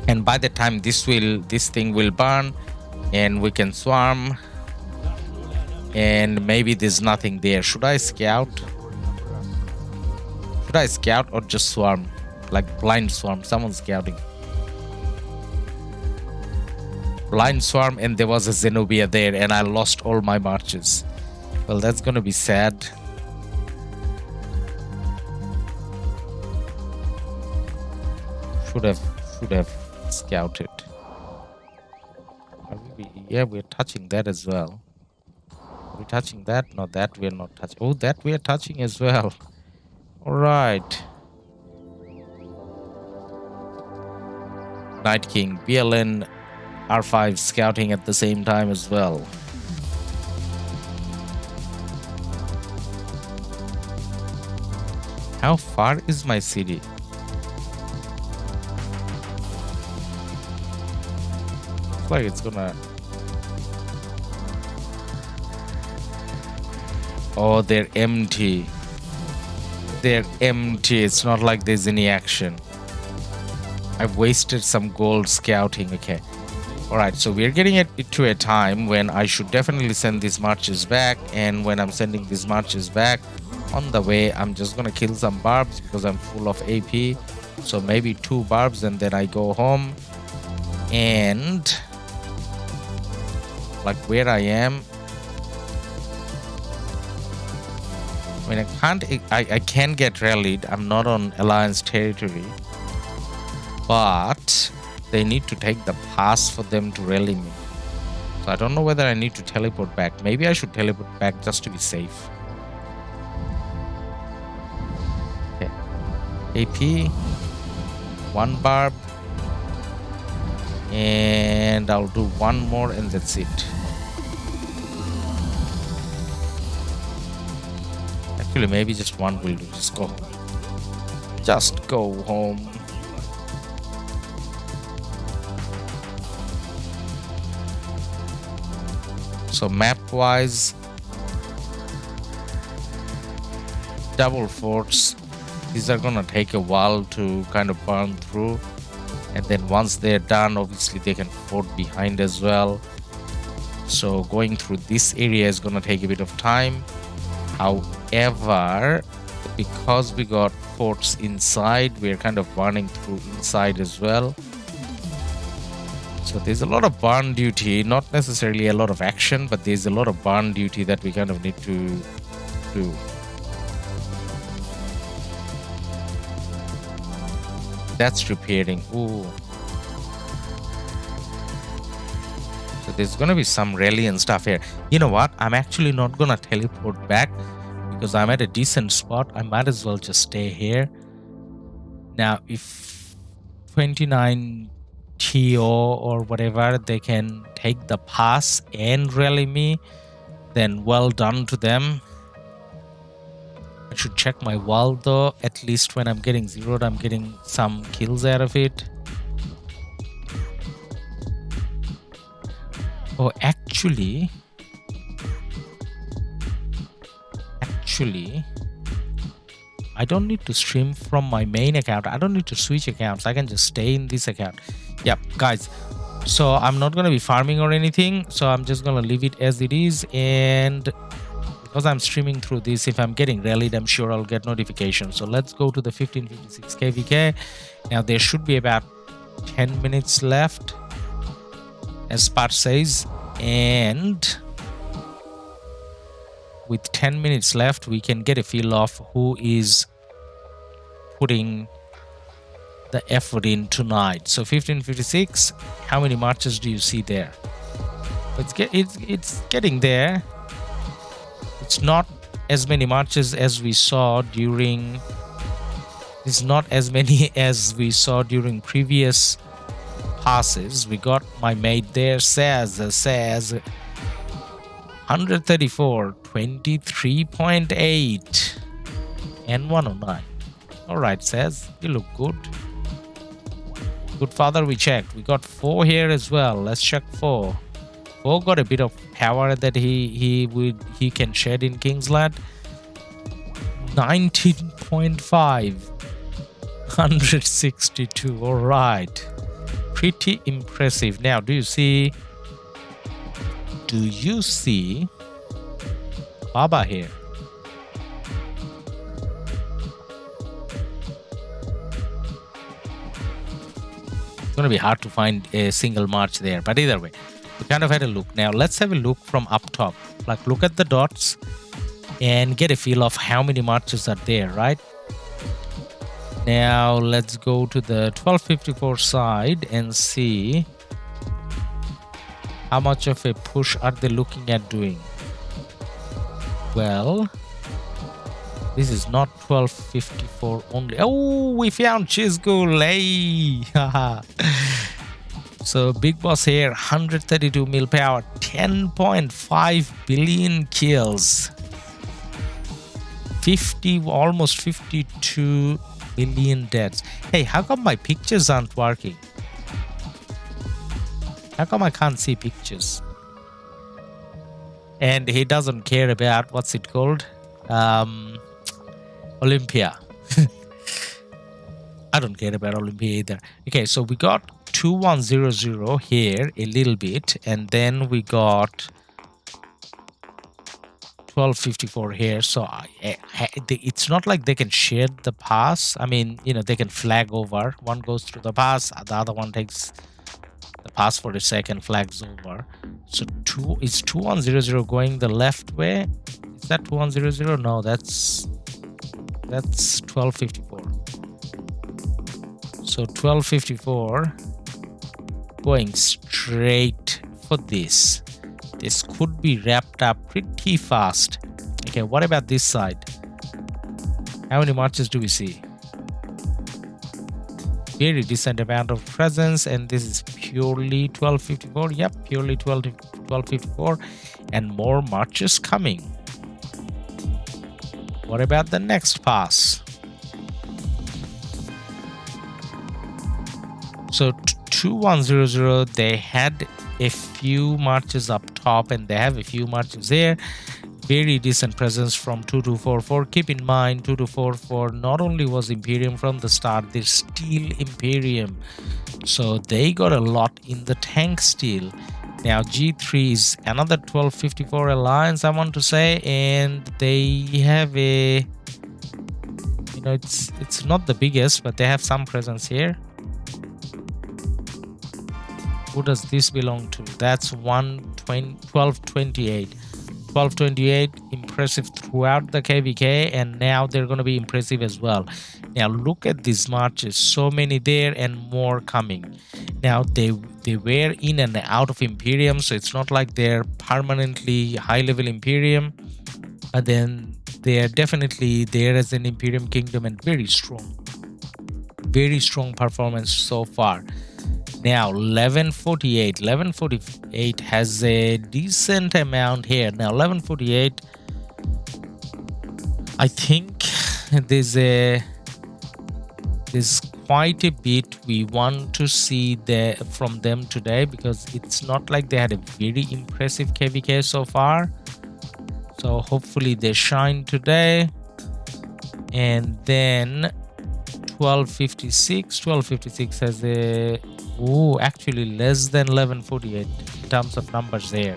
And by the time this thing will burn and we can swarm, and maybe there's nothing there. Should I scout? Should I scout or just swarm? Like blind swarm. Someone's scouting. Blind swarm, and there was a Zenobia there and I lost all my marches. Well, that's gonna be sad. Should have scouted. Yeah, we're touching that as well. Are we touching that? No, that we're not touching. Oh, that we're touching as well. All right. Night King, BLN, R5 scouting at the same time as well. How far is my city? Looks like it's gonna... Oh, they're empty. They're empty. It's not like there's any action. I've wasted some gold scouting. Okay. Alright, so we're getting it to a time when I should definitely send these marches back. And when I'm sending these marches back, on the way, I'm just gonna kill some barbs because I'm full of AP. So maybe 2 barbs and then I go home. And... like where I am... I mean, I can get rallied. I'm not on Alliance territory. But they need to take the pass for them to rally me. So I don't know whether I need to teleport back. Maybe I should teleport back just to be safe. Okay. AP. 1 barb. And I'll do 1 more and that's it. Actually, maybe just 1 will do. Just go home. Just go home. So map wise, double forts, these are gonna take a while to kind of burn through, and then once they're done, obviously they can fort behind as well. So going through this area is gonna take a bit of time. However, because we got forts inside, we're kind of burning through inside as well. So there's a lot of burn duty, not necessarily a lot of action, but there's a lot of burn duty that we kind of need to do. That's repairing. Ooh. So there's gonna be some rally and stuff here. You know what? I'm actually not gonna teleport back because I'm at a decent spot. I might as well just stay here. Now, if 29 TO or whatever, they can take the pass and rally me, then well done to them. I should check my wall though. At least when I'm getting zeroed, I'm getting some kills out of it. Oh, actually, I don't need to stream from my main account. I don't need to switch accounts. I can just stay in this account. Yep, guys. So I'm not going to be farming or anything. So I'm just going to leave it as it is. And because I'm streaming through this, if I'm getting rallied, I'm sure I'll get notifications. So let's go to the 1556 KvK. Now there should be about 10 minutes left, as Spat says. And with 10 minutes left, we can get a feel of who is putting the effort in tonight. So 1556, how many marches do you see there? It's getting there. It's not as many marches as we saw during... It's not as many as we saw during previous passes. We got my mate there, says 134, 23.8. and 109. Alright, says, you look good. Good father, we checked. We got 4 here as well. Let's check 4. 4 got a bit of power that he can shed in Kingsland. 19.5. 162. Alright. Pretty impressive. Now, do you see Baba here? It's gonna be hard to find a single march there, but either way, we kind of had a look. Now let's have a look from up top. Like, look at the dots and get a feel of how many marches are there, right? Now let's go to the 1254 side and see how much of a push are they looking at doing. Well, this is not 1254 only. Oh, we found Chizgul. Hey! So big boss here, 132 mil power, 10.5 billion kills, almost 52 million deaths. Hey, how come my pictures aren't working? How come I can't see pictures? And he doesn't care about, what's it called? Olympia. I don't care about Olympia either. Okay, so we got 2100 here a little bit, and then we got 1254 here. So it's not like they can share the pass. I mean, you know, they can flag over. One goes through the pass, the other one takes the pass for a second, flags over. So is 2100 going the left way? Is that 2100? No, that's 1254. So 1254 going straight for this. This could be wrapped up pretty fast. Okay, what about this side? How many marches do we see? Very decent amount of presence, and this is purely 1254. Yep, purely 1254, and more marches coming. What about the next pass? So 2100, they had a few marches up top, and they have a few marches there. Very decent presence from 2244. Keep in mind, 2244 not only was Imperium from the start, they're still Imperium, so they got a lot in the tank still. Now G3 is another 1254 alliance, I want to say, and they have a, you know, it's not the biggest, but they have some presence here. Who does this belong to? That's 1228. 1228, impressive throughout the KvK, and now they're going to be impressive as well. Now look at these marches, so many there and more coming. Now they were in and out of Imperium, so it's not like they're permanently high level Imperium, but then they are definitely there as an Imperium kingdom, and very strong performance so far. Now 1148 has a decent amount here. Now 1148, I think there's quite a bit we want to see there from them today, because it's not like they had a very impressive KvK so far. So hopefully they shine today. And then 1256 has a actually less than 1148 in terms of numbers there.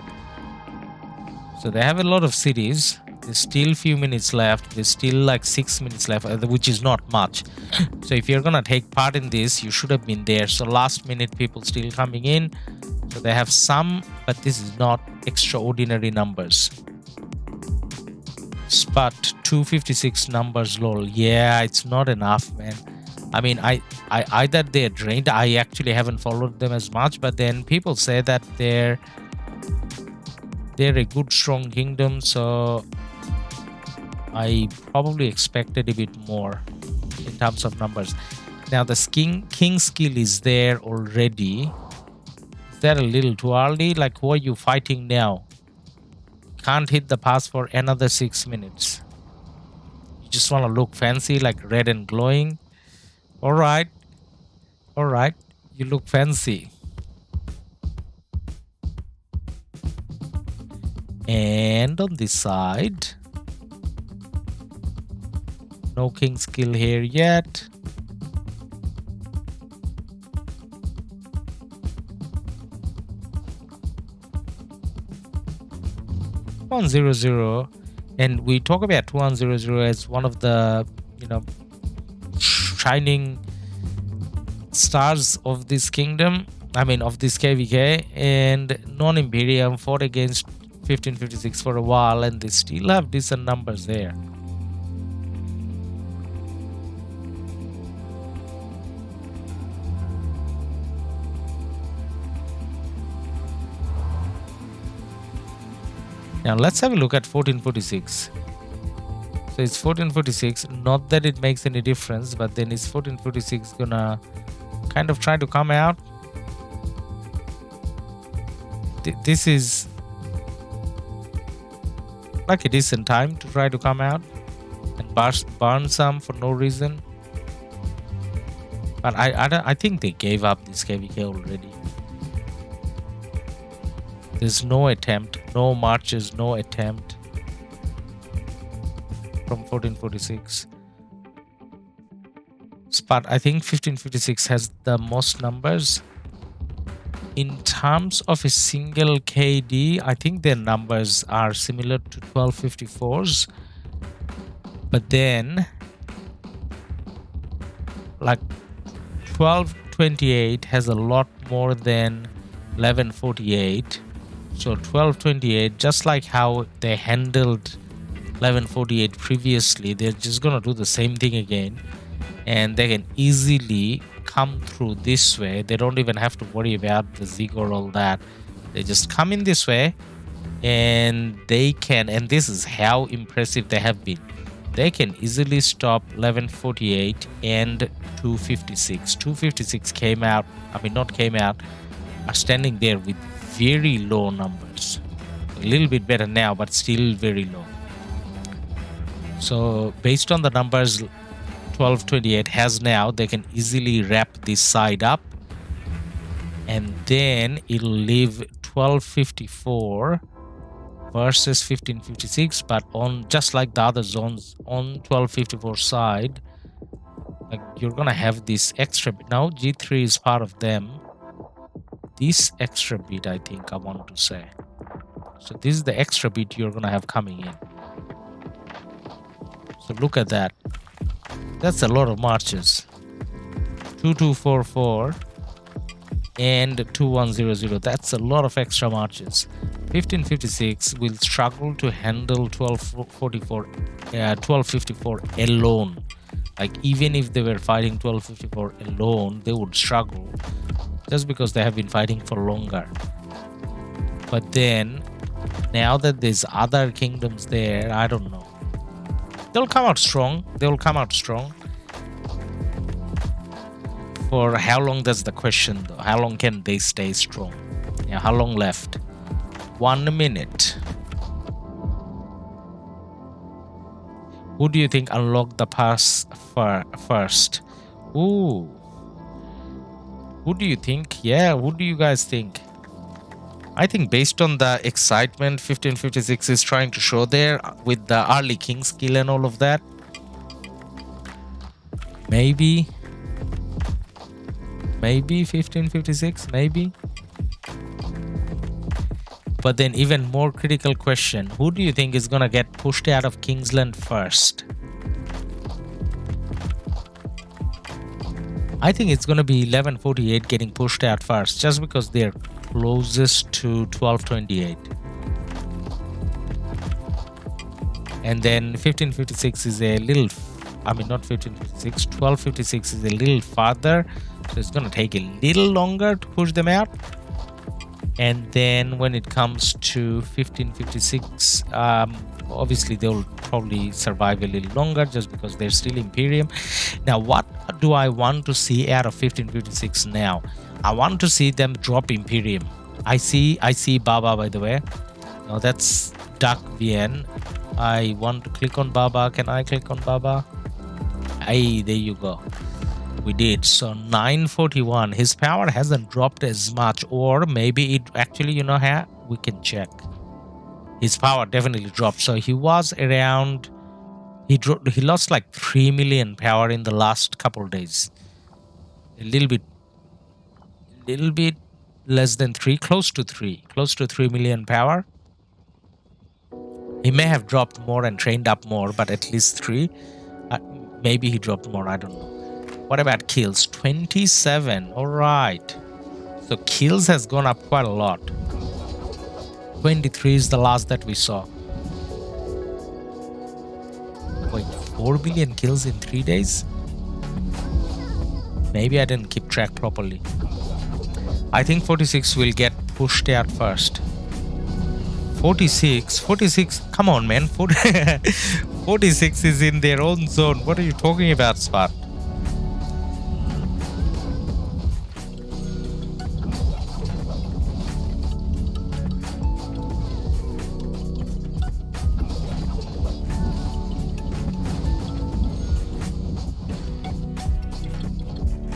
So they have a lot of cities. There's still a few minutes left. There's still like 6 minutes left, which is not much. So if you're gonna take part in this, you should have been there. So last minute people still coming in, so they have some, but this is not extraordinary numbers. But 256 numbers, lol. Yeah, it's not enough, man. I mean, I either they're drained. I actually haven't followed them as much, but then people say that they're a good, strong kingdom, so I probably expected a bit more in terms of numbers. Now the king skill is there already. Is that a little too early? Like, who are you fighting now? Can't hit the pass for another 6 minutes. just want to look fancy, like red and glowing. All right, you look fancy. And on this side, no king skill here yet. And we talk about 2100 as one of the, you know, shining stars of this kingdom. I mean, of this KvK. And non-imperium fought against 1556 for a while, and they still have decent numbers there. Now let's have a look at 1446. So it's 1446, not that it makes any difference, but then is 1446 gonna kind of try to come out? This is like a decent time to try to come out and burn some for no reason. But I think they gave up this KvK already. There's no attempt, no marches, no attempt from 1446. But I think 1556 has the most numbers. In terms of a single KD, I think their numbers are similar to 1254's. But then, like 1228 has a lot more than 1148. So 1228, just like how they handled 1148 previously, they're just gonna do the same thing again, and they can easily come through this way. They don't even have to worry about the zig or all that. They just come in this way, and they can, and this is how impressive they have been. They can easily stop 1148 and 256. 256 came out, I mean not came out, are standing there with very low numbers. A little bit better now, but still very low. So based on the numbers 1228 has now, they can easily wrap this side up, and then it'll leave 1254 versus 1556. But on just like the other zones, on 1254 side, like you're gonna have this extra bit. Now G3 is part of them. This extra bit, I think I want to say. So this is the extra bit you're gonna have coming in. So look at that. That's a lot of marches. 2244 and 2100. That's a lot of extra marches. 1556 will struggle to handle 1254 alone. Like even if they were fighting 1254 alone, they would struggle, just because they have been fighting for longer. But then, now that there's other kingdoms there, I don't know. They'll come out strong. They will come out strong. For how long, that's the question though. How long can they stay strong? Yeah, how long left? 1 minute. Who do you think unlocked the pass first? Ooh. Who do you think? Yeah, who do you guys think? I think based on the excitement 1556 is trying to show there with the early king skill and all of that, maybe 1556, maybe. But then even more critical question, who do you think is gonna get pushed out of Kingsland first? I think it's gonna be 1148 getting pushed out first, just because they're closest to 1228. And then 1556 is a little, I mean not 1556, 1256 is a little farther, so it's gonna take a little longer to push them out. And then when it comes to 1556, obviously they'll probably survive a little longer just because they're still imperium. Now what do I want to see out of 1556 now? I want to see them drop imperium. I see Baba, by the way. Now that's Duck Vien. I want to click on Baba. Can I click on Baba? Hey, there you go. We did. So 941. His power hasn't dropped as much, or maybe it actually, you know how we can check. His power definitely dropped. So he was around. He lost like 3 million power in the last couple of days. A little bit less than 3, close to 3 million power. He may have dropped more and trained up more, but at least 3. Maybe he dropped more, I don't know. What about kills? 27. All right. So kills has gone up quite a lot. 23 is the last that we saw. Wait, 4 billion kills in 3 days? Maybe I didn't keep track properly. I think 46 will get pushed out first. 46, come on, man. 46 is in their own zone. What are you talking about, Spot?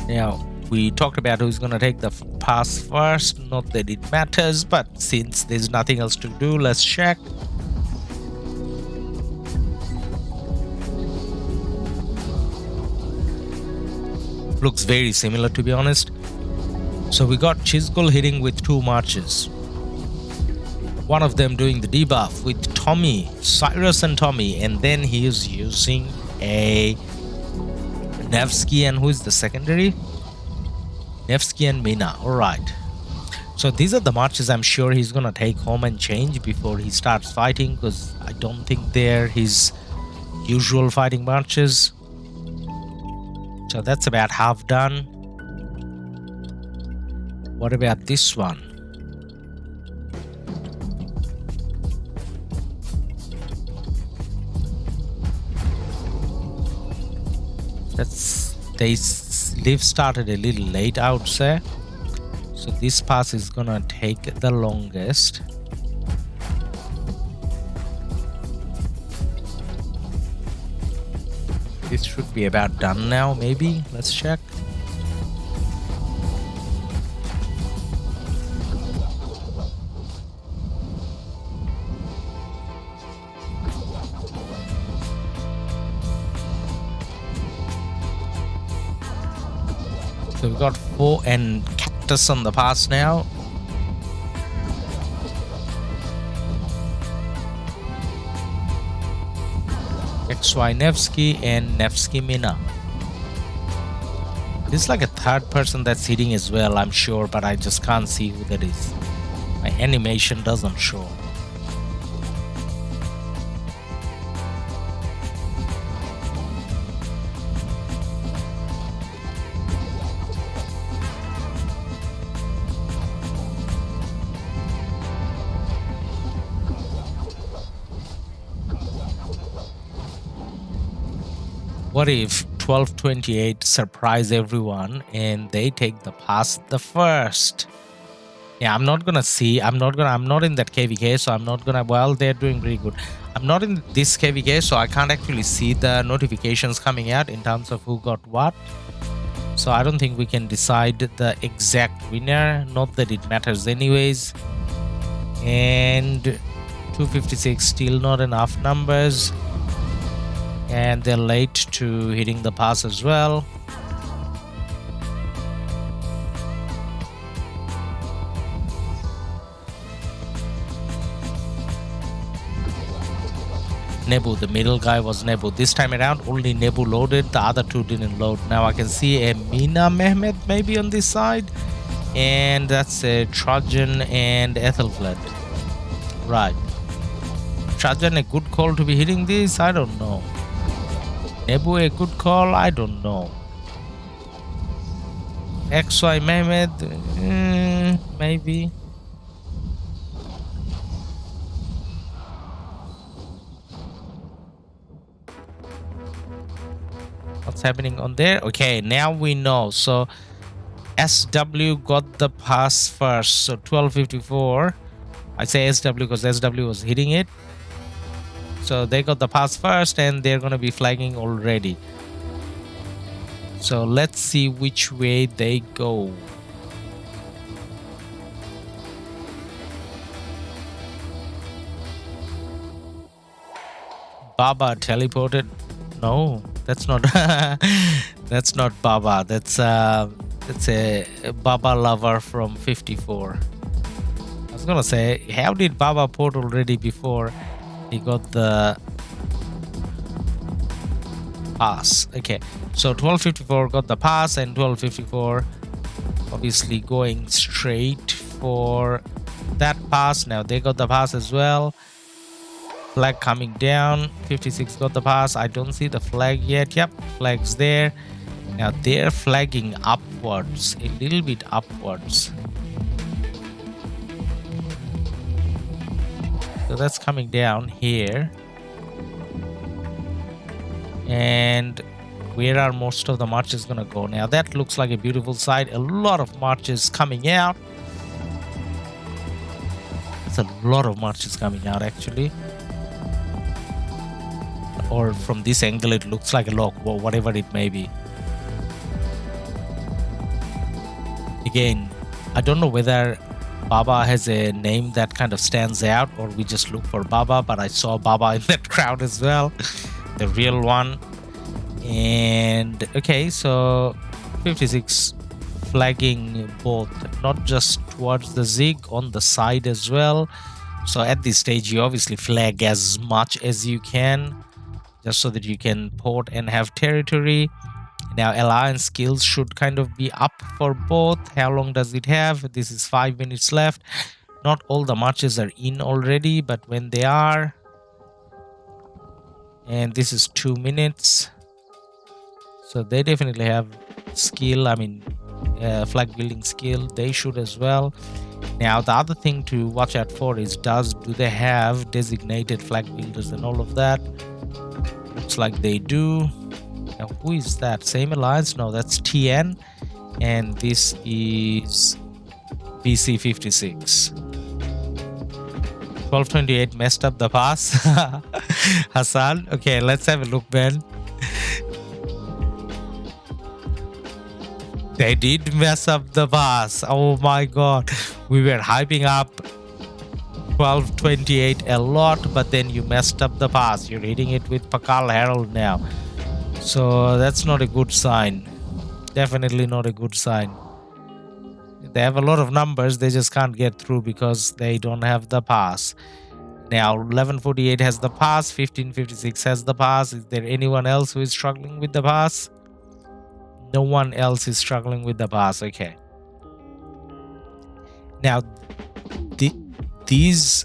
Now, we talked about who's going to take the pass first. Not that it matters, but since there's nothing else to do, let's check. Looks very similar, to be honest. So we got Chizgul hitting with 2 marches. One of them doing the debuff with Tommy, Cyrus and Tommy, and then he is using a Nevsky, and who is the secondary? Nevsky and Mina. Alright. So these are the marches I'm sure he's gonna take home and change before he starts fighting, because I don't think they're his usual fighting marches. So that's about half done. What about this one? They've started a little late, I would say. So this pass is gonna take the longest. This should be about done now, maybe. Let's check. So we've got 4 and Cactus on the pass now. XY Nevsky and Nevsky Mina. This is like a third person that's hitting as well, I'm sure, but I just can't see who that is. My animation doesn't show. What if 1228 surprise everyone and they take the pass the first? Yeah, I'm not in that KvK, so I'm not gonna, well, they're doing pretty good. I'm not in this KvK, so I can't actually see the notifications coming out in terms of who got what. So I don't think we can decide the exact winner, not that it matters anyways. And 256, still not enough numbers. And they're late to hitting the pass as well. Nebu, the middle guy was Nebu. This time around, only Nebu loaded. The other 2 didn't load. Now I can see a Mina Mehmet maybe on this side. And that's a Trajan and Ethelfled. Right. Trajan, a good call to be hitting this? I don't know. Nebu, a good call? I don't know. XY Mehmet, maybe. What's happening on there? Okay, now we know. So SW got the pass first. So 1254. I say SW because SW was hitting it. So they got the pass first and they're going to be flagging already. So let's see which way they go. Baba teleported. No, that's not that's not Baba. That's a Baba lover from 54. I was gonna say, how did Baba port already before he got the pass? Okay, so 1254 got the pass and 1254 obviously going straight for that pass. Now they got the pass as well. Flag coming down. 56 got the pass. I don't see the flag yet. Yep, flag's there. Now they're flagging upwards, a little bit upwards. So that's coming down here. And where are most of the marches gonna go? Now that looks like a beautiful sight. A lot of marches coming out. It's a lot of marches coming out actually. Or from this angle it looks like a lock, or whatever it may be. Again, I don't know whether Baba has a name that kind of stands out or we just look for Baba, but I saw Baba in that crowd as well, the real one. And okay, so 56 flagging both, not just towards the zig, on the side as well. So at this stage you obviously flag as much as you can, just so that you can port and have territory. Now alliance skills should kind of be up for both. How long does it have? This is 5 minutes left. Not all the marches are in already, but when they are, and this is 2 minutes, so they definitely have skill. I mean flag building skill, they should as well. Now the other thing to watch out for is do they have designated flag builders and all of that. Looks like they do. Now who is that? Same alliance? No, that's TN, and this is BC56. 1228 messed up the pass. Hassan, okay, let's have a look, man. They did mess up the pass. Oh my god, we were hyping up 1228 a lot, but then you messed up the pass. You're hitting it with Pakal Herald now, so that's not a good sign. Definitely not a good sign. They have a lot of numbers, they just can't get through because they don't have the pass. Now 1148 has the pass, 1556 has the pass. Is there anyone else who is struggling with the pass? No one else is struggling with the pass. Okay, now these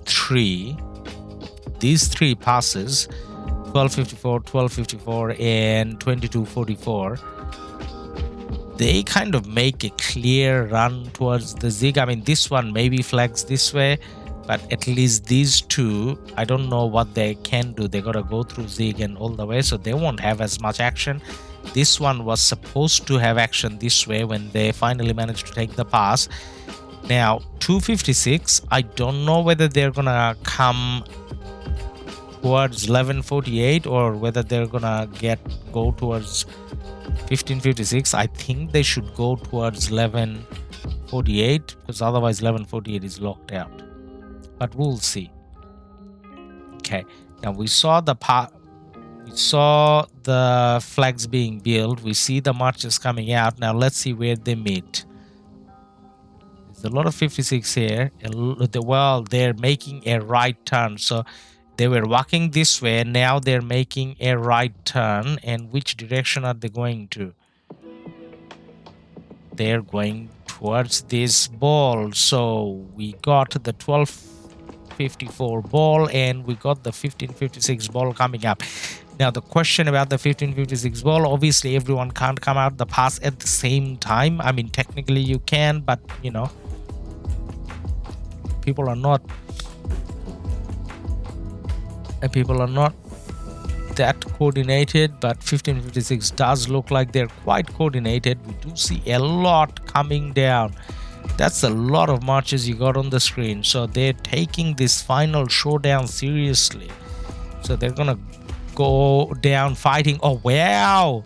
three passes, 1254, and 2244, they kind of make a clear run towards the zig. I mean, this one maybe flags this way, but at least these two, I don't know what they can do. They gotta go through zig and all the way, so they won't have as much action. This one was supposed to have action this way when they finally managed to take the pass. Now 256, I don't know whether they're gonna come towards 1148 or whether they're gonna go towards 1556. I think they should go towards 1148 because otherwise 1148 is locked out, but we'll see. Okay, now we saw the flags being built, we see the marches coming out. Now let's see where they meet. There's a lot of 56 here. Well, they're making a right turn, so they were walking this way, now they're making a right turn. And which direction are they going to? They're going towards this ball. So we got the 1254 ball and we got the 1556 ball coming up. Now the question about the 1556 ball, obviously everyone can't come out the pass at the same time. I mean, technically you can, but you know, people are not that coordinated. But 1556 does look like they're quite coordinated. We do see a lot coming down. That's a lot of marches you got on the screen. So they're taking this final showdown seriously. So they're gonna go down fighting. Oh wow,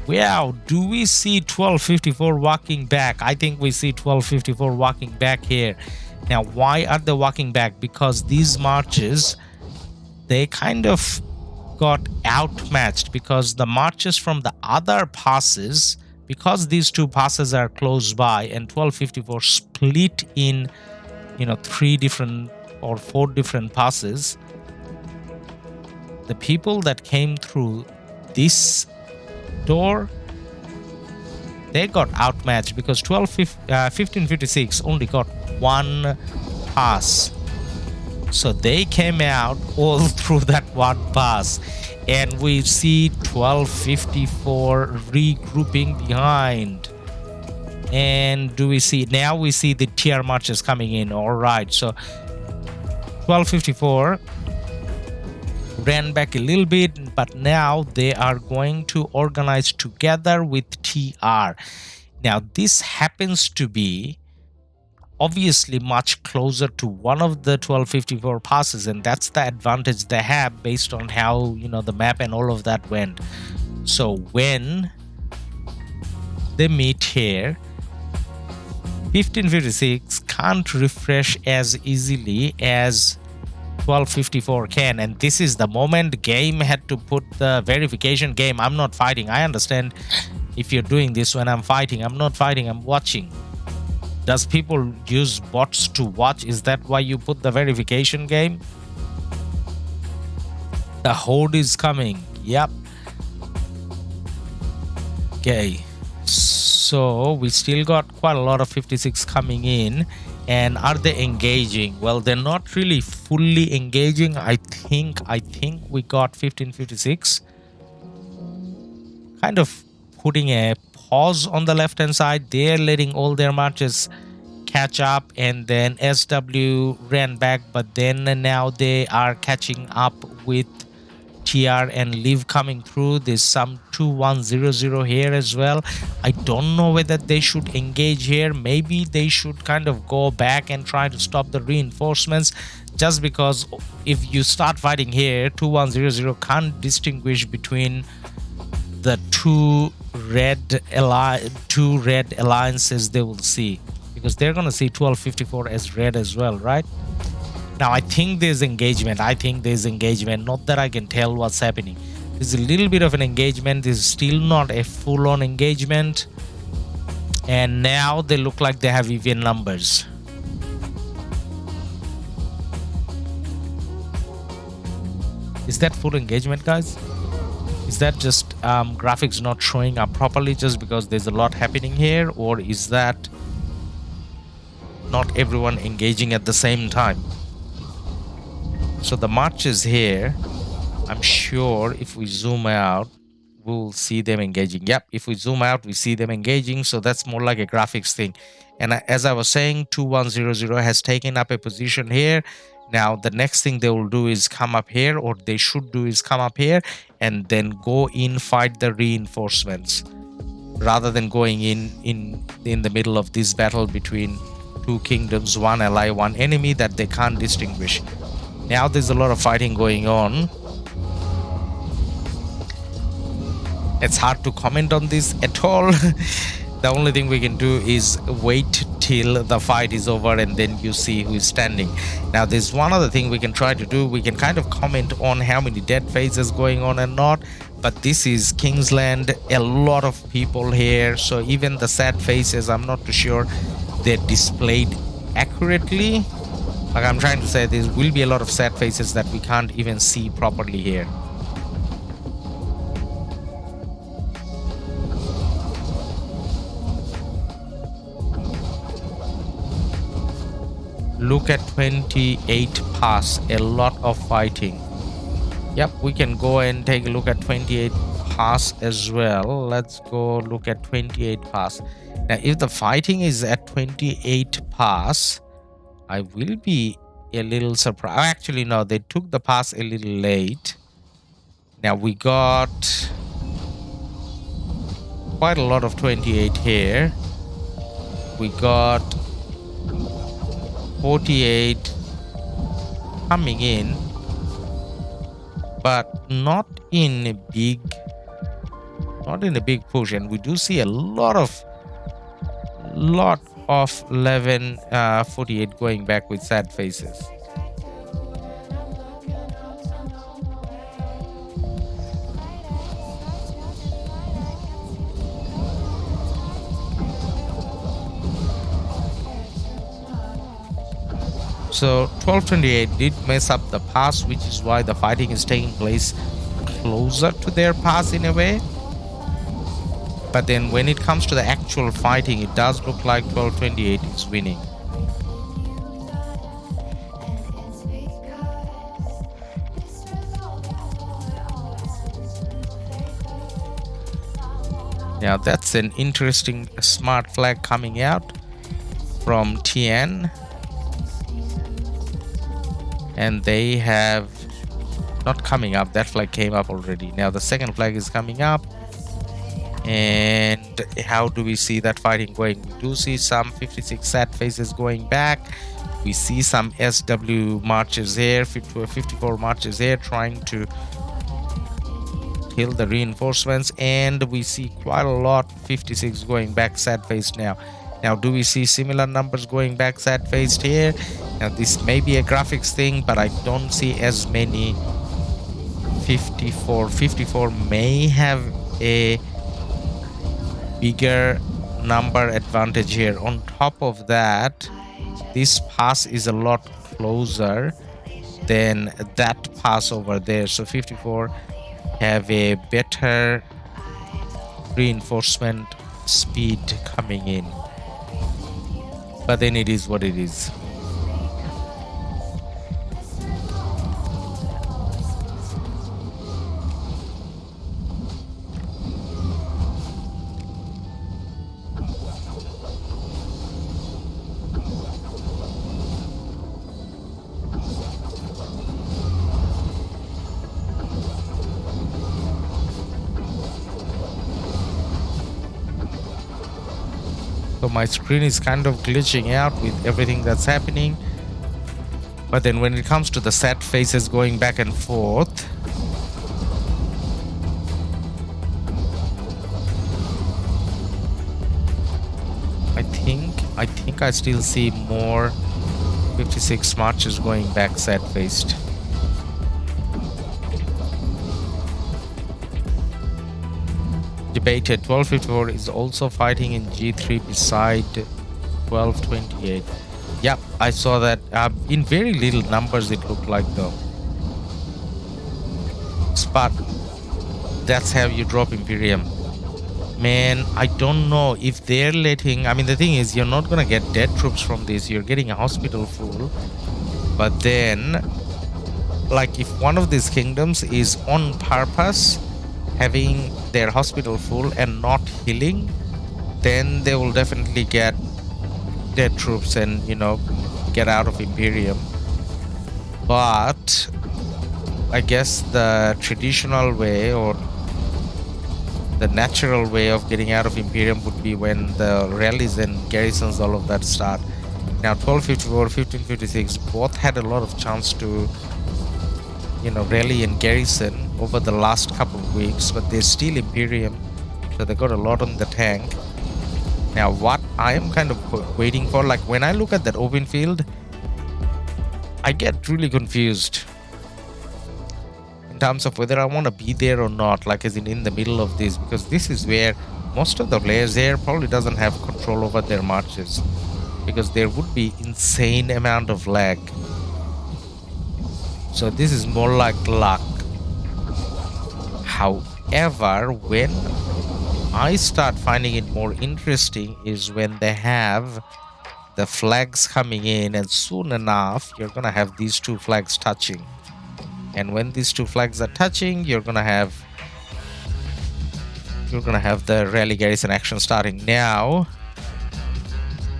wow, do we see 1254 walking back? I think we see 1254 walking back here. Now why are they walking back? Because these marches, they kind of got outmatched, because the marches from the other passes, because these two passes are close by, and 1254 split in, you know, 3 different or 4 different passes, the people that came through this door, they got outmatched, because 1556 only got 1 pass. So they came out all through that 1 pass, and we see 1254 regrouping behind. And do we see now? We see the TR marches coming in. All right, so 1254 ran back a little bit, but now they are going to organize together with TR. Now this happens to be obviously much closer to one of the 1254 passes, and that's the advantage they have based on how, you know, the map and all of that went. So when they meet here, 1556 can't refresh as easily as 1254 can, and this is the moment game had to put the verification. Game, I'm not fighting. I understand if you're doing this when I'm fighting. I'm not fighting, I'm watching. Does people use bots to watch? Is that why you put the verification? Game? The horde is coming. Yep. Okay, so we still got quite a lot of 56 coming in. And are they engaging? Well, they're not really fully engaging. I think we got 1556 kind of putting a pause on the left hand side. They're letting all their marches catch up, and then SW ran back, but then now they are catching up with TR and Liv coming through. There's some 2100 here as well. I don't know whether they should engage here. Maybe they should kind of go back and try to stop the reinforcements, just because if you start fighting here, 2100 can't distinguish between the two red alliances they will see, because they're gonna see 1254 as red as well, right? Now I think there's engagement. Not that I can tell what's happening. There's a little bit of an engagement. There's still not a full-on engagement, and now they look like they have even numbers. Is that full engagement, guys? Is that just graphics not showing up properly just because there's a lot happening here, or is that not everyone engaging at the same time? So the marches here, I'm sure if we zoom out, we'll see them engaging. Yep, if we zoom out, we see them engaging. So that's more like a graphics thing. And as I was saying, 2100 has taken up a position here. Now the next thing they will do is come up here, or they should do is come up here and then go in, fight the reinforcements, rather than going in the middle of this battle between 2 kingdoms, 1 ally, 1 enemy that they can't distinguish. Now there's a lot of fighting going on. It's hard to comment on this at all. The only thing we can do is wait till the fight is over, and then you see who is standing. Now there's one other thing we can try to do. We can kind of comment on how many dead phases going on and not, but this is Kingsland, a lot of people here, so even the sad faces, I'm not too sure they're displayed accurately. Like I'm trying to say, there will be a lot of sad faces that we can't even see properly here. Look at 28 pass, a lot of fighting. Yep, we can go and take a look at 28 pass as well. Let's go look at 28 pass. Now if the fighting is at 28 pass, I will be a little surprised. Actually, no, they took the pass a little late. Now we got quite a lot of 28 here. We got 48 coming in, but not in a big push, and we do see a lot of 1148 going back with sad faces. So 1228 did mess up the pass, which is why the fighting is taking place closer to their pass in a way. But then when it comes to the actual fighting, it does look like 1228 is winning. Now that's an interesting smart flag coming out from TN. And they have not coming up. That flag came up already. Now the second flag is coming up. And how do we see that fighting going? We do see some 56 sad faces going back. We see some SW marches here, 54 marches here, trying to kill the reinforcements. And we see quite a lot 56 going back sad faced now. Now do we see similar numbers going back sad faced here? Now this may be a graphics thing, but I don't see as many 54. 54 may have a bigger number advantage here. On top of that, this pass is a lot closer than that pass over there. So 54 have a better reinforcement speed coming in. But then it is what it is. So my screen is kind of glitching out with everything that's happening. But then when it comes to the sad faces going back and forth, I think I still see more 56 marches going back sad faced. Debated 1254 is also fighting in G3 beside 1228. Yep, I saw that in very little numbers it looked like though. Spot, that's how you drop Imperium. Man, I don't know if they're letting, I mean the thing is you're not gonna get dead troops from this, you're getting a hospital full. But then, like if one of these kingdoms is on purpose having their hospital full and not healing, then they will definitely get dead troops and, you know, get out of Imperium. But I guess the traditional way or the natural way of getting out of Imperium would be when the rallies and garrisons, all of that start. Now 1254, 1556 both had a lot of chance to, you know, rally and garrison over the last couple of weeks, but they're still Imperium, so they got a lot on the tank. Now what I am kind of waiting for, like when I look at that open field, I get really confused in terms of whether I want to be there or not, like as in the middle of this, because this is where most of the players there probably doesn't have control over their marches, because there would be insane amount of lag. So this is more like luck. However, when I start finding it more interesting is when they have the flags coming in, and soon enough you're gonna have these two flags touching. And when these two flags are touching, you're gonna have the rally garrison action starting. Now,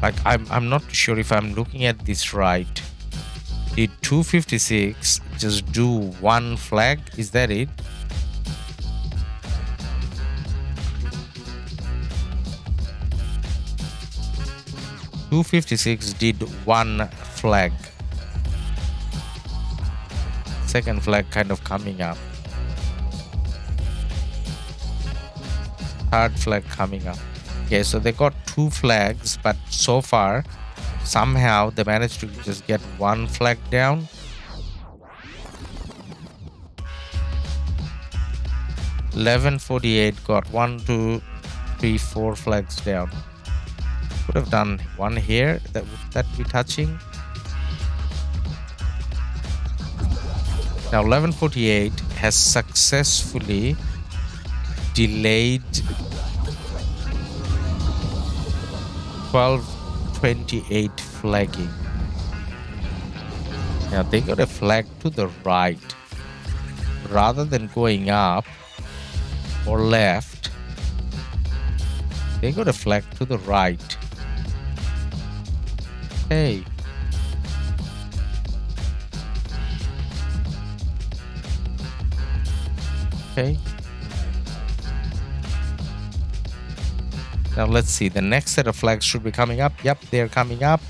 like I'm not sure if I'm looking at this right. Did 256 just do one flag? Is that it? 256 did one flag. Second flag kind of coming up. Third flag coming up. Okay, so they got 2 flags, but so far somehow they managed to just get 1 flag down. $11.48 got 1, 2, 3, 4 flags down. Could have done one here. Would that be touching? Now 11:48 has successfully delayed 12:28 flagging. Now they got a flag to the right. Rather than going up or left, they got a flag to the right. Hey. Okay. Now let's see. The next set of flags should be coming up. Yep, they're coming up.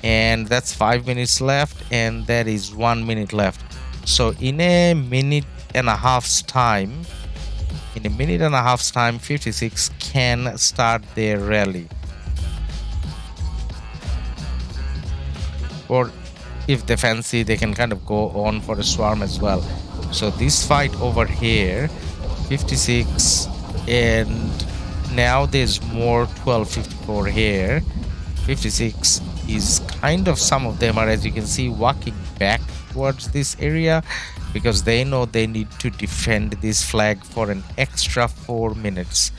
And that's 5 minutes left. And that is 1 minute left. So in a minute and a half's time, 56 can start their rally. Or if they fancy, they can kind of go on for a swarm as well. So this fight over here, 56, and now there's more 12:54 here. 56 is kind of, some of them are, as you can see, walking back towards this area because they know they need to defend this flag for an extra 4 minutes.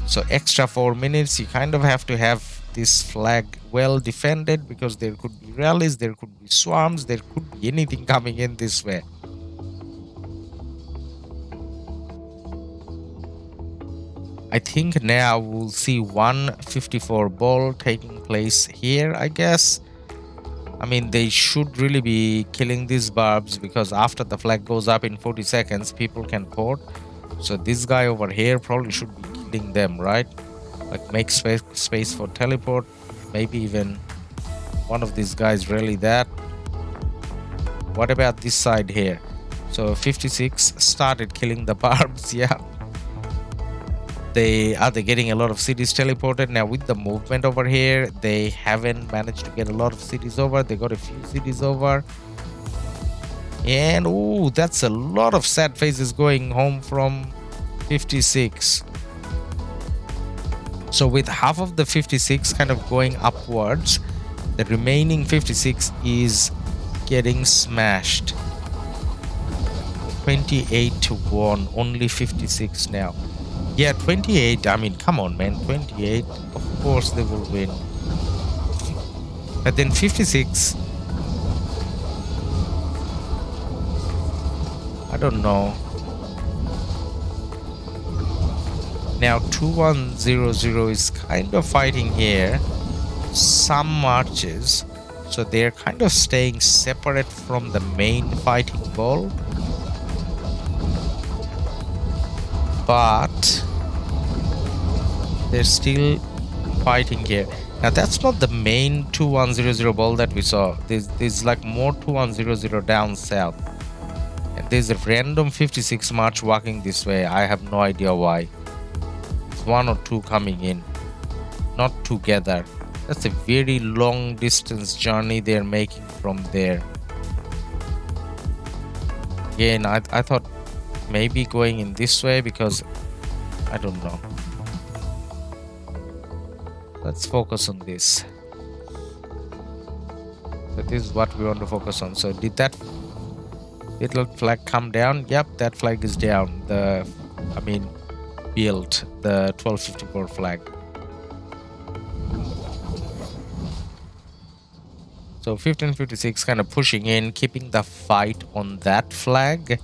So extra 4 minutes, you kind of have to have this flag well defended because there could be rallies, there could be swarms, there could be anything coming in this way. I think now we'll see 154 ball taking place here, I guess. I mean, they should really be killing these barbs because after the flag goes up in 40 seconds, people can port. So this guy over here probably should be killing them, right? Like make space for teleport. Maybe even one of these guys rally that. What about this side here? So 56 started killing the barbs, yeah. They're getting a lot of cities teleported. Now with the movement over here, they haven't managed to get a lot of cities over. They got a few cities over. And oh, that's a lot of sad faces going home from 56. So with half of the 56 kind of going upwards, the remaining 56 is getting smashed. 28-1, only 56 now. Yeah, 28, I mean, come on, man, 28, of course they will win. But then 56, I don't know. Now 2100 is kind of fighting here. Some marches, so they're kind of staying separate from the main fighting ball. But they're still fighting here. Now that's not the main 2100 ball that we saw. There's like more 2100 down south. And there's a random 56 march walking this way. I have no idea why. It's 1 or 2 coming in, not together. That's a very long distance journey they're making from there. Again, I thought maybe going in this way because I don't know. Let's focus on this. So this is what we want to focus on. So did that little flag come down? Yep, that flag is down. Built the 1254 flag. So 1556 kind of pushing in, keeping the fight on that flag,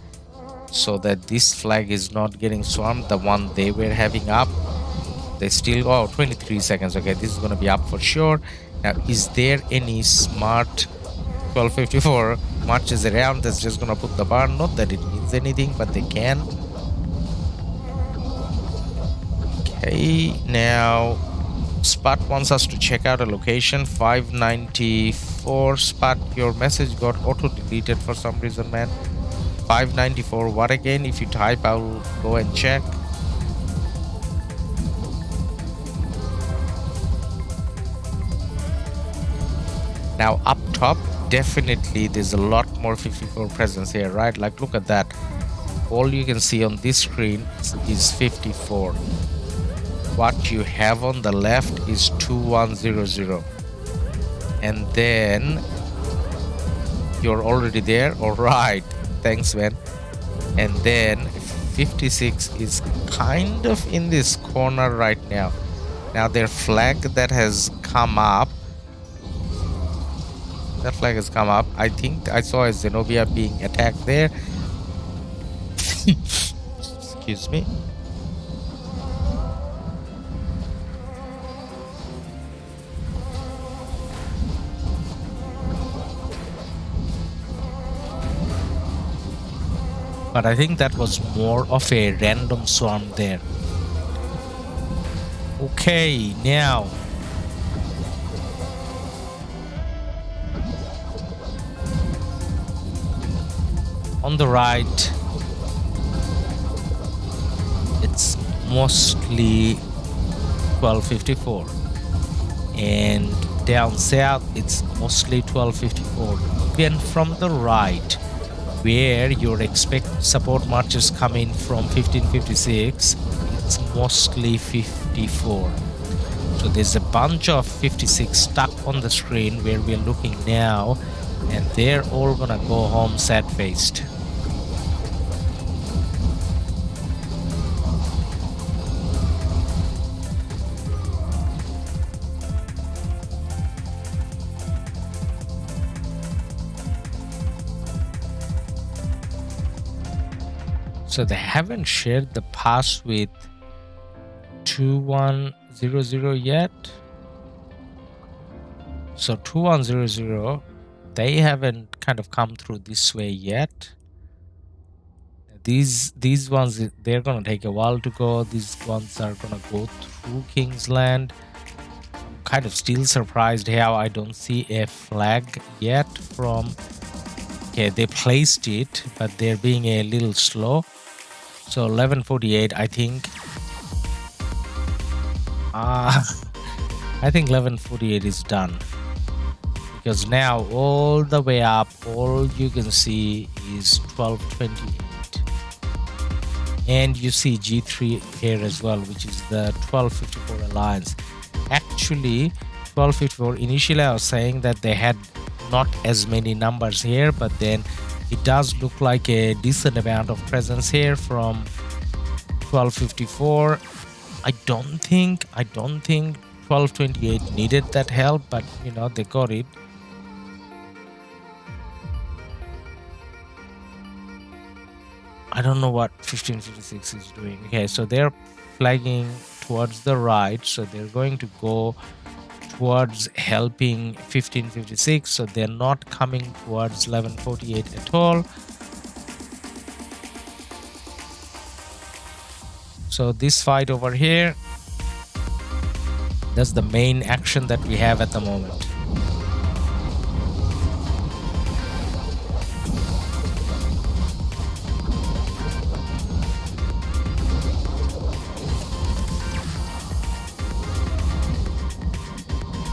so that this flag is not getting swarmed, the one they were having up. They still, 23 seconds. Okay, this is going to be up for sure. Now, is there any smart 1254 marches around that's just going to put the bar? Not that it means anything, but they can. Okay, now Spot wants us to check out a location. 594. Spot, your message got auto-deleted for some reason, man. 594. What again? If you type, I'll go and check. Now up top, definitely there's a lot more 54 presence here, right? Like, look at that. All you can see on this screen is 54. What you have on the left is 2100. And then you're already there. All right. Thanks, man. And then 56 is kind of in this corner right now. Now their flag that has come up. That flag has come up. I think I saw a Zenobia being attacked there. Excuse me. But I think that was more of a random swarm there. Okay, now on the right, it's mostly 1254, and down south it's mostly 1254. Even from the right, where you're expect support marches coming from 1556, it's mostly 54. So there's a bunch of 56 stuck on the screen where we're looking now, and they're all gonna go home sad-faced. So they haven't shared the pass with 2100 yet. So 2100, they haven't kind of come through this way yet. These ones, they're gonna take a while to go. These ones are gonna go through Kingsland. I'm kind of still surprised how I don't see a flag yet from. Okay, they placed it, but they're being a little slow. So 1148, I think. I think 1148 is done, because now all the way up, all you can see is 1228, and you see G3 here as well, which is the 1254 alliance. Actually, 1254, initially I was saying that they had not as many numbers here, but then it does look like a decent amount of presence here from 1254. I don't think 1228 needed that help, but you know, they got it. I don't know what 1556 is doing. Okay, so they're flagging towards the right, so they're going to go towards helping 1556, so they're not coming towards 1148 at all. So this fight over here, that's the main action that we have at the moment.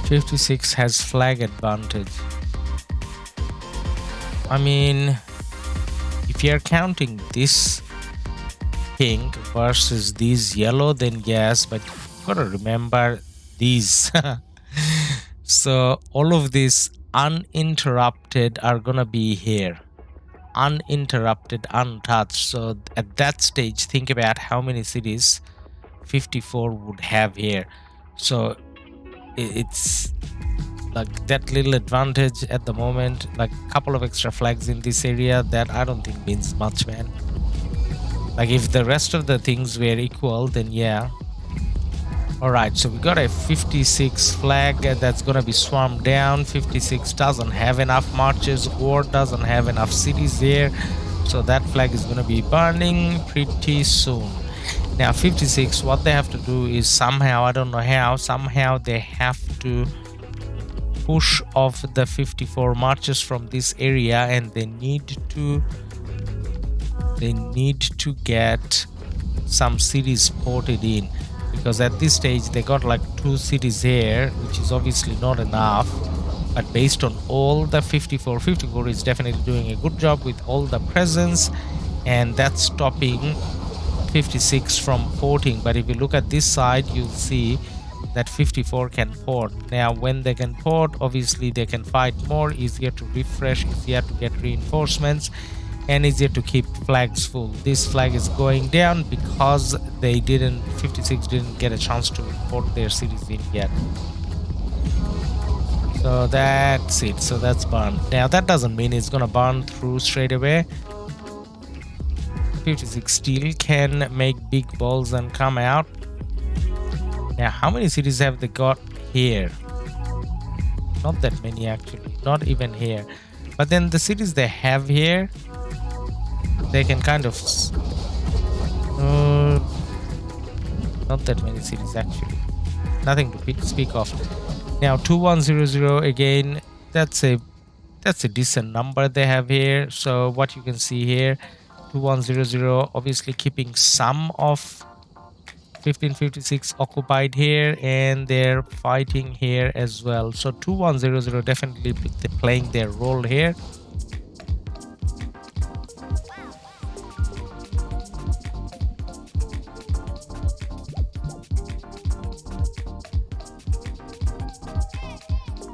'56 has flag advantage. I mean, if you're counting this pink versus these yellow, then yes, but you've got to remember these. So all of this uninterrupted are gonna be here, uninterrupted, untouched. So at that stage, think about how many cities 54 would have here. So it's like that little advantage at the moment, like a couple of extra flags in this area, that I don't think means much, man. Like if the rest of the things were equal, then yeah. Alright, so we got a 56 flag that's gonna be swarmed down. 56 doesn't have enough marches or doesn't have enough cities there, so that flag is gonna be burning pretty soon. Now 56, what they have to do is somehow, I don't know how, somehow they have to push off the 54 marches from this area, and they need to get some cities ported in, because at this stage they got like 2 cities here, which is obviously not enough. But based on all the 54 is definitely doing a good job with all the presence, and that's stopping 56 from porting. But if you look at this side, you'll see that 54 can port. Now when they can port, obviously they can fight more, easier to refresh, easier to get reinforcements, and easier to keep flags full. This flag is going down because 56 didn't get a chance to port their cities in yet. So that's it. So that's burned. Now that doesn't mean it's gonna burn through straight away. 56 still can make big balls and come out. Now how many cities have they got here? Not that many actually, not even here. But then the cities they have here, they can kind of not that many cities actually, nothing to speak of. Now 2100 again, that's a decent number they have here. So what you can see here, 2100 obviously keeping some of 1556 occupied here, and they're fighting here as well. So 2100 definitely playing their role here.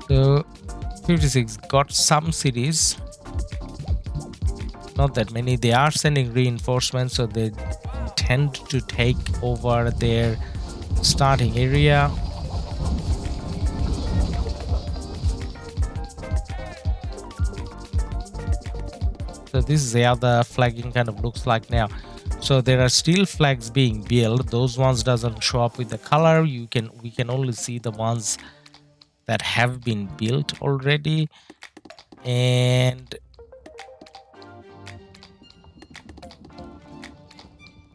So 56 got some cities, not that many. They are sending reinforcements, so they intend to take over their starting area. So this is how the flagging kind of looks like now. So there are still flags being built. Those ones doesn't show up with the color. We can only see the ones that have been built already. And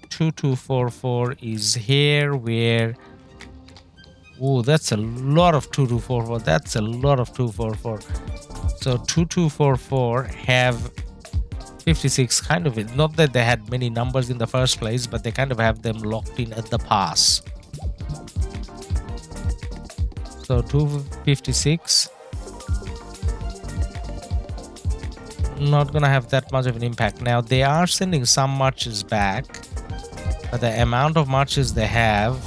2244 is here, where that's a lot of 2244. That's a lot of 244. So 2244 have 56 kind of, not that they had many numbers in the first place, but they kind of have them locked in at the pass. So 256 not gonna have that much of an impact. Now they are sending some marches back, but the amount of marches they have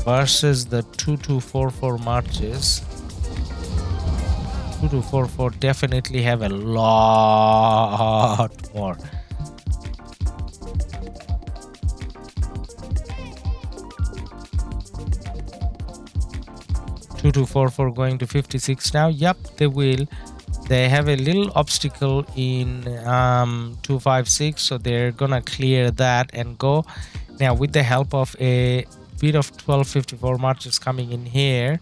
versus the 2244 marches, 2244 definitely have a lot more. (2244) going to 56 now. Yep, they will. They have a little obstacle in 256, so they're gonna clear that and go. Now with the help of a bit of 1254 marches coming in here,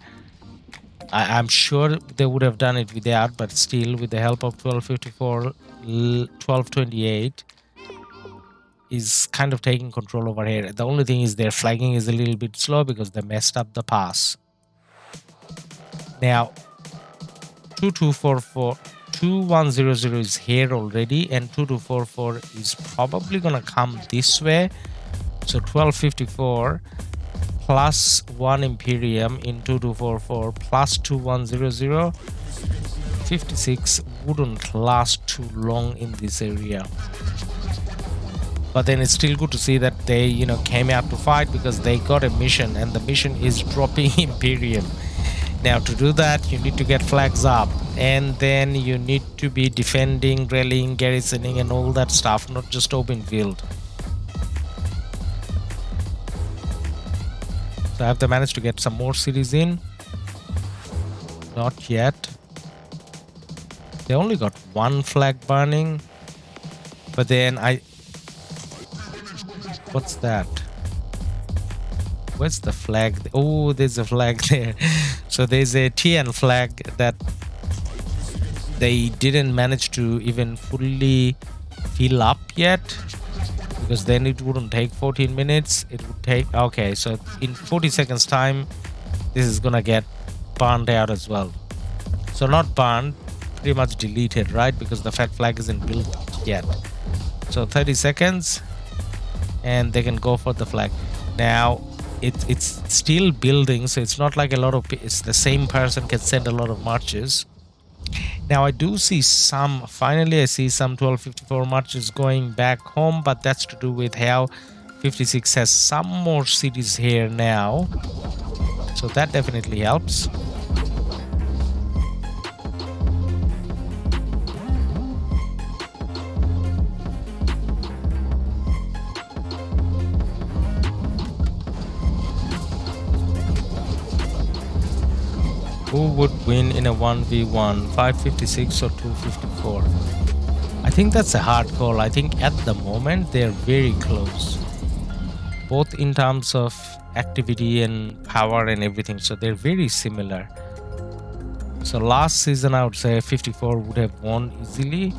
I'm sure they would have done it without, but still with the help of 1254, 1228 is kind of taking control over here. The only thing is their flagging is a little bit slow because they messed up the pass. Now 2100 is here already, and 2244 is probably gonna come this way. So 1254 plus 1 imperium in 2244 plus 2100, 56 wouldn't last too long in this area. But then it's still good to see that they came out to fight, because they got a mission, and the mission is dropping imperium. Now to do that, you need to get flags up, and then you need to be defending, rallying, garrisoning and all that stuff, not just open field. So have they managed to get some more cities in? Not yet. They only got 1 flag burning, but then what's that? Where's the flag? Oh, there's a flag there. So there's a TN flag that they didn't manage to even fully fill up yet. because then it wouldn't take 14 minutes. It would take, okay, so in 40 seconds time, this is gonna get burned out as well. So not burned, pretty much deleted, right? Because the fat flag isn't built yet. So 30 seconds and they can go for the flag. Now it's still building, so it's not like a lot of, it's the same person can send a lot of marches. Now I do see some, finally I see some 1254 marches going back home, but that's to do with how 56 has some more cities here now, so that definitely helps. Who would win in a 1v1, 556 or 254? I think that's a hard call. I think at the moment they're very close, both in terms of activity and power and everything, so they're very similar. So last season I would say 54 would have won easily.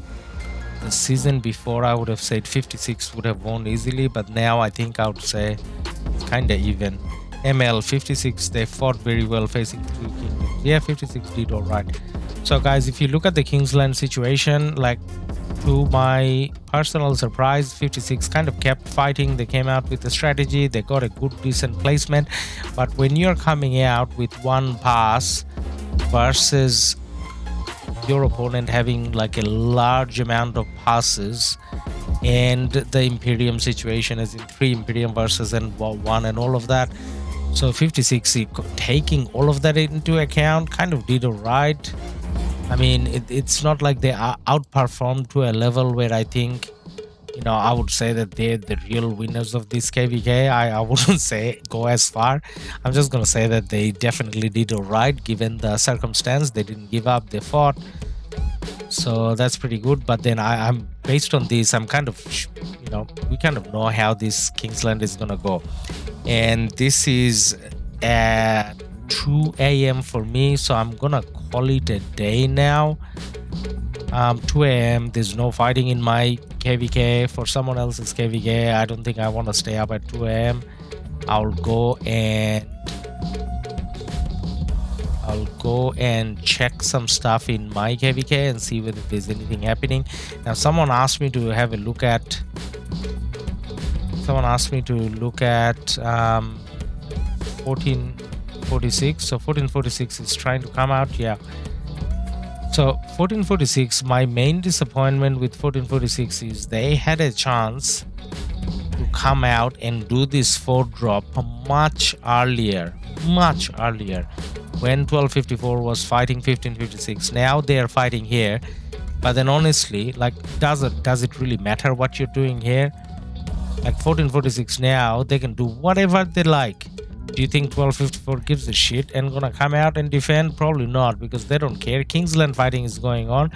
The season before I would have said 56 would have won easily, but now I think I would say it's kind of even. ML 56, they fought very well facing 3 kingdoms. Yeah, 56 did all right. So guys, if you look at the Kingsland situation, like, to my personal surprise, 56 kind of kept fighting. They came out with a strategy, they got a good decent placement, but when you're coming out with one pass versus your opponent having like a large amount of passes, and the imperium situation is in 3 imperium versus and 1 and all of that, so 56 taking all of that into account kind of did all right. I mean, it's not like they are outperformed to a level where I think, you know, I would say that they're the real winners of this KvK. I wouldn't say go as far. I'm just gonna say that they definitely did all right given the circumstance. They didn't give up, they fought, so that's pretty good. But then I'm based on this, I'm kind of, you know, we kind of know how this Kingsland is gonna go, and this is at 2 a.m. for me, so I'm gonna call it a day now. 2 a.m. there's no fighting in my KvK. For someone else's KvK, I don't think I want to stay up at 2 a.m. I'll go and check some stuff in my KvK and see whether there's anything happening. Now someone asked me to have a look at 1446. So 1446 is trying to come out. Yeah, so 1446, my main disappointment with 1446 is they had a chance to come out and do this 4-drop much earlier when 1254 was fighting 1556. Now they are fighting here, but then honestly, like, does it really matter what you're doing here? Like 1446 now, they can do whatever they like. Do you think 1254 gives a shit and gonna come out and defend? Probably not, because they don't care. Kingsland fighting is going on.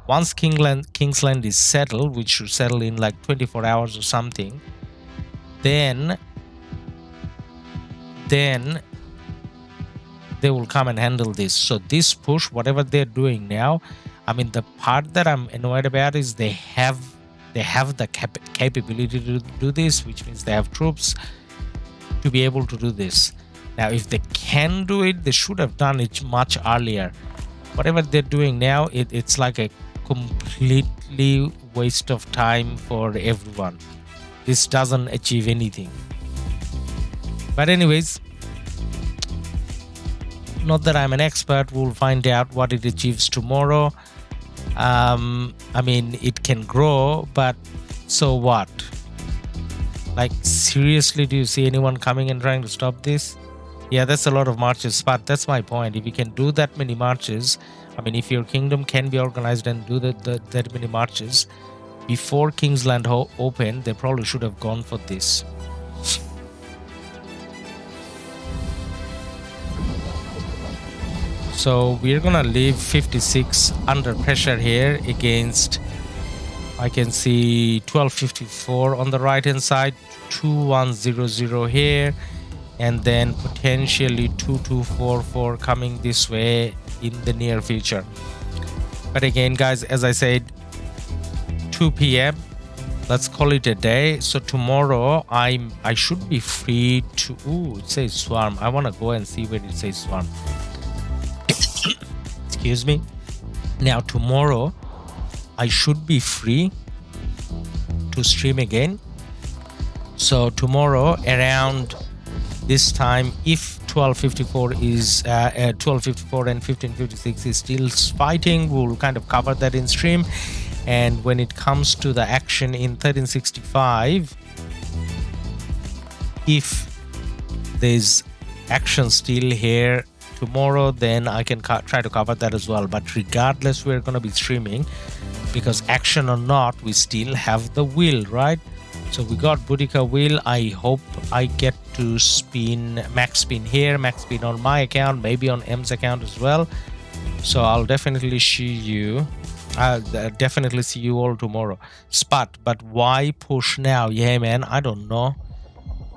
Once Kingsland is settled, which should settle in like 24 hours or something, then they will come and handle this. So this push, whatever they're doing now, I mean, the part that I'm annoyed about is they have the capability to do this, which means they have troops to be able to do this. Now if they can do it, they should have done it much earlier. Whatever they're doing now, it's like a completely waste of time for everyone. This doesn't achieve anything. But anyways, not that I'm an expert, we'll find out what it achieves tomorrow. I mean, it can grow, but so what? Like, seriously, do you see anyone coming and trying to stop this? Yeah, that's a lot of marches, but that's my point. If you can do that many marches, I mean, if your kingdom can be organized and do that many marches before Kingsland opened, they probably should have gone for this. So we're gonna leave 56 under pressure here against, I can see 1254 on the right hand side, 2100 here, and then potentially 2244 coming this way in the near future. But again, guys, as I said, 2 p.m. let's call it a day. So tomorrow I should be free to. Ooh, it says swarm. I want to go and see where it says swarm. Excuse me. Now tomorrow I should be free to stream again. So tomorrow around this time, if 12:54 is 12:54 and 15:56 is still fighting, we'll kind of cover that in stream. And when it comes to the action in 1365, if there's action still here tomorrow, then I can try to cover that as well. But regardless, we're going to be streaming, because action or not, we still have the wheel, right? So we got Boudica wheel. I hope I get to spin max spin here, max spin on my account, maybe on M's account as well. So I'll definitely see you. I'll definitely see you all tomorrow. Spot, but why push now? Yeah, man, I don't know.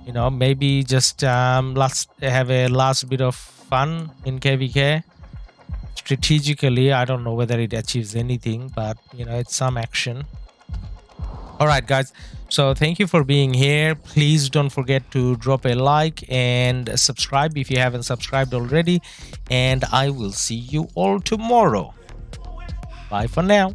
You know, maybe just let's have a last bit of fun in KvK. Strategically, I don't know whether it achieves anything, but you know, it's some action. All right, guys. So thank you for being here. Please don't forget to drop a like and subscribe if you haven't subscribed already. And I will see you all tomorrow. Bye for now.